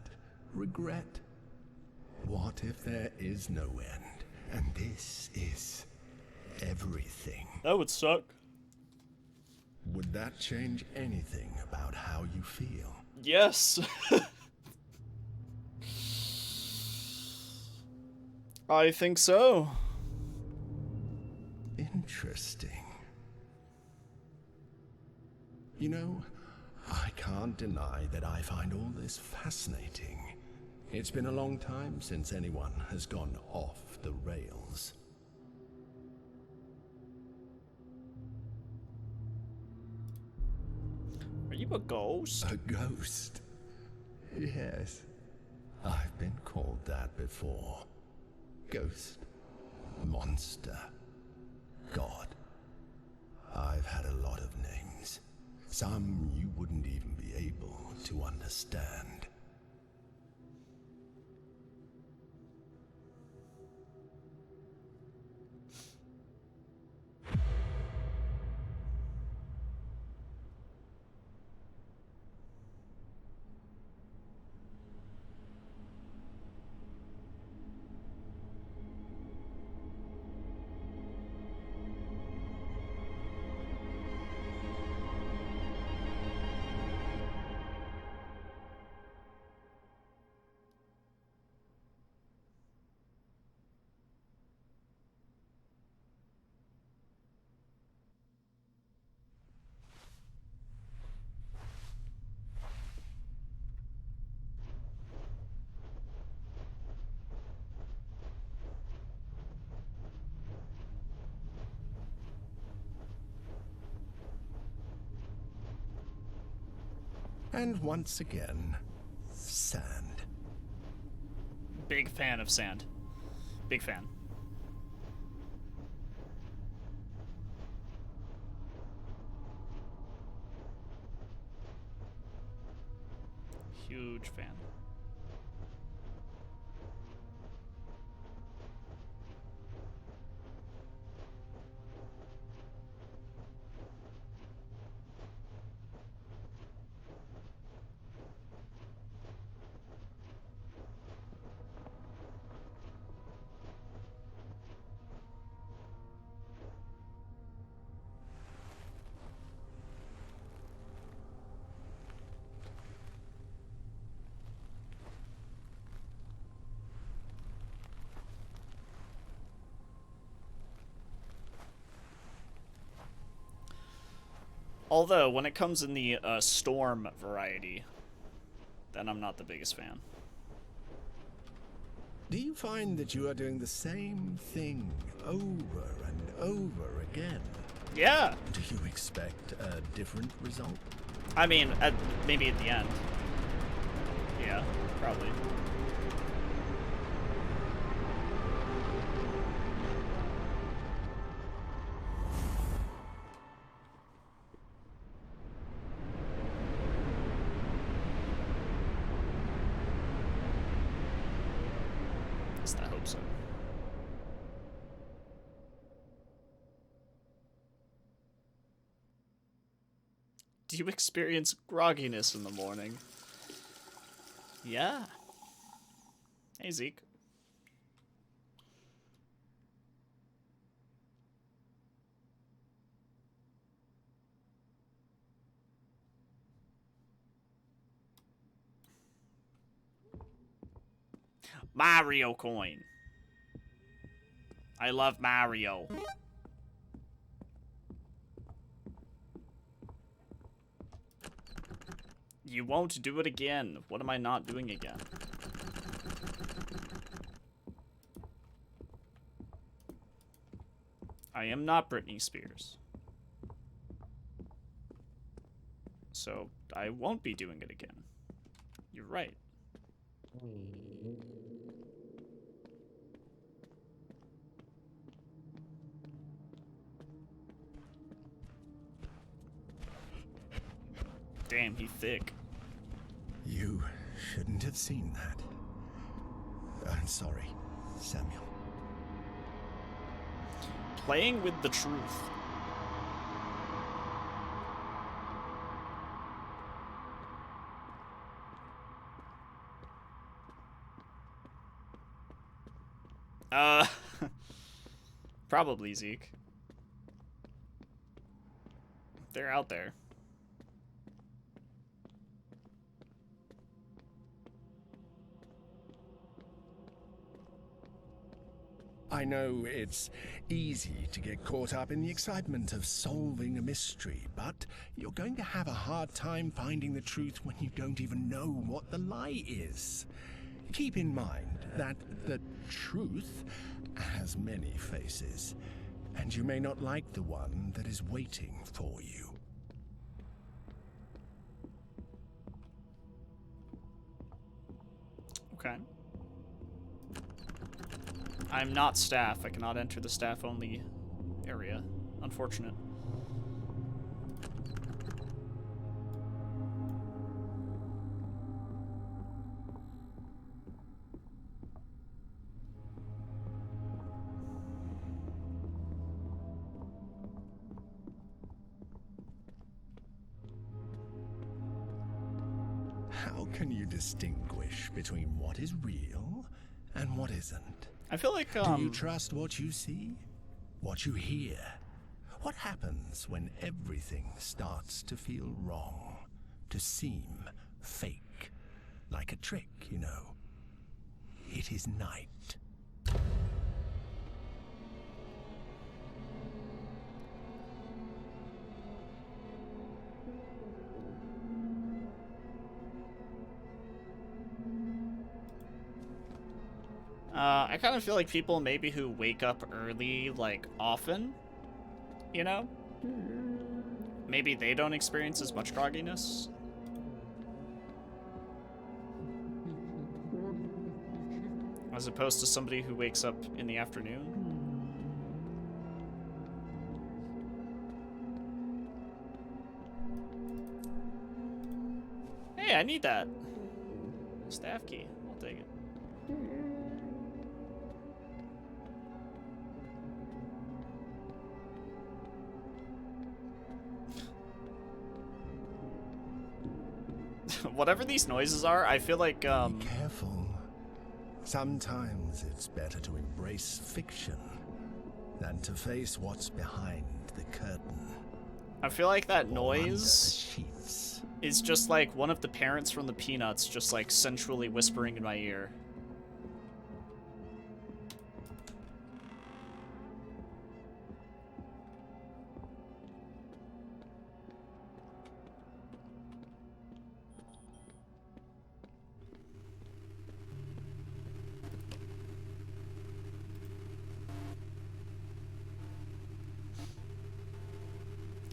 Regret? What if there is no end, and this is everything? That would suck. Would that change anything about how you feel? Yes. I think so. Interesting. You know, I can't deny that I find all this fascinating. It's been a long time since anyone has gone off the rails. Are you a ghost? A ghost? Yes. I've been called that before. Ghost. Monster. God. I've had a lot of names. Some you wouldn't even be able to understand. And once again, sand. Big fan of sand. Big fan. Huge fan. Although, when it comes in the storm variety, then I'm not the biggest fan. Do you find that you are doing the same thing over and over again? Yeah. Do you expect a different result? I mean, maybe at the end. Yeah, probably. At least I hope so. Do you experience grogginess in the morning? Yeah. Hey, Zeke. Mario coin. I love Mario. You won't do it again. What am I not doing again? I am not Britney Spears. So, I won't be doing it again. You're right. Damn, he thick. You shouldn't have seen that. I'm sorry, Samuel. Playing with the truth. Probably Zeke. They're out there. I know it's easy to get caught up in the excitement of solving a mystery, but you're going to have a hard time finding the truth when you don't even know what the lie is. Keep in mind that the truth has many faces, and you may not like the one that is waiting for you. Okay. I'm not staff. I cannot enter the staff-only area. Unfortunate. How can you distinguish between what is real and what isn't? I feel like, Do you trust what you see? What you hear? What happens when everything starts to feel wrong? To seem fake? Like a trick, you know? It is night. I kind of feel like people maybe who wake up early, like, often, you know? Maybe they don't experience as much grogginess. As opposed to somebody who wakes up in the afternoon. Hey, I need that. Staff key. I'll take it. Whatever these noises are, I feel like, Be careful. Sometimes it's better to embrace fiction than to face what's behind the curtain. I feel like that Or under the noise sheets. is just like one of the parents from the Peanuts just like sensually whispering in my ear.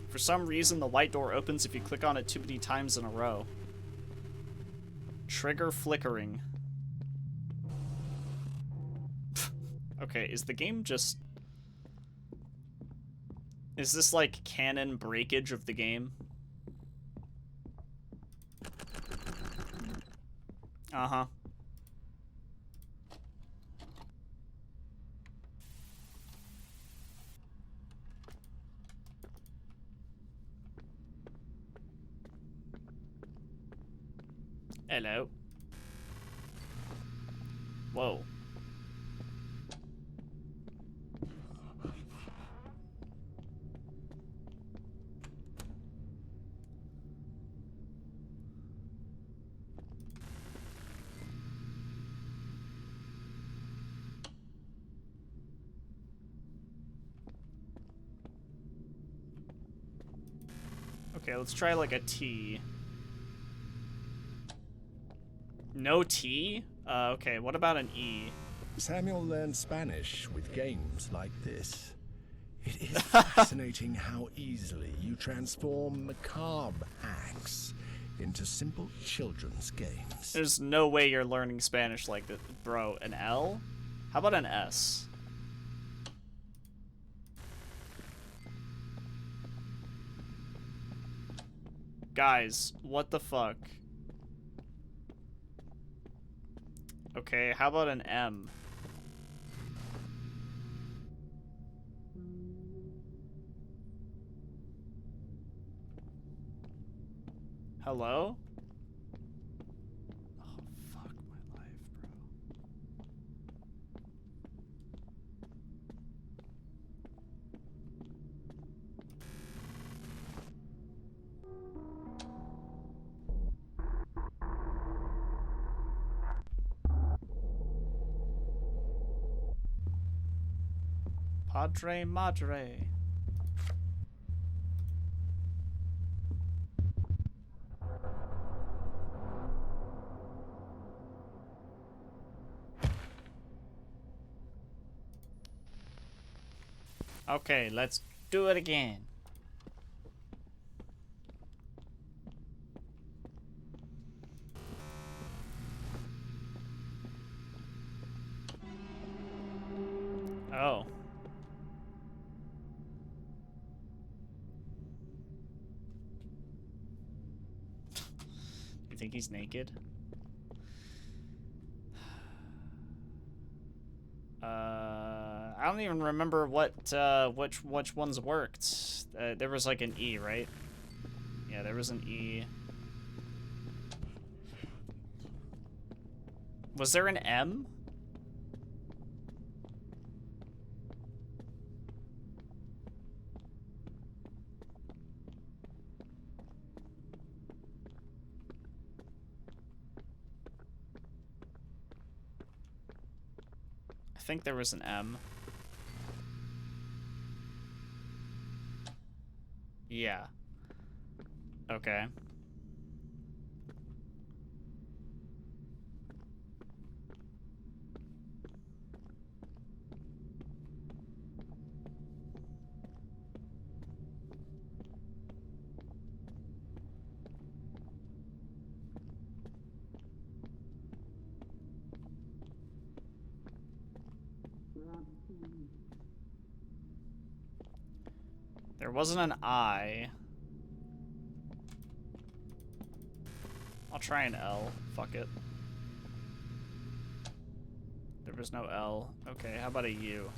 For some reason, the white door opens if you click on it too many times in a row. Trigger flickering. Okay, is the game just... Is this like canon breakage of the game? Uh-huh. Hello. Whoa. Okay, let's try like a T. No T? Okay, what about an E? Samuel learned Spanish with games like this. It is fascinating how easily you transform macabre acts into simple children's games. There's no way you're learning Spanish like that, bro. An L? How about an S? Guys, what the fuck? Okay, how about an M? Hello? Oh, fuck my life, bro. Padre Madre. Okay, let's do it again. Oh. You think he's naked? I don't even remember what which ones worked. There was like an E, right? Yeah, there was an E. Was there an M? I think there was an M. Yeah. Okay. There wasn't an I. I'll try an L. Fuck it. There was no L. Okay, how about a U?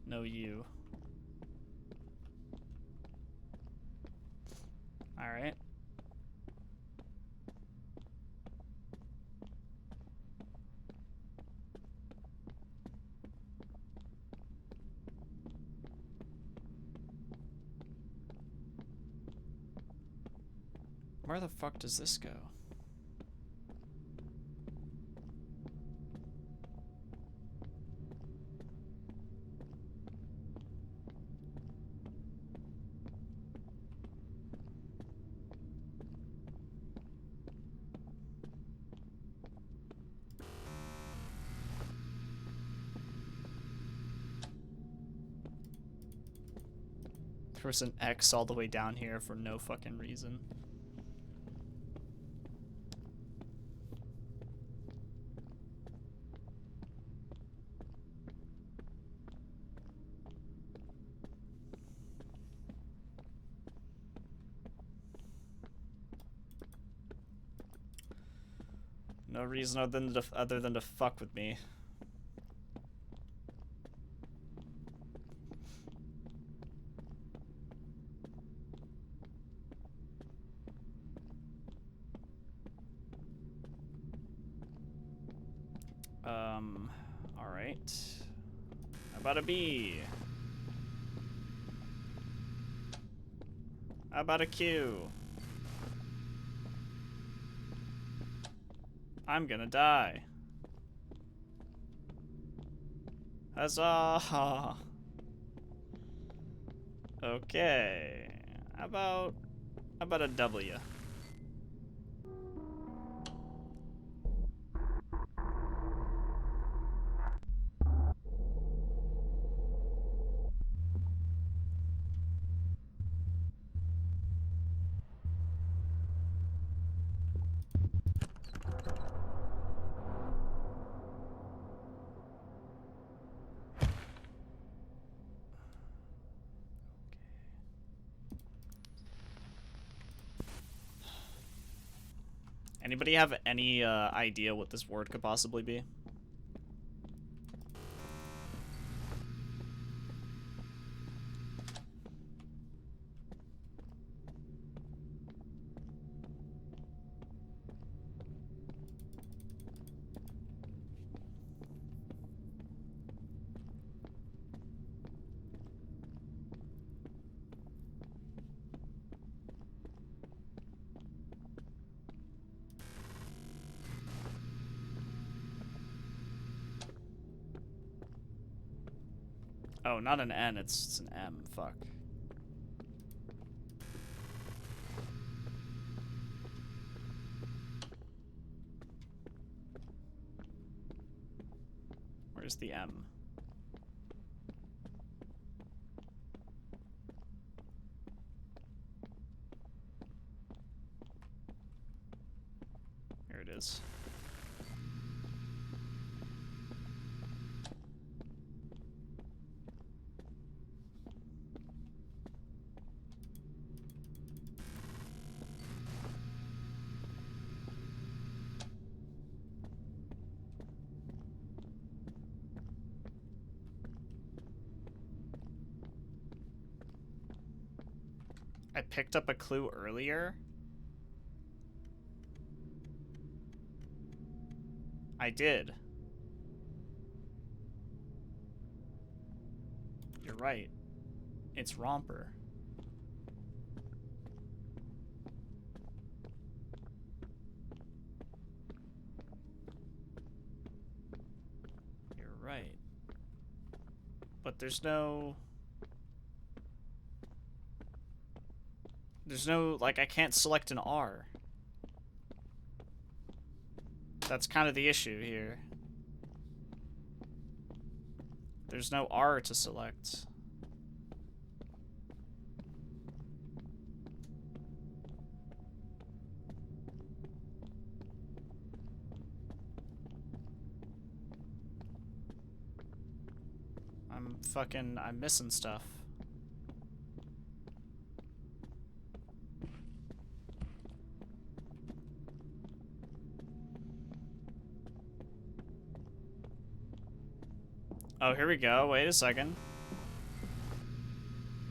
No U. Alright. Where the fuck does this go? There was an X all the way down here for no fucking reason. No reason other than to fuck with me. Alright. How about a B? How about a Q? I'm gonna die. Huzzah! Okay. How about a W? Anybody have any idea what this word could possibly be? Oh, not an N, it's an M. Fuck. Where's the M? Here it is. I picked up a clue earlier. I did. You're right. It's Romper. You're right. But there's no... There's no, like, I can't select an R. That's kind of the issue here. There's no R to select. I'm missing stuff. Oh, here we go. Wait a second.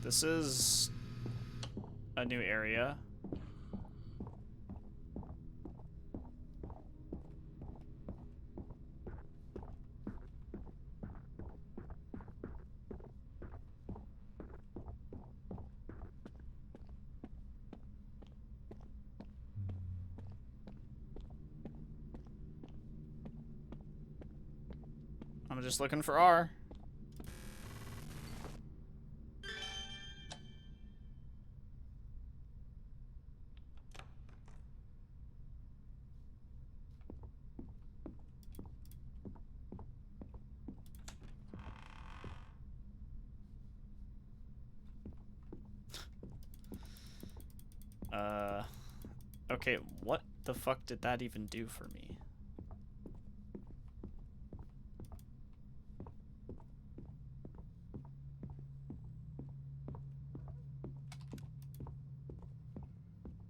This is a new area. I'm just looking for R. Okay, what the fuck did that even do for me?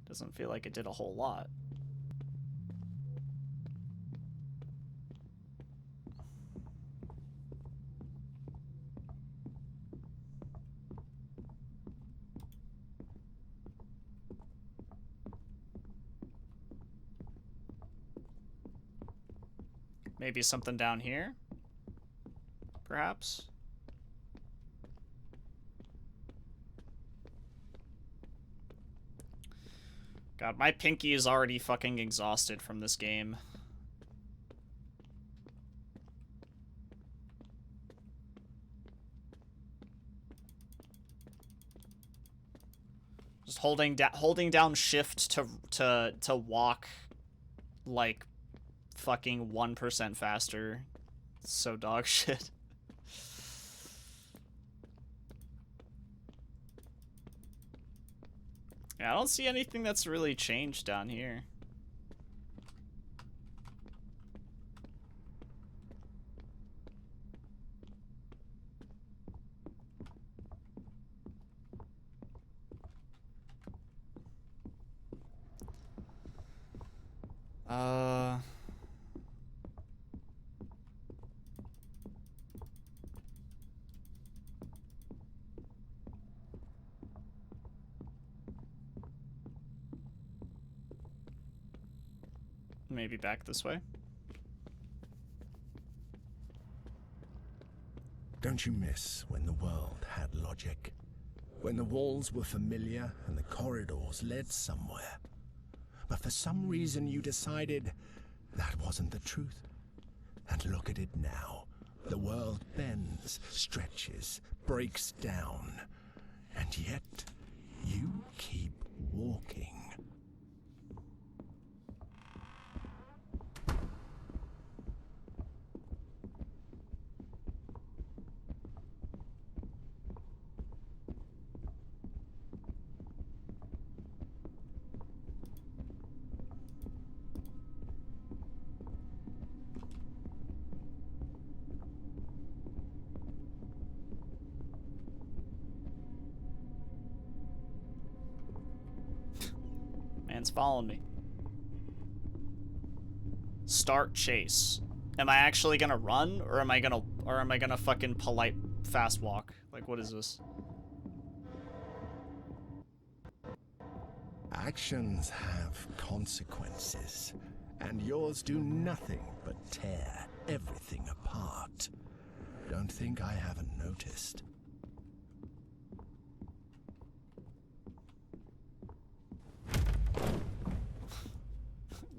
Doesn't feel like it did a whole lot. Maybe something down here? Perhaps? God, my pinky is already fucking exhausted from this game. Just holding down shift to walk like fucking 1% faster. It's so dog shit. Yeah, I don't see anything that's really changed down here. Maybe back this way. Don't you miss when the world had logic? When the walls were familiar and the corridors led somewhere? But for some reason you decided that wasn't the truth. And look at it now. The world bends, stretches, breaks down. And yet, you keep walking. Man's following me. Start chase. Am I actually gonna run, or am I gonna fucking polite fast walk? Like, what is this? Actions have consequences, and yours do nothing but tear everything apart. Don't think I haven't noticed.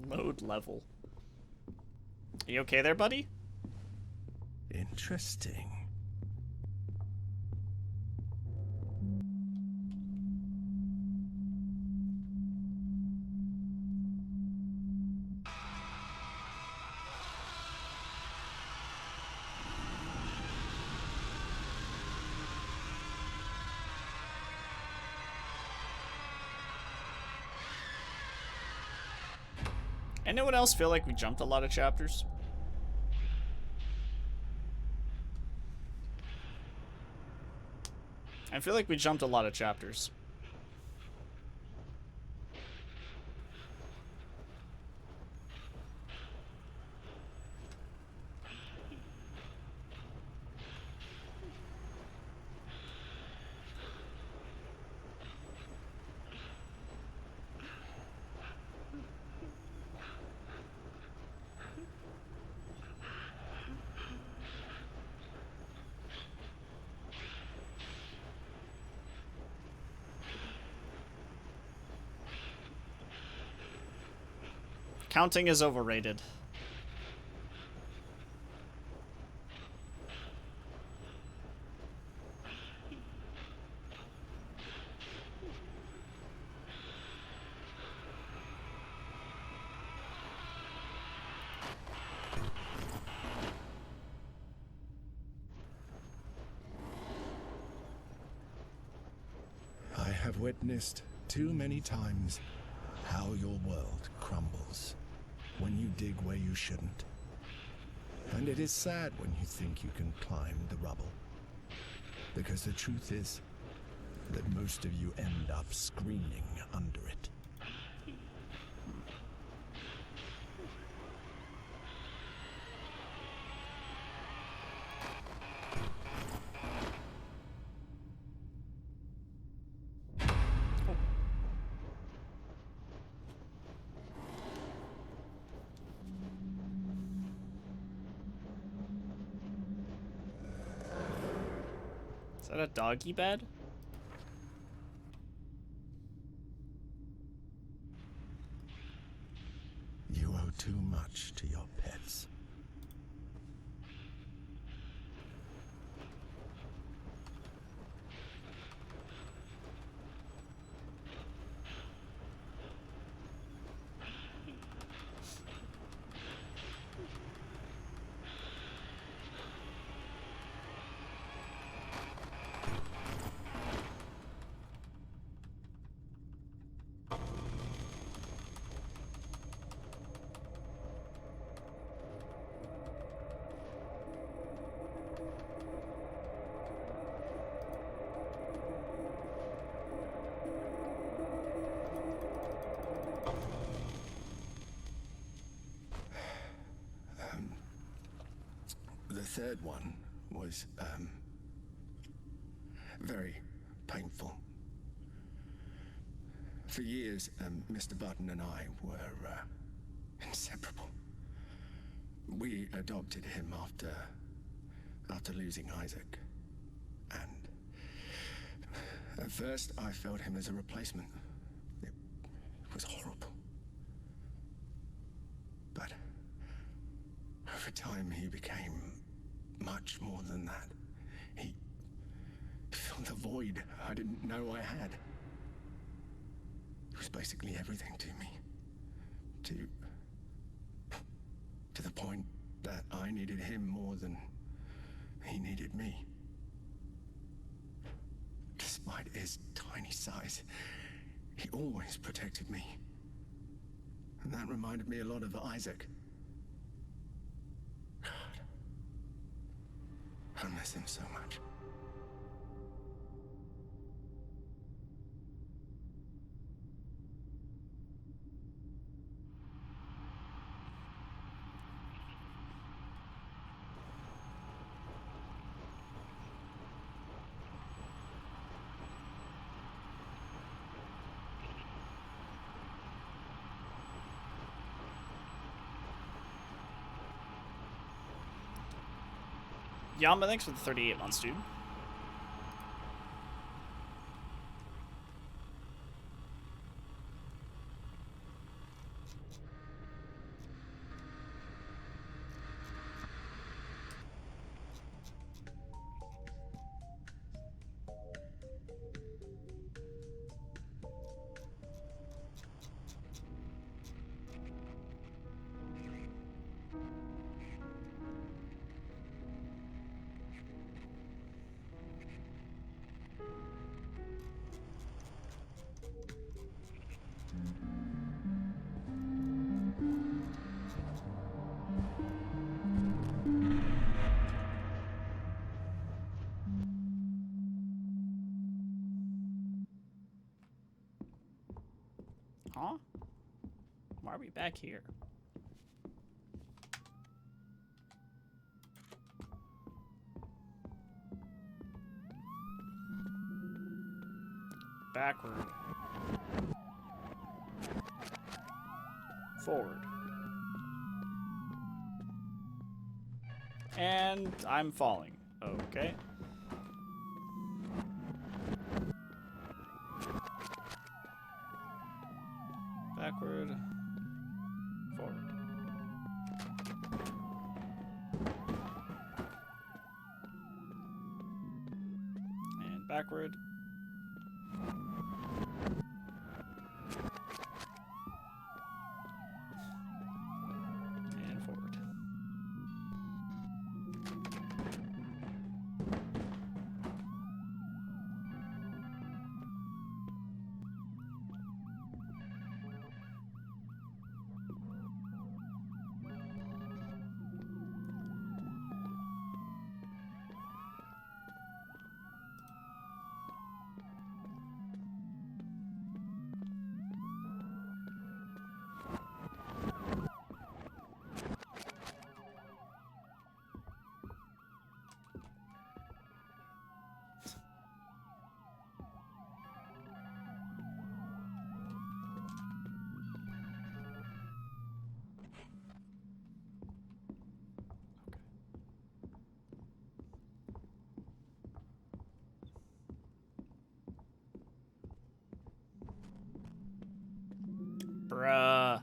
Load level. Are you okay there, buddy? Interesting. Anyone else feel like we jumped a lot of chapters? I feel like we jumped a lot of chapters. Counting is overrated. I have witnessed too many times how your world crumbles when you dig where you shouldn't. And it is sad when you think you can climb the rubble. Because the truth is that most of you end up screaming under it. Is that a doggy bed? You owe too much to your pets. third one was, very painful. For years, Mr. Button and I were, inseparable. We adopted him after losing Isaac. And at first, I felt him as a replacement. It was horrible. But over time, he became much more than that. He filled the void I didn't know I had. He was basically everything to me. To the point that I needed him more than he needed me. Despite his tiny size, he always protected me. And that reminded me a lot of Isaac. God, I miss him so much. Yama, thanks for the 38 months, dude. Huh? Why are we back here? Backward. Forward. And I'm falling. Okay. Backward. Forward. And backward. And forward. Bruh.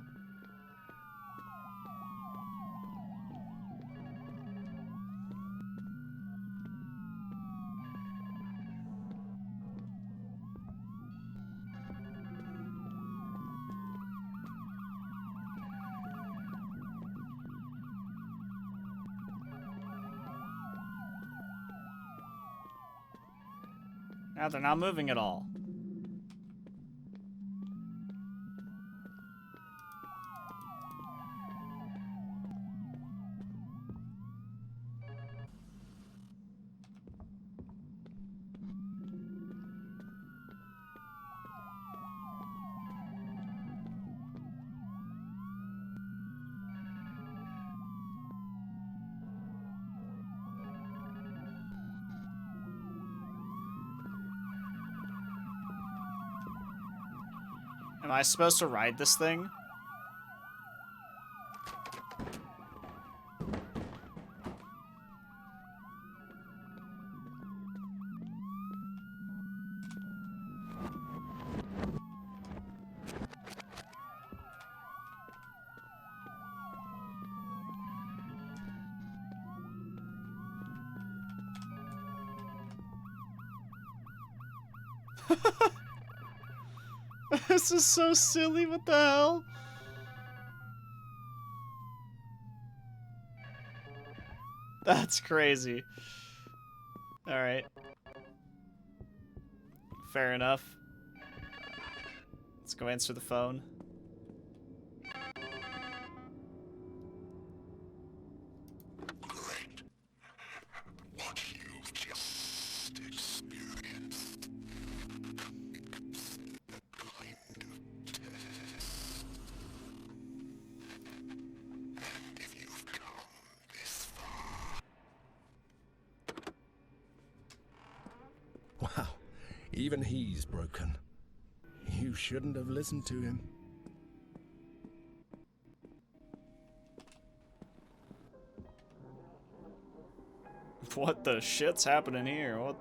Now they're not moving at all. Am I supposed to ride this thing? This is so silly, what the hell? That's crazy. Alright. Fair enough. Let's go answer the phone. Great. What you've just experienced. Kind of test. And if you've come this far. Wow, even he's broken. You shouldn't have listened to him. What the shit's happening here? What?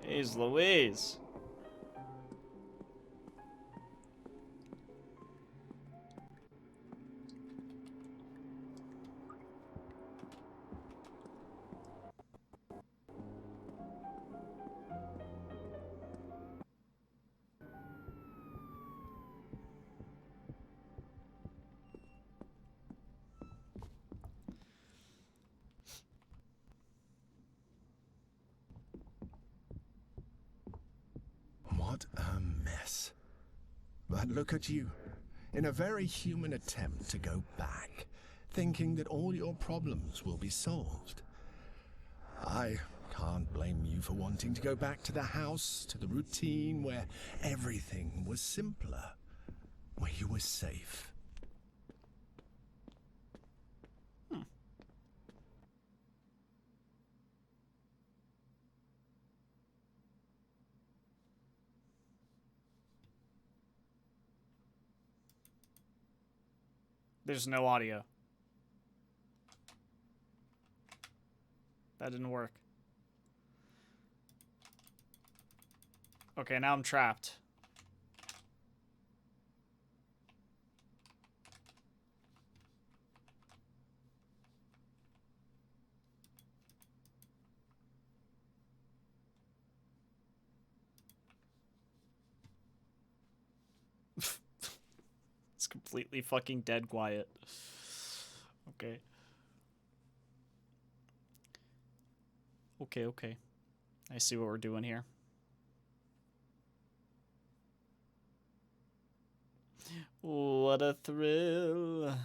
Jeez Louise. What a mess. But look at you, in a very human attempt to go back, thinking that all your problems will be solved. I can't blame you for wanting to go back to the house, to the routine where everything was simpler, where you were safe. There's no audio. That didn't work. Okay, now I'm trapped. It's completely fucking dead quiet. Okay. Okay. I see what we're doing here. What a thrill.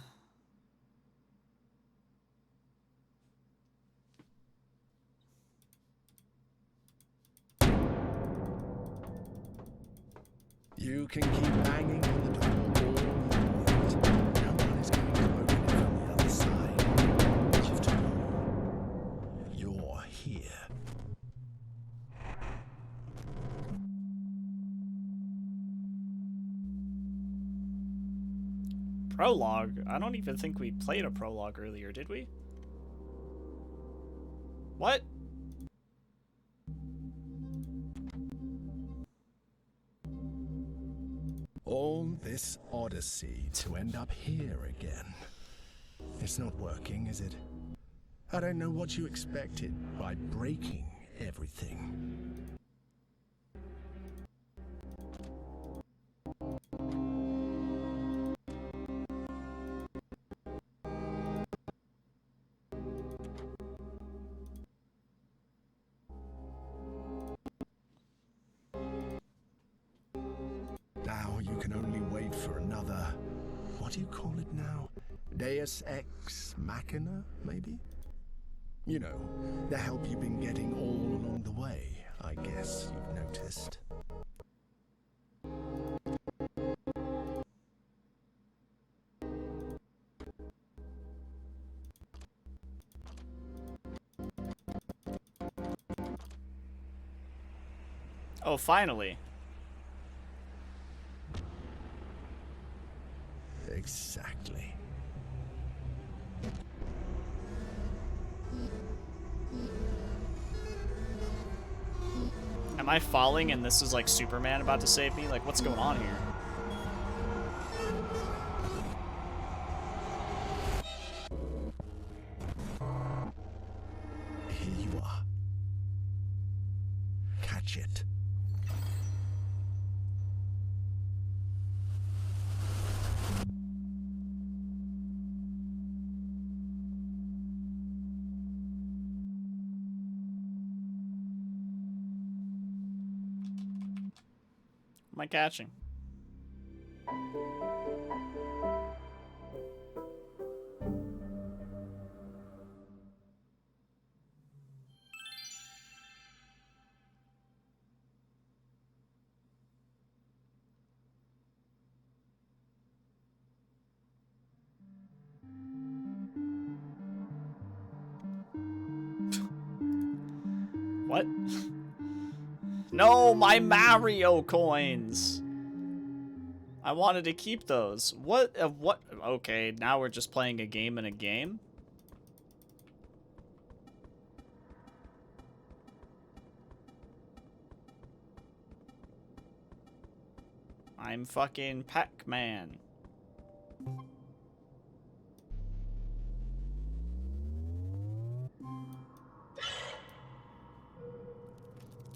You can keep banging on the door all you want. No one is going to open it from the other side. But you've told you're here. Prologue? I don't even think we played a prologue earlier, did we? What? All this odyssey to end up here again. It's not working, is it? I don't know what you expected by breaking everything. Now you can only wait for another, what do you call it now? Deus Ex Machina, maybe? You know, the help you've been getting all along the way, I guess you've noticed. Oh, finally. Am I falling and this is like Superman about to save me? Like, what's going on here? Here you are. Catch it. Am I catching? What? No, my Mario coins! I wanted to keep those. What? What? Okay, now we're just playing a game in a game? I'm fucking Pac-Man.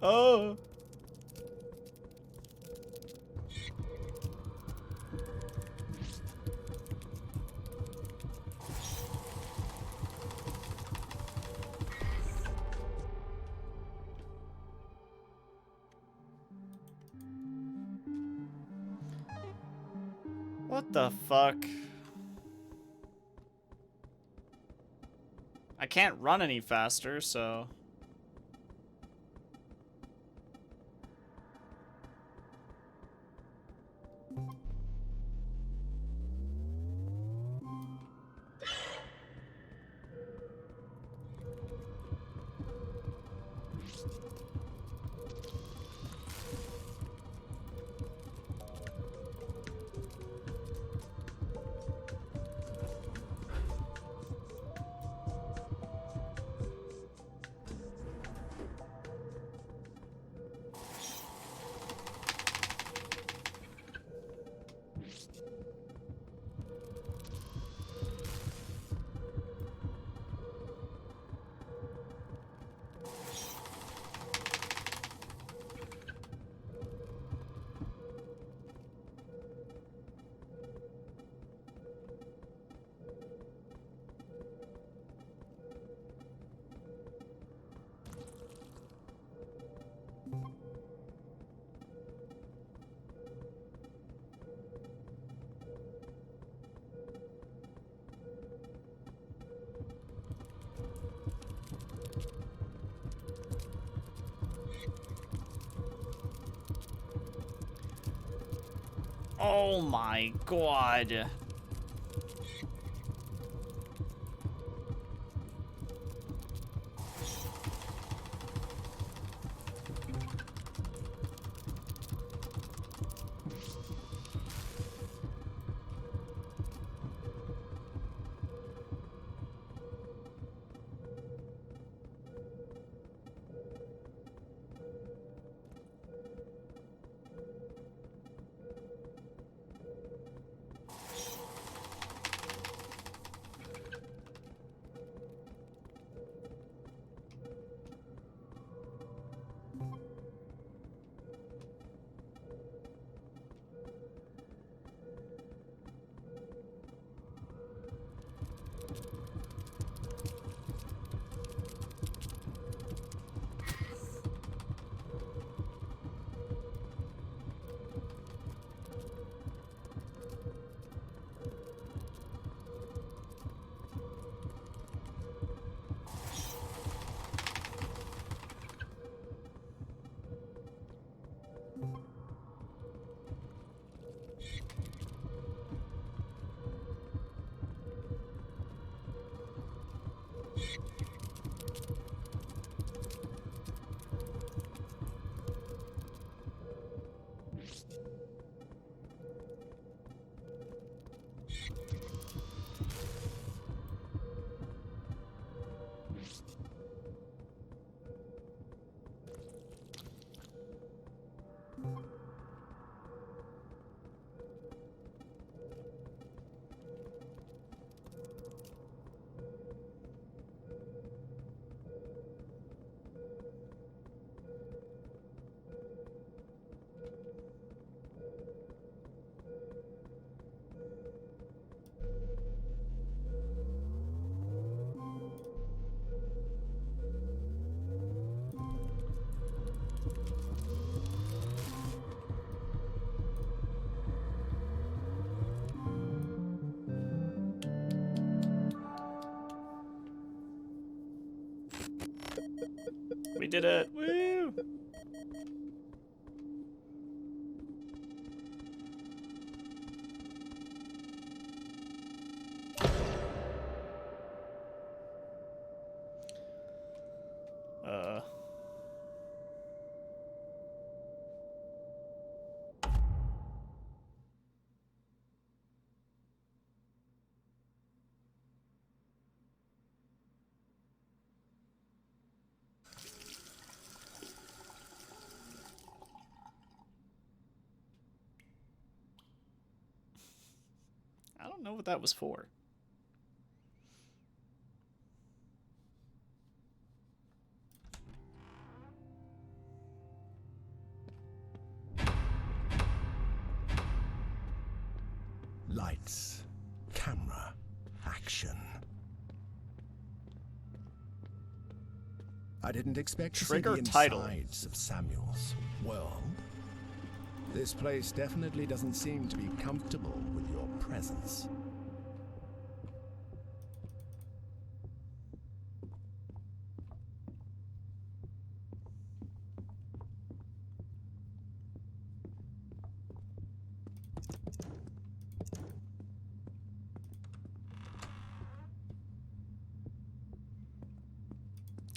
Oh! What the fuck? I can't run any faster, so... Oh my god. did it! Woo! I don't know what that was for. Lights, camera, action. I didn't expect to see Trigger the title. insides of Samuel's world. This place definitely doesn't seem to be comfortable with your presence.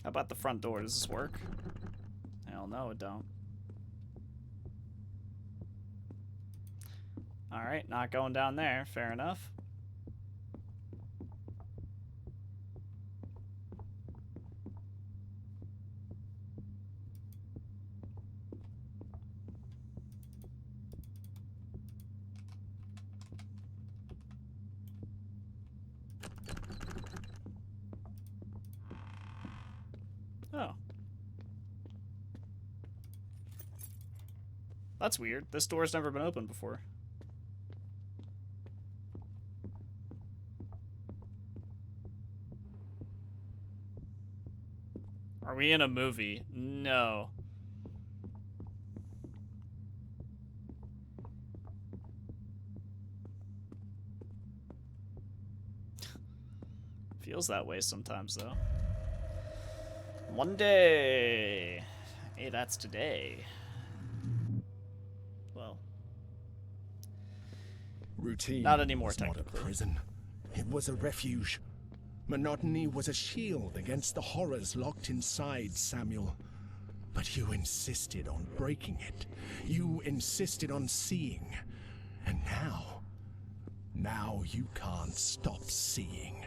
How about the front door? Does this work? Hell no, it don't. Alright, not going down there. Fair enough. Oh. That's weird. This door's never been opened before. Are we in a movie? No. Feels that way sometimes, though. One day. Hey, that's today. Well. Routine Not anymore, was not a technically. prison. It was a refuge. Monotony was a shield against the horrors locked inside Samuel. But you insisted on breaking it. You insisted on seeing. And now you can't stop seeing.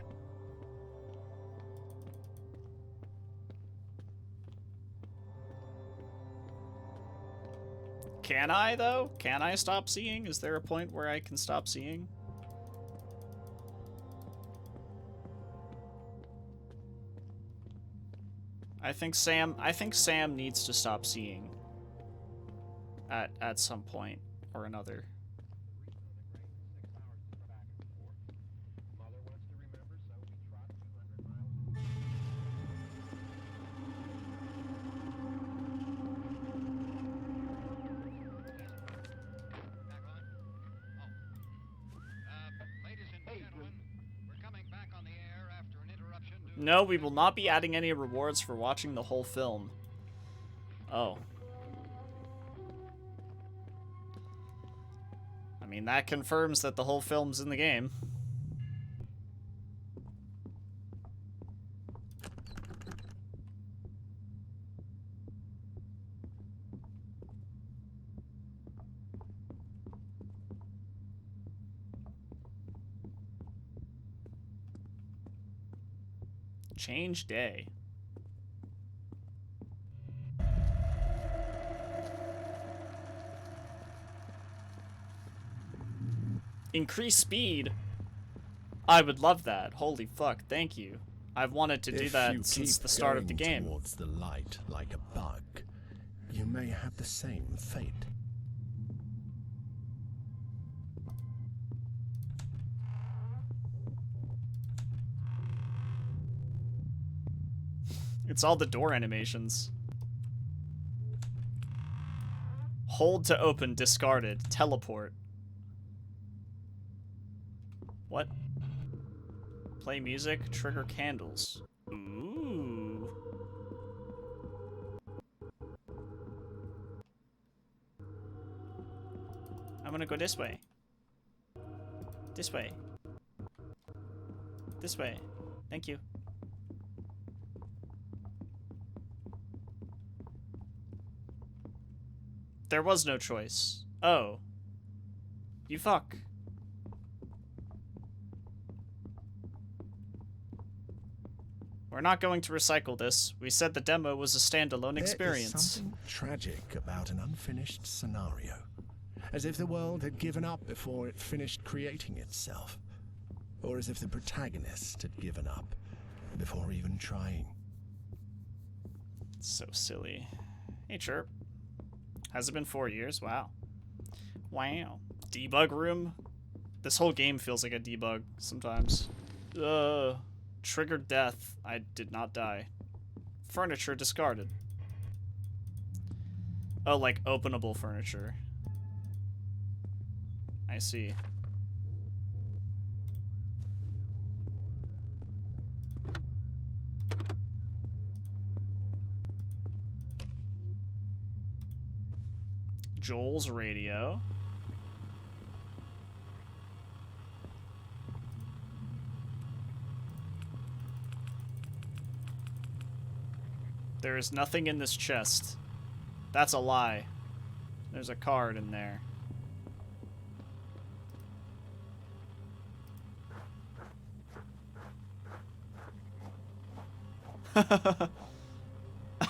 Can I, though? Can I stop seeing? Is there a point where I can stop seeing? I think Sam needs to stop seeing at some point or another. No, we will not be adding any rewards for watching the whole film. Oh. I mean, that confirms that the whole film's in the game. Change day. Increase speed. I would love that. Holy fuck, thank you. I've wanted to do that since the start of the game. Towards the light like a bug, you may have the same fate. It's all the door animations. Hold to open, discarded. Teleport. What? Play music, trigger candles. Ooh. want to go this way. This way. This way. Thank you. There was no choice. Oh. You fuck. We're not going to recycle this. We said the demo was a standalone experience. There is something tragic about an unfinished scenario. As if the world had given up before it finished creating itself. Or as if the protagonist had given up before even trying. So silly. Hey, Chirp. Has it been 4 years? Wow. Wow. Debug room? This whole game feels like a debug sometimes. Triggered death. I did not die. Furniture discarded. Oh, like openable furniture. I see. Joel's radio. There is nothing in this chest. That's a lie. There's a card in there.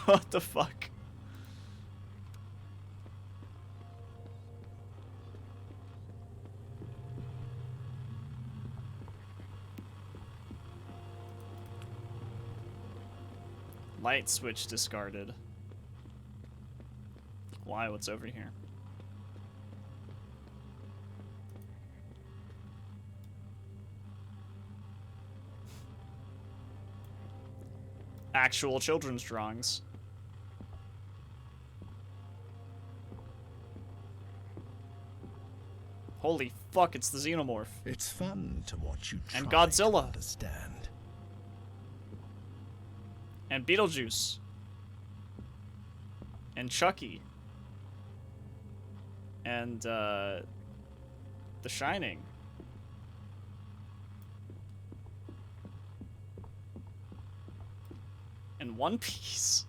What the fuck? Light switch discarded. Why? What's over here? Actual children's drawings. Holy fuck, it's the Xenomorph. It's fun to watch you try And Godzilla. to understand. And Beetlejuice. And Chucky. And, The Shining. And One Piece.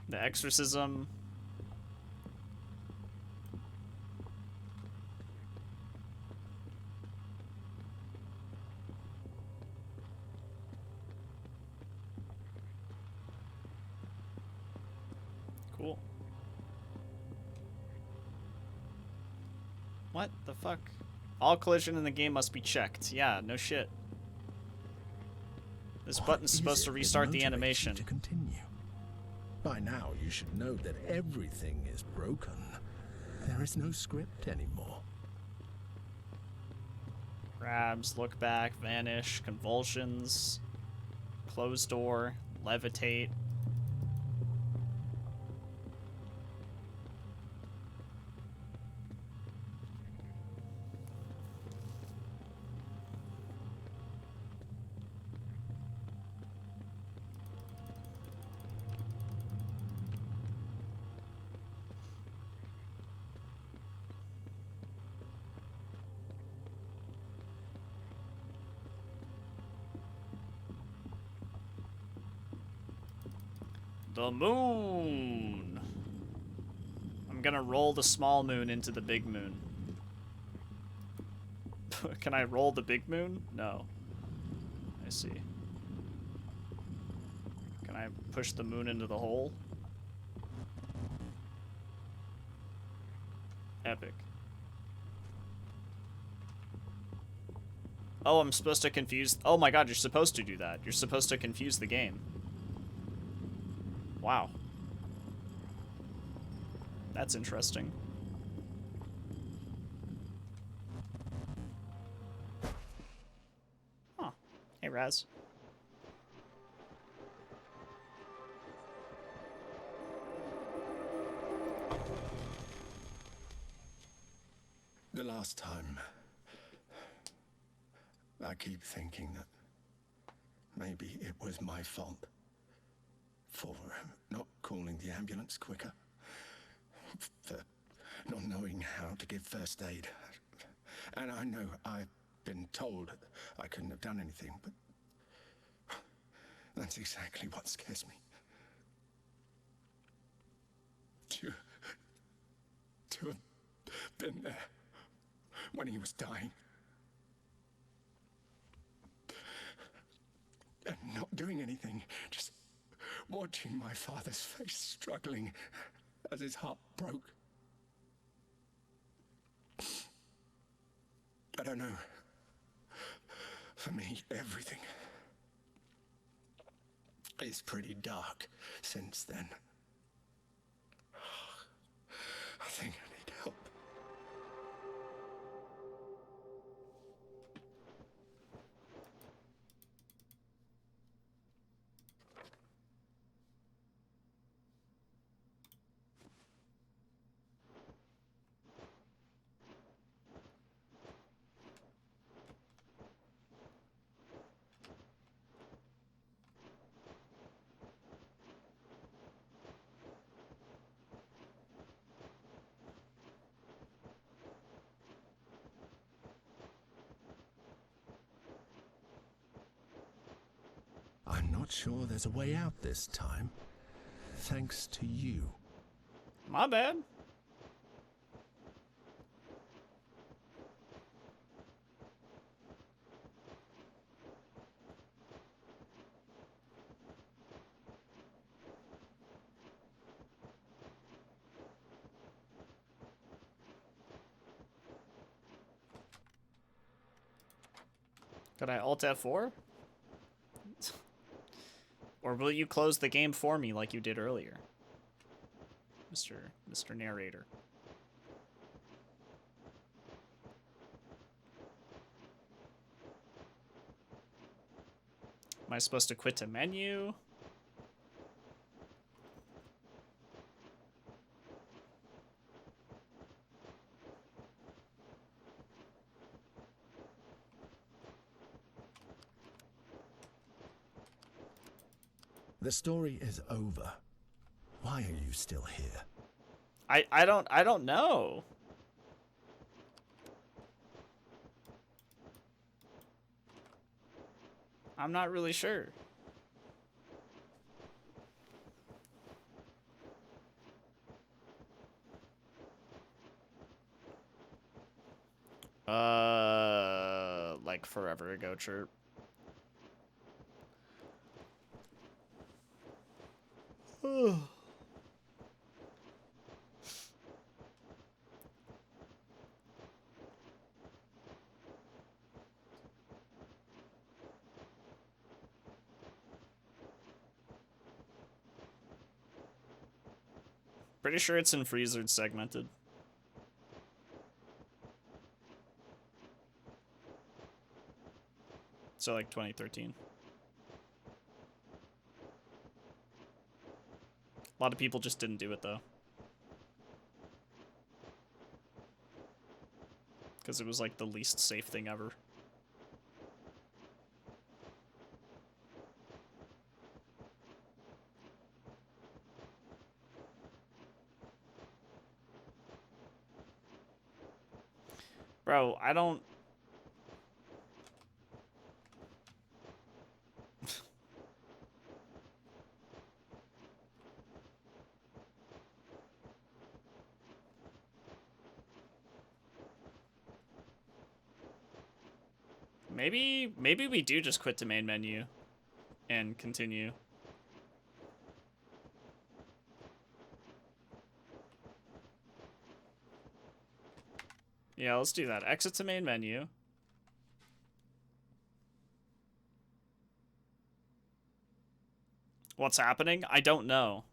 The Exorcism. Cool. What the fuck? All collision in the game must be checked. Yeah, no shit. This button's supposed to restart the animation. To continue. By now, you should know that everything is broken. There is no script anymore. Grabs, look back, vanish, convulsions, close door, levitate. The moon! I'm gonna roll the small moon into the big moon. Can I roll the big moon? No. I see. Can I push the moon into the hole? Epic. Oh, I'm supposed to confuse... Oh my god, you're supposed to do that. You're supposed to confuse the game. Wow. That's interesting. Huh. Hey, Raz. The last time, I keep thinking that maybe it was my fault for not calling the ambulance quicker, for not knowing how to give first aid. And I know I've been told I couldn't have done anything, but that's exactly what scares me. To have been there when he was dying and not doing anything, just watching my father's face struggling as his heart broke. I don't know. For me, everything is pretty dark since then. I think I need help. I'm not sure there's a way out this time, thanks to you. My bad. Could I Alt F4? Or will you close the game for me like you did earlier? Mr. Narrator. Am I supposed to quit to menu? The story is over. Why are you still here? I don't know. I'm not really sure. Like forever ago, chirp. Pretty sure it's in freezer segmented. So like 2013. A lot of people just didn't do it though. Because it was like the least safe thing ever. Bro, I don't... Maybe we do just quit to main menu and continue. Yeah, let's do that. Exit to main menu. What's happening? I don't know.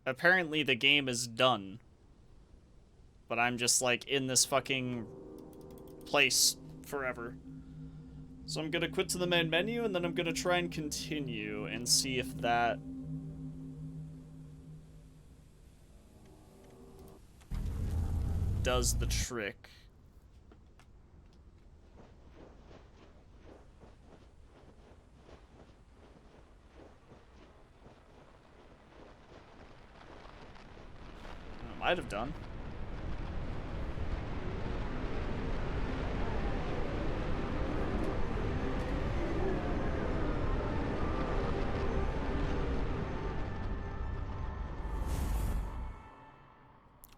Apparently the game is done. But I'm just like in this fucking place forever. So I'm gonna quit to the main menu and then I'm gonna try and continue and see if that does the trick. Might have done.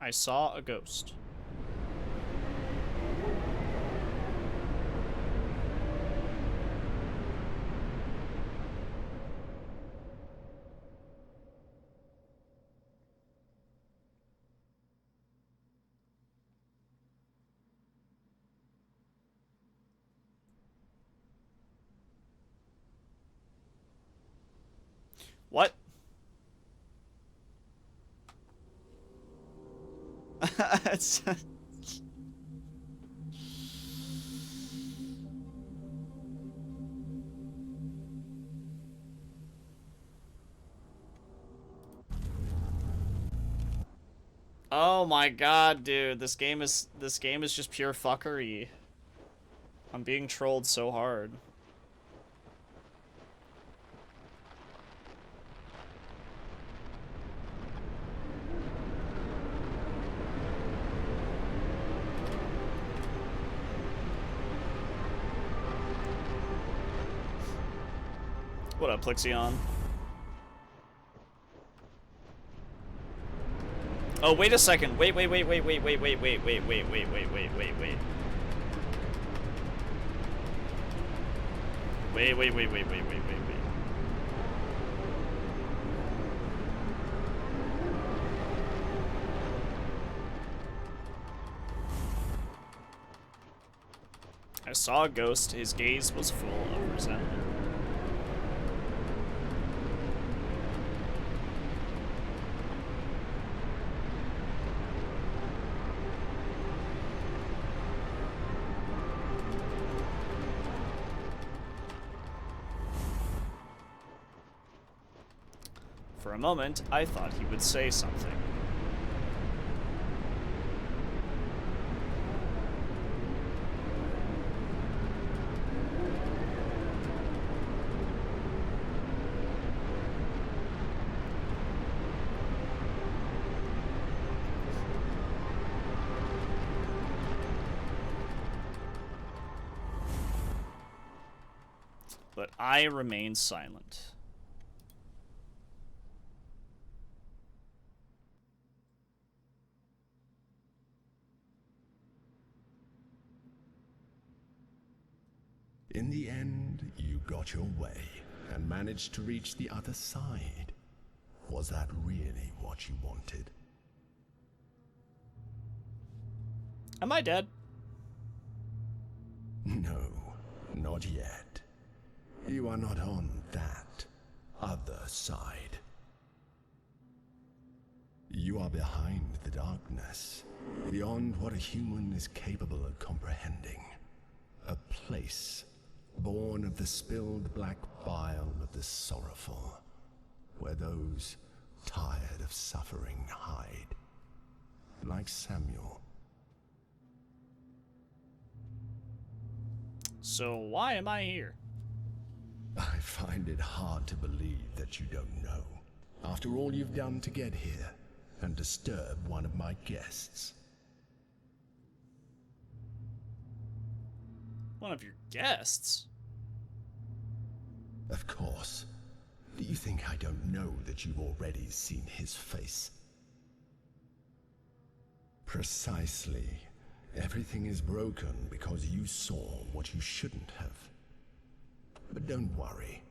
I saw a ghost. What? It's oh my god, dude, this game is just pure fuckery. I'm being trolled so hard. What up, Plexion? Oh, wait a second. Wait. Wait. Wait. I saw a ghost. His gaze was full of resentment. For a moment, I thought he would say something. But I remained silent. In the end, you got your way and managed to reach the other side. Was that really what you wanted? Am I dead? No, not yet. You are not on that other side. You are behind the darkness, beyond what a human is capable of comprehending. A place born of the spilled black bile of the sorrowful, where those tired of suffering hide, like Samuel. So why am I here? I find it hard to believe that you don't know, after all you've done to get here and disturb one of my guests. One of your guests? Of course. Do you think I don't know that you've already seen his face? Precisely. Everything is broken because you saw what you shouldn't have. But don't worry.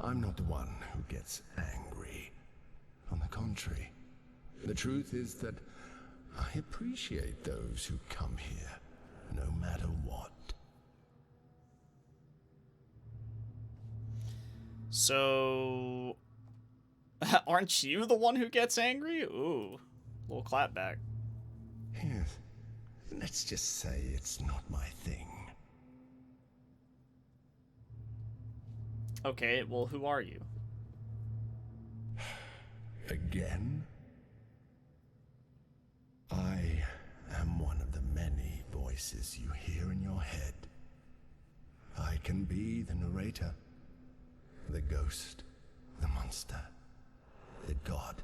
I'm not the one who gets angry. On the contrary, the truth is that I appreciate those who come here, no matter what. So, aren't you the one who gets angry? Ooh, little clapback. Yes. Let's just say it's not my thing. Okay, well, who are you? Again? I am one of the many voices you hear in your head. I can be the narrator, the ghost, the monster, the god.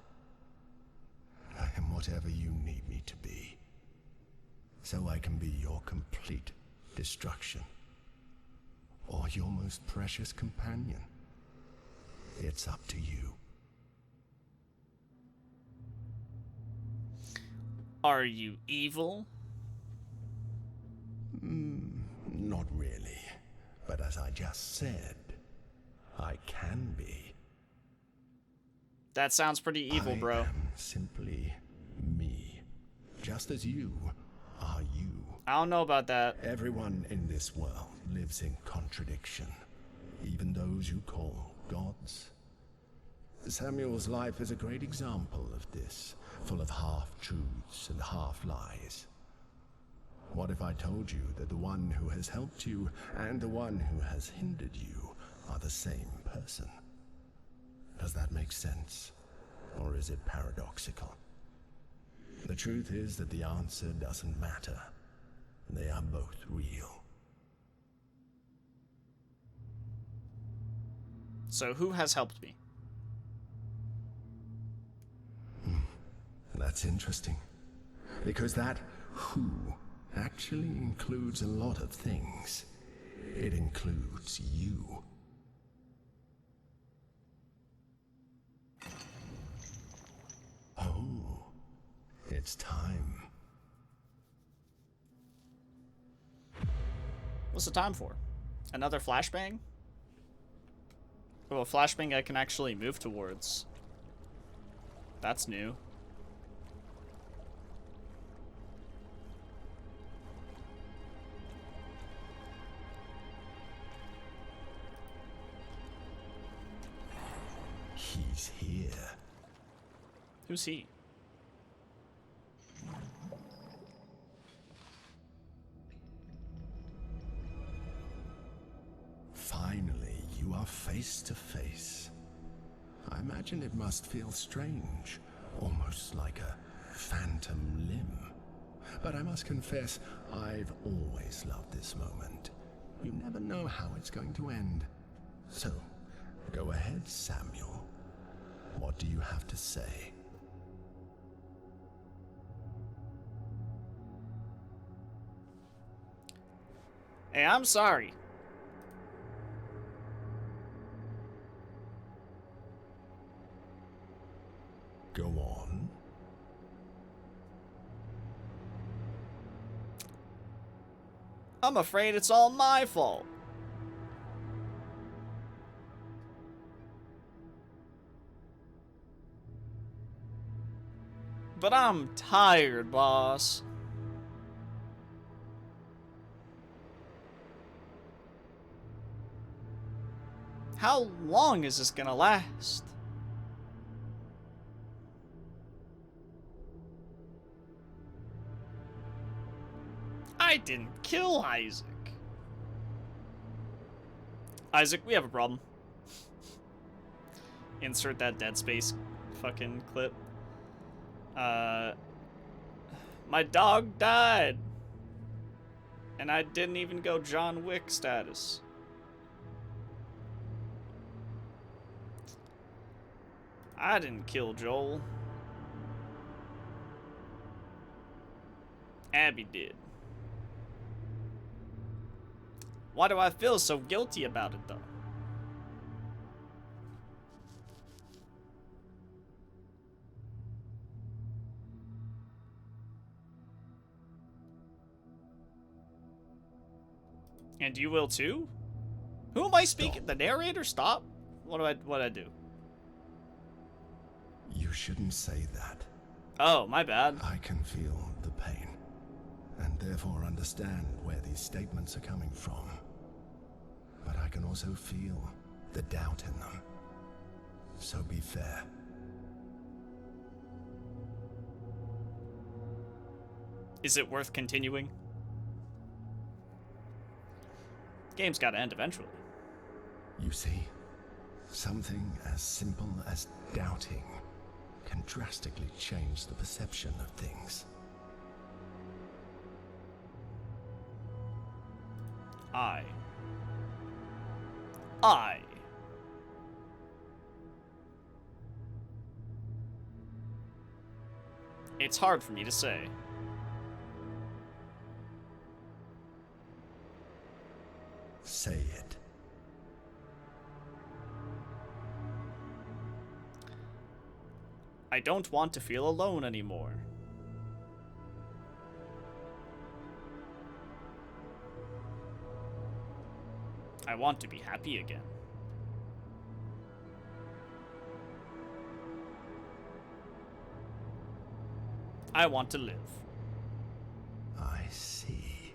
I am whatever you need me to be, so I can be your complete destruction, or your most precious companion. It's up to you. Are you evil? Not really, but as I just said, I can be. That sounds pretty evil, bro. I am simply me, just as you are you. I don't know about that. Everyone in this world lives in contradiction, even those you call gods. Samuel's life is a great example of this, full of half-truths and half-lies. What if I told you that the one who has helped you and the one who has hindered you are the same person? Does that make sense? Or is it paradoxical? The truth is that the answer doesn't matter. They are both real. So who has helped me? That's interesting. Because that who actually includes a lot of things. It includes you. Oh, it's time. What's the time for? Another flashbang? Oh, a flashbang I can actually move towards. That's new. He's here. Who's he? Finally, you are face to face. I imagine it must feel strange, almost like a phantom limb. But I must confess, I've always loved this moment. You never know how it's going to end. So, go ahead, Samuel. What do you have to say? Hey, I'm sorry. Go on. I'm afraid it's all my fault. But I'm tired, boss. How long is this gonna last? I didn't kill Isaac. Isaac, we have a problem. Insert that Dead Space fucking clip. My dog died. And I didn't even go John Wick status. I didn't kill Joel. Abby did. Why do I feel so guilty about it, though? And you will too? Who am I speaking? Stop. The narrator? Stop. What do I do? You shouldn't say that. Oh, my bad. I can feel the pain, and therefore understand where these statements are coming from. But I can also feel the doubt in them. So be fair. Is it worth continuing? Game's gotta end eventually. You see, something as simple as doubting can drastically change the perception of things. I It's hard for me to say. Say it. I don't want to feel alone anymore. I want to be happy again. I want to live. I see.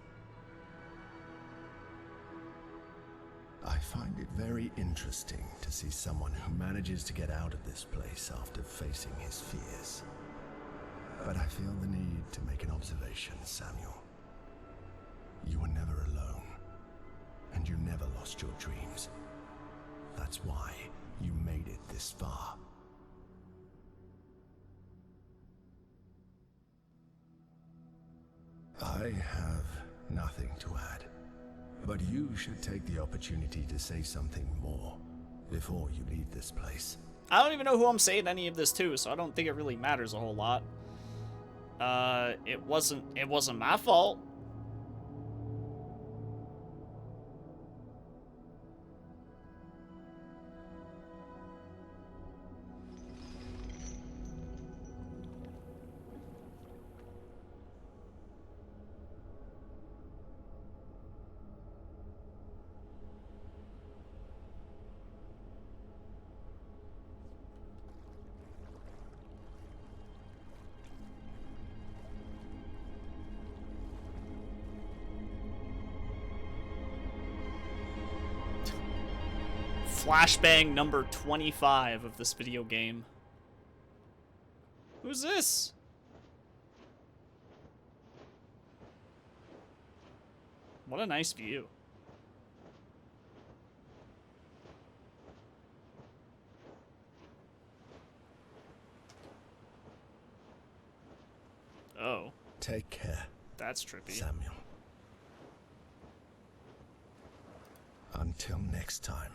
I find it very interesting to see someone who manages to get out of this place after facing his fears. But I feel the need to make an observation, Samuel. You were never alone, and you never lost your dreams. That's why you made it this far. I have nothing to add, but you should take the opportunity to say something more before you leave this place. I don't even know who I'm saying any of this to, so I don't think it really matters a whole lot. It wasn't my fault. Flashbang number 25 of this video game. Who's this? What a nice view. Oh. Take care. That's trippy. Samuel. Until next time.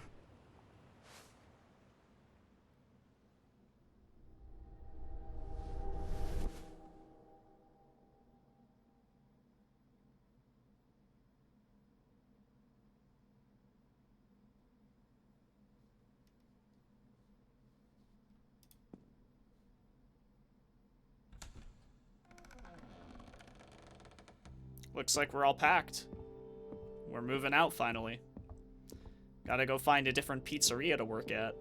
Looks like we're all packed. We're moving out finally. Gotta go find a different pizzeria to work at.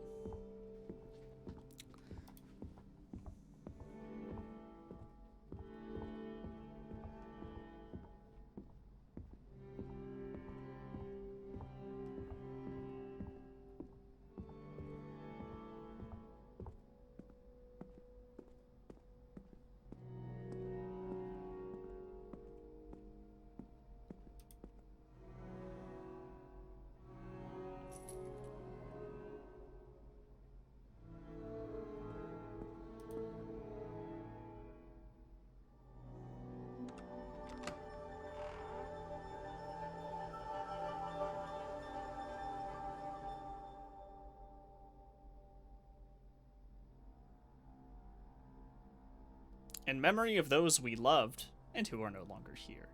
In memory of those we loved and who are no longer here.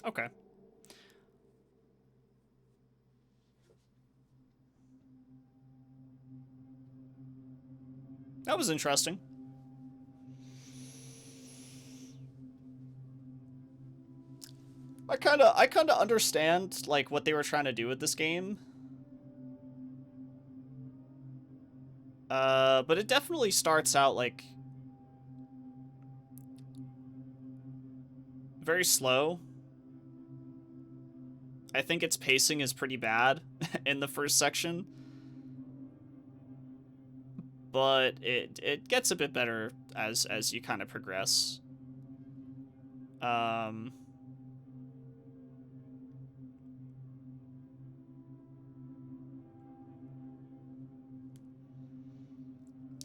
Okay. That was interesting. I kinda understand like what they were trying to do with this game. But it definitely starts out like very slow. I think its pacing is pretty bad in the first section. But it gets a bit better as you kind of progress.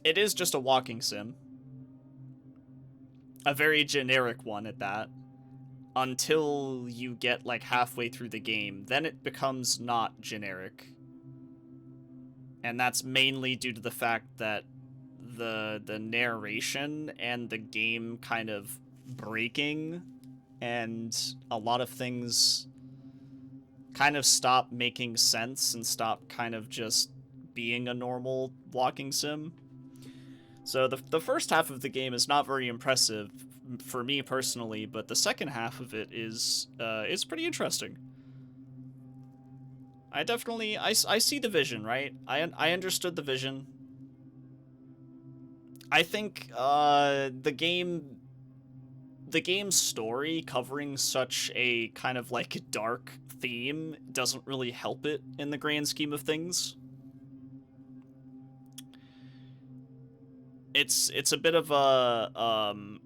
It is just a walking sim. A very generic one at that. Until you get like halfway through the game, then it becomes not generic. And that's mainly due to the fact that the narration and the game kind of breaking, and a lot of things kind of stop making sense and stop kind of just being a normal walking sim. So the first half of the game is not very impressive for me personally, but the second half of it is pretty interesting. I definitely I see the vision, right? I understood the vision. I think the game's story covering such a kind of like dark theme doesn't really help it in the grand scheme of things. It's a bit of a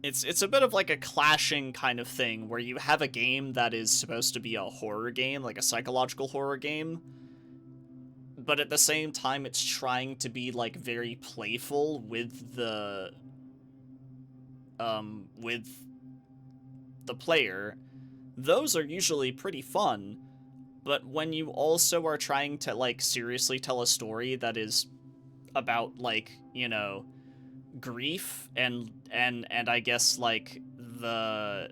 it's a bit of like a clashing kind of thing where you have a game that is supposed to be a horror game, like a psychological horror game, but at the same time it's trying to be like very playful with the player. Those are usually pretty fun, but when you also are trying to like seriously tell a story that is about like, you know, grief and I guess like the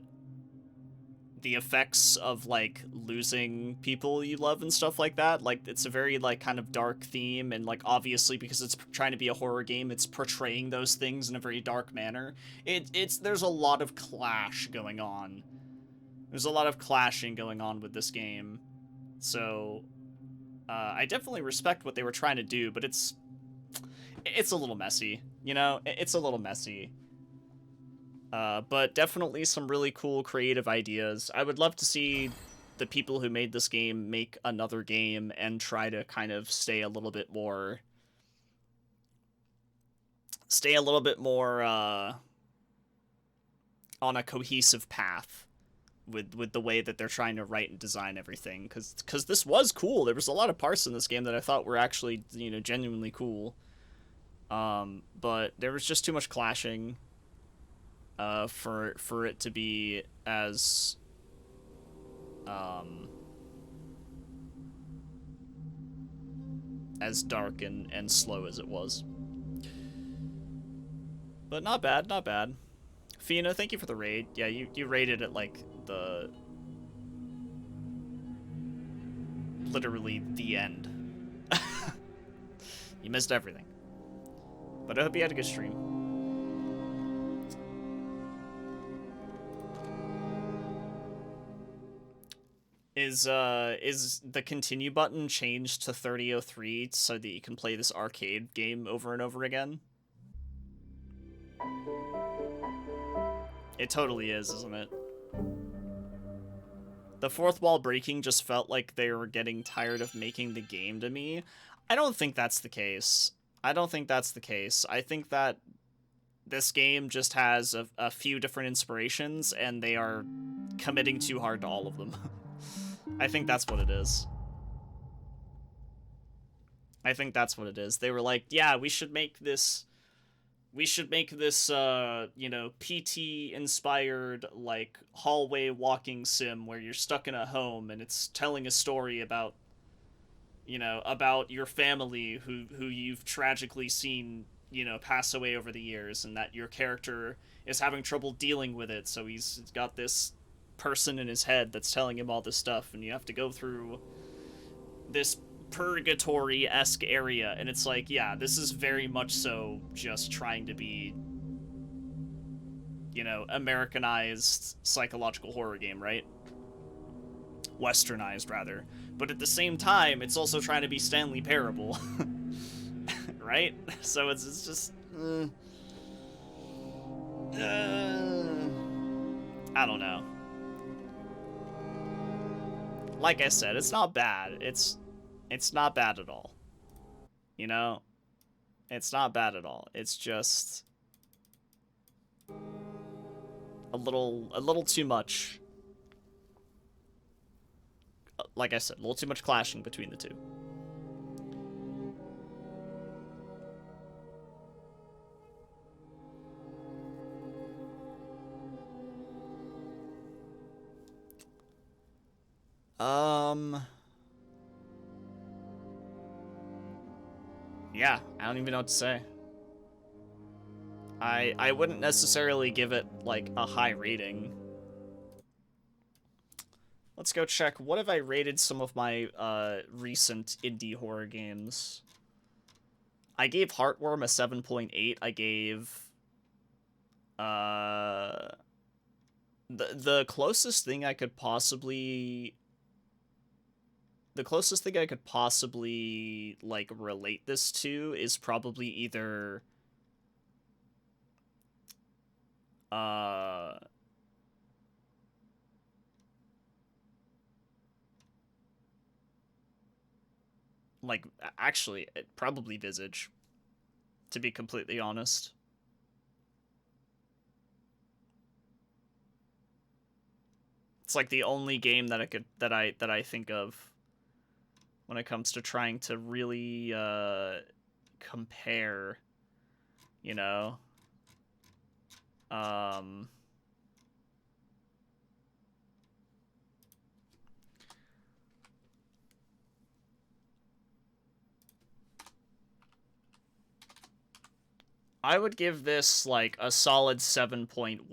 effects of like losing people you love and stuff like that, like it's a very like kind of dark theme, and like obviously because it's trying to be a horror game, it's portraying those things in a very dark manner. There's a lot of clash going on. There's a lot of clashing going on with this game. So I definitely respect what they were trying to do, but it's a little messy, you know? It's a little messy. But definitely some really cool creative ideas. I would love to see the people who made this game make another game and try to kind of stay a little bit more on a cohesive path with the way that they're trying to write and design everything, because this was cool. There was a lot of parts in this game that I thought were actually, you know, genuinely cool. But there was just too much clashing for it to be as dark and slow as it was. But not bad, not bad. Fina, thank you for the raid. Yeah, you raided at like the literally the end. You missed everything. But I hope you had a good stream. Is the continue button changed to 3003 so that you can play this arcade game over and over again? It totally is, isn't it? The fourth wall breaking just felt like they were getting tired of making the game to me. I don't think that's the case. I don't think that's the case. I think that this game just has a few different inspirations, and they are committing too hard to all of them. I think that's what it is. I think that's what it is. They were like, yeah, we should make this, you know, PT-inspired, like, hallway walking sim where you're stuck in a home and it's telling a story about, you know, about your family who you've tragically seen, you know, pass away over the years, and that your character is having trouble dealing with it, so he's got this person in his head that's telling him all this stuff, and you have to go through this purgatory-esque area, and it's like, yeah, this is very much so just trying to be, you know, Americanized psychological horror game, right? Westernized, rather. But at the same time, it's also trying to be Stanley Parable. Right? So it's just... I don't know. Like I said, it's not bad. It's not bad at all. You know? It's not bad at all. It's just... a little too much. Like I said, a little too much clashing between the two. Yeah, I don't even know what to say. I wouldn't necessarily give it, like, a high rating. Let's go check. What have I rated some of my, recent indie horror games? I gave Heartworm a 7.8. I gave, the closest thing I could possibly... The closest thing I could possibly, like, relate this to is probably either... like, actually, probably Visage, to be completely honest. It's like the only game that I think of when it comes to trying to really compare, you know. I would give this, like, a solid 7.1,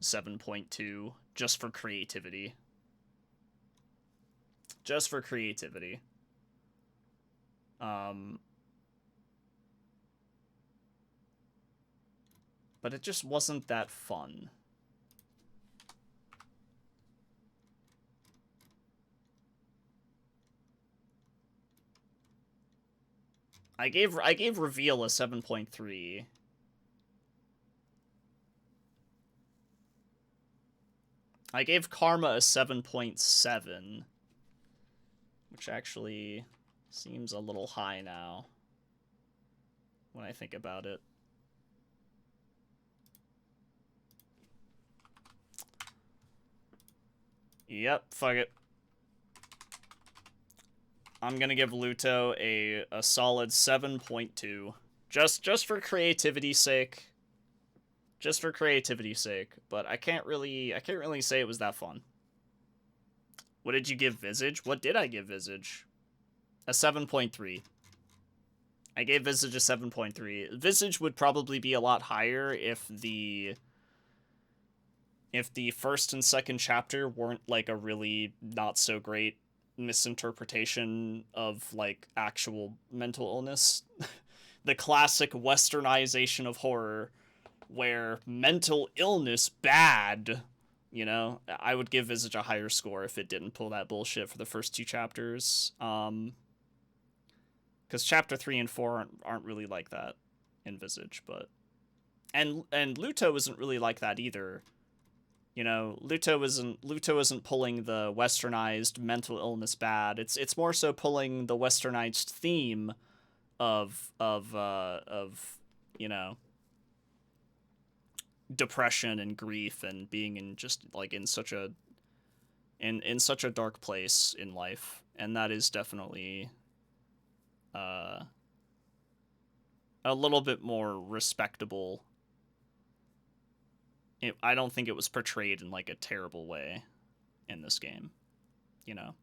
7.2, just for creativity. Just for creativity. But it just wasn't that fun. I gave Reveal a 7.3. I gave Karma a 7.7, which actually seems a little high now when I think about it. Yep, fuck it. I'm gonna give LUTO a solid 7.2. Just for creativity's sake. Just for creativity's sake. But I can't really say it was that fun. What did you give Visage? What did I give Visage? A 7.3. I gave Visage a 7.3. Visage would probably be a lot higher if the first and second chapter weren't, like, a really not so great misinterpretation of, like, actual mental illness. The classic westernization of horror where mental illness bad, you know. I would give Visage a higher score if it didn't pull that bullshit for the first two chapters. Because chapter 3 and 4 aren't really like that in Visage, but and LUTO isn't really like that either. You know, LUTO isn't pulling the westernized mental illness bad. It's more so pulling the westernized theme of you know, depression and grief and being in just, like, in such a dark place in life, and that is definitely a little bit more respectable. I don't think it was portrayed in, like, a terrible way in this game, you know.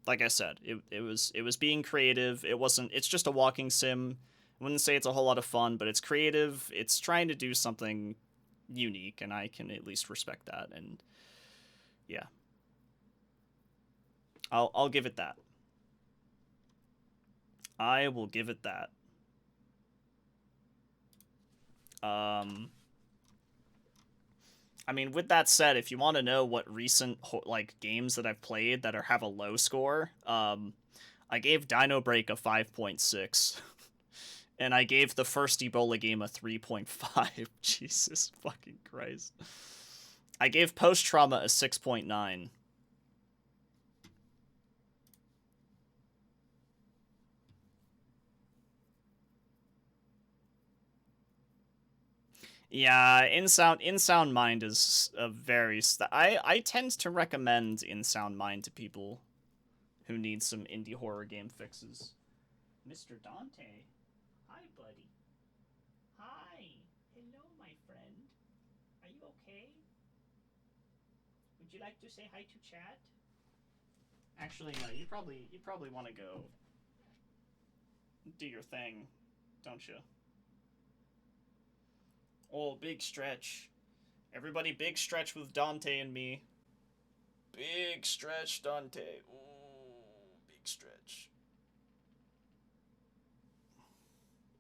Like I said, it was being creative. It's just a walking sim. I wouldn't say it's a whole lot of fun, but it's creative. It's trying to do something unique, and I can at least respect that. And yeah, I'll give it that. I will give it that. I mean, with that said, if you want to know what recent, like, games that I've played that have a low score, I gave Dino Break a 5.6. And I gave the first Ebola game a 3.5. Jesus fucking Christ. I gave Post Trauma a 6.9. Yeah, In-Sound Mind is a very... I tend to recommend In-Sound Mind to people who need some indie horror game fixes. Mr. Dante. Hi, buddy. Hi. Hello, my friend. Are you okay? Would you like to say hi to chat? Actually, no, you probably want to go do your thing, don't you? Oh, big stretch. Everybody big stretch with Dante and me. Big stretch, Dante. Ooh.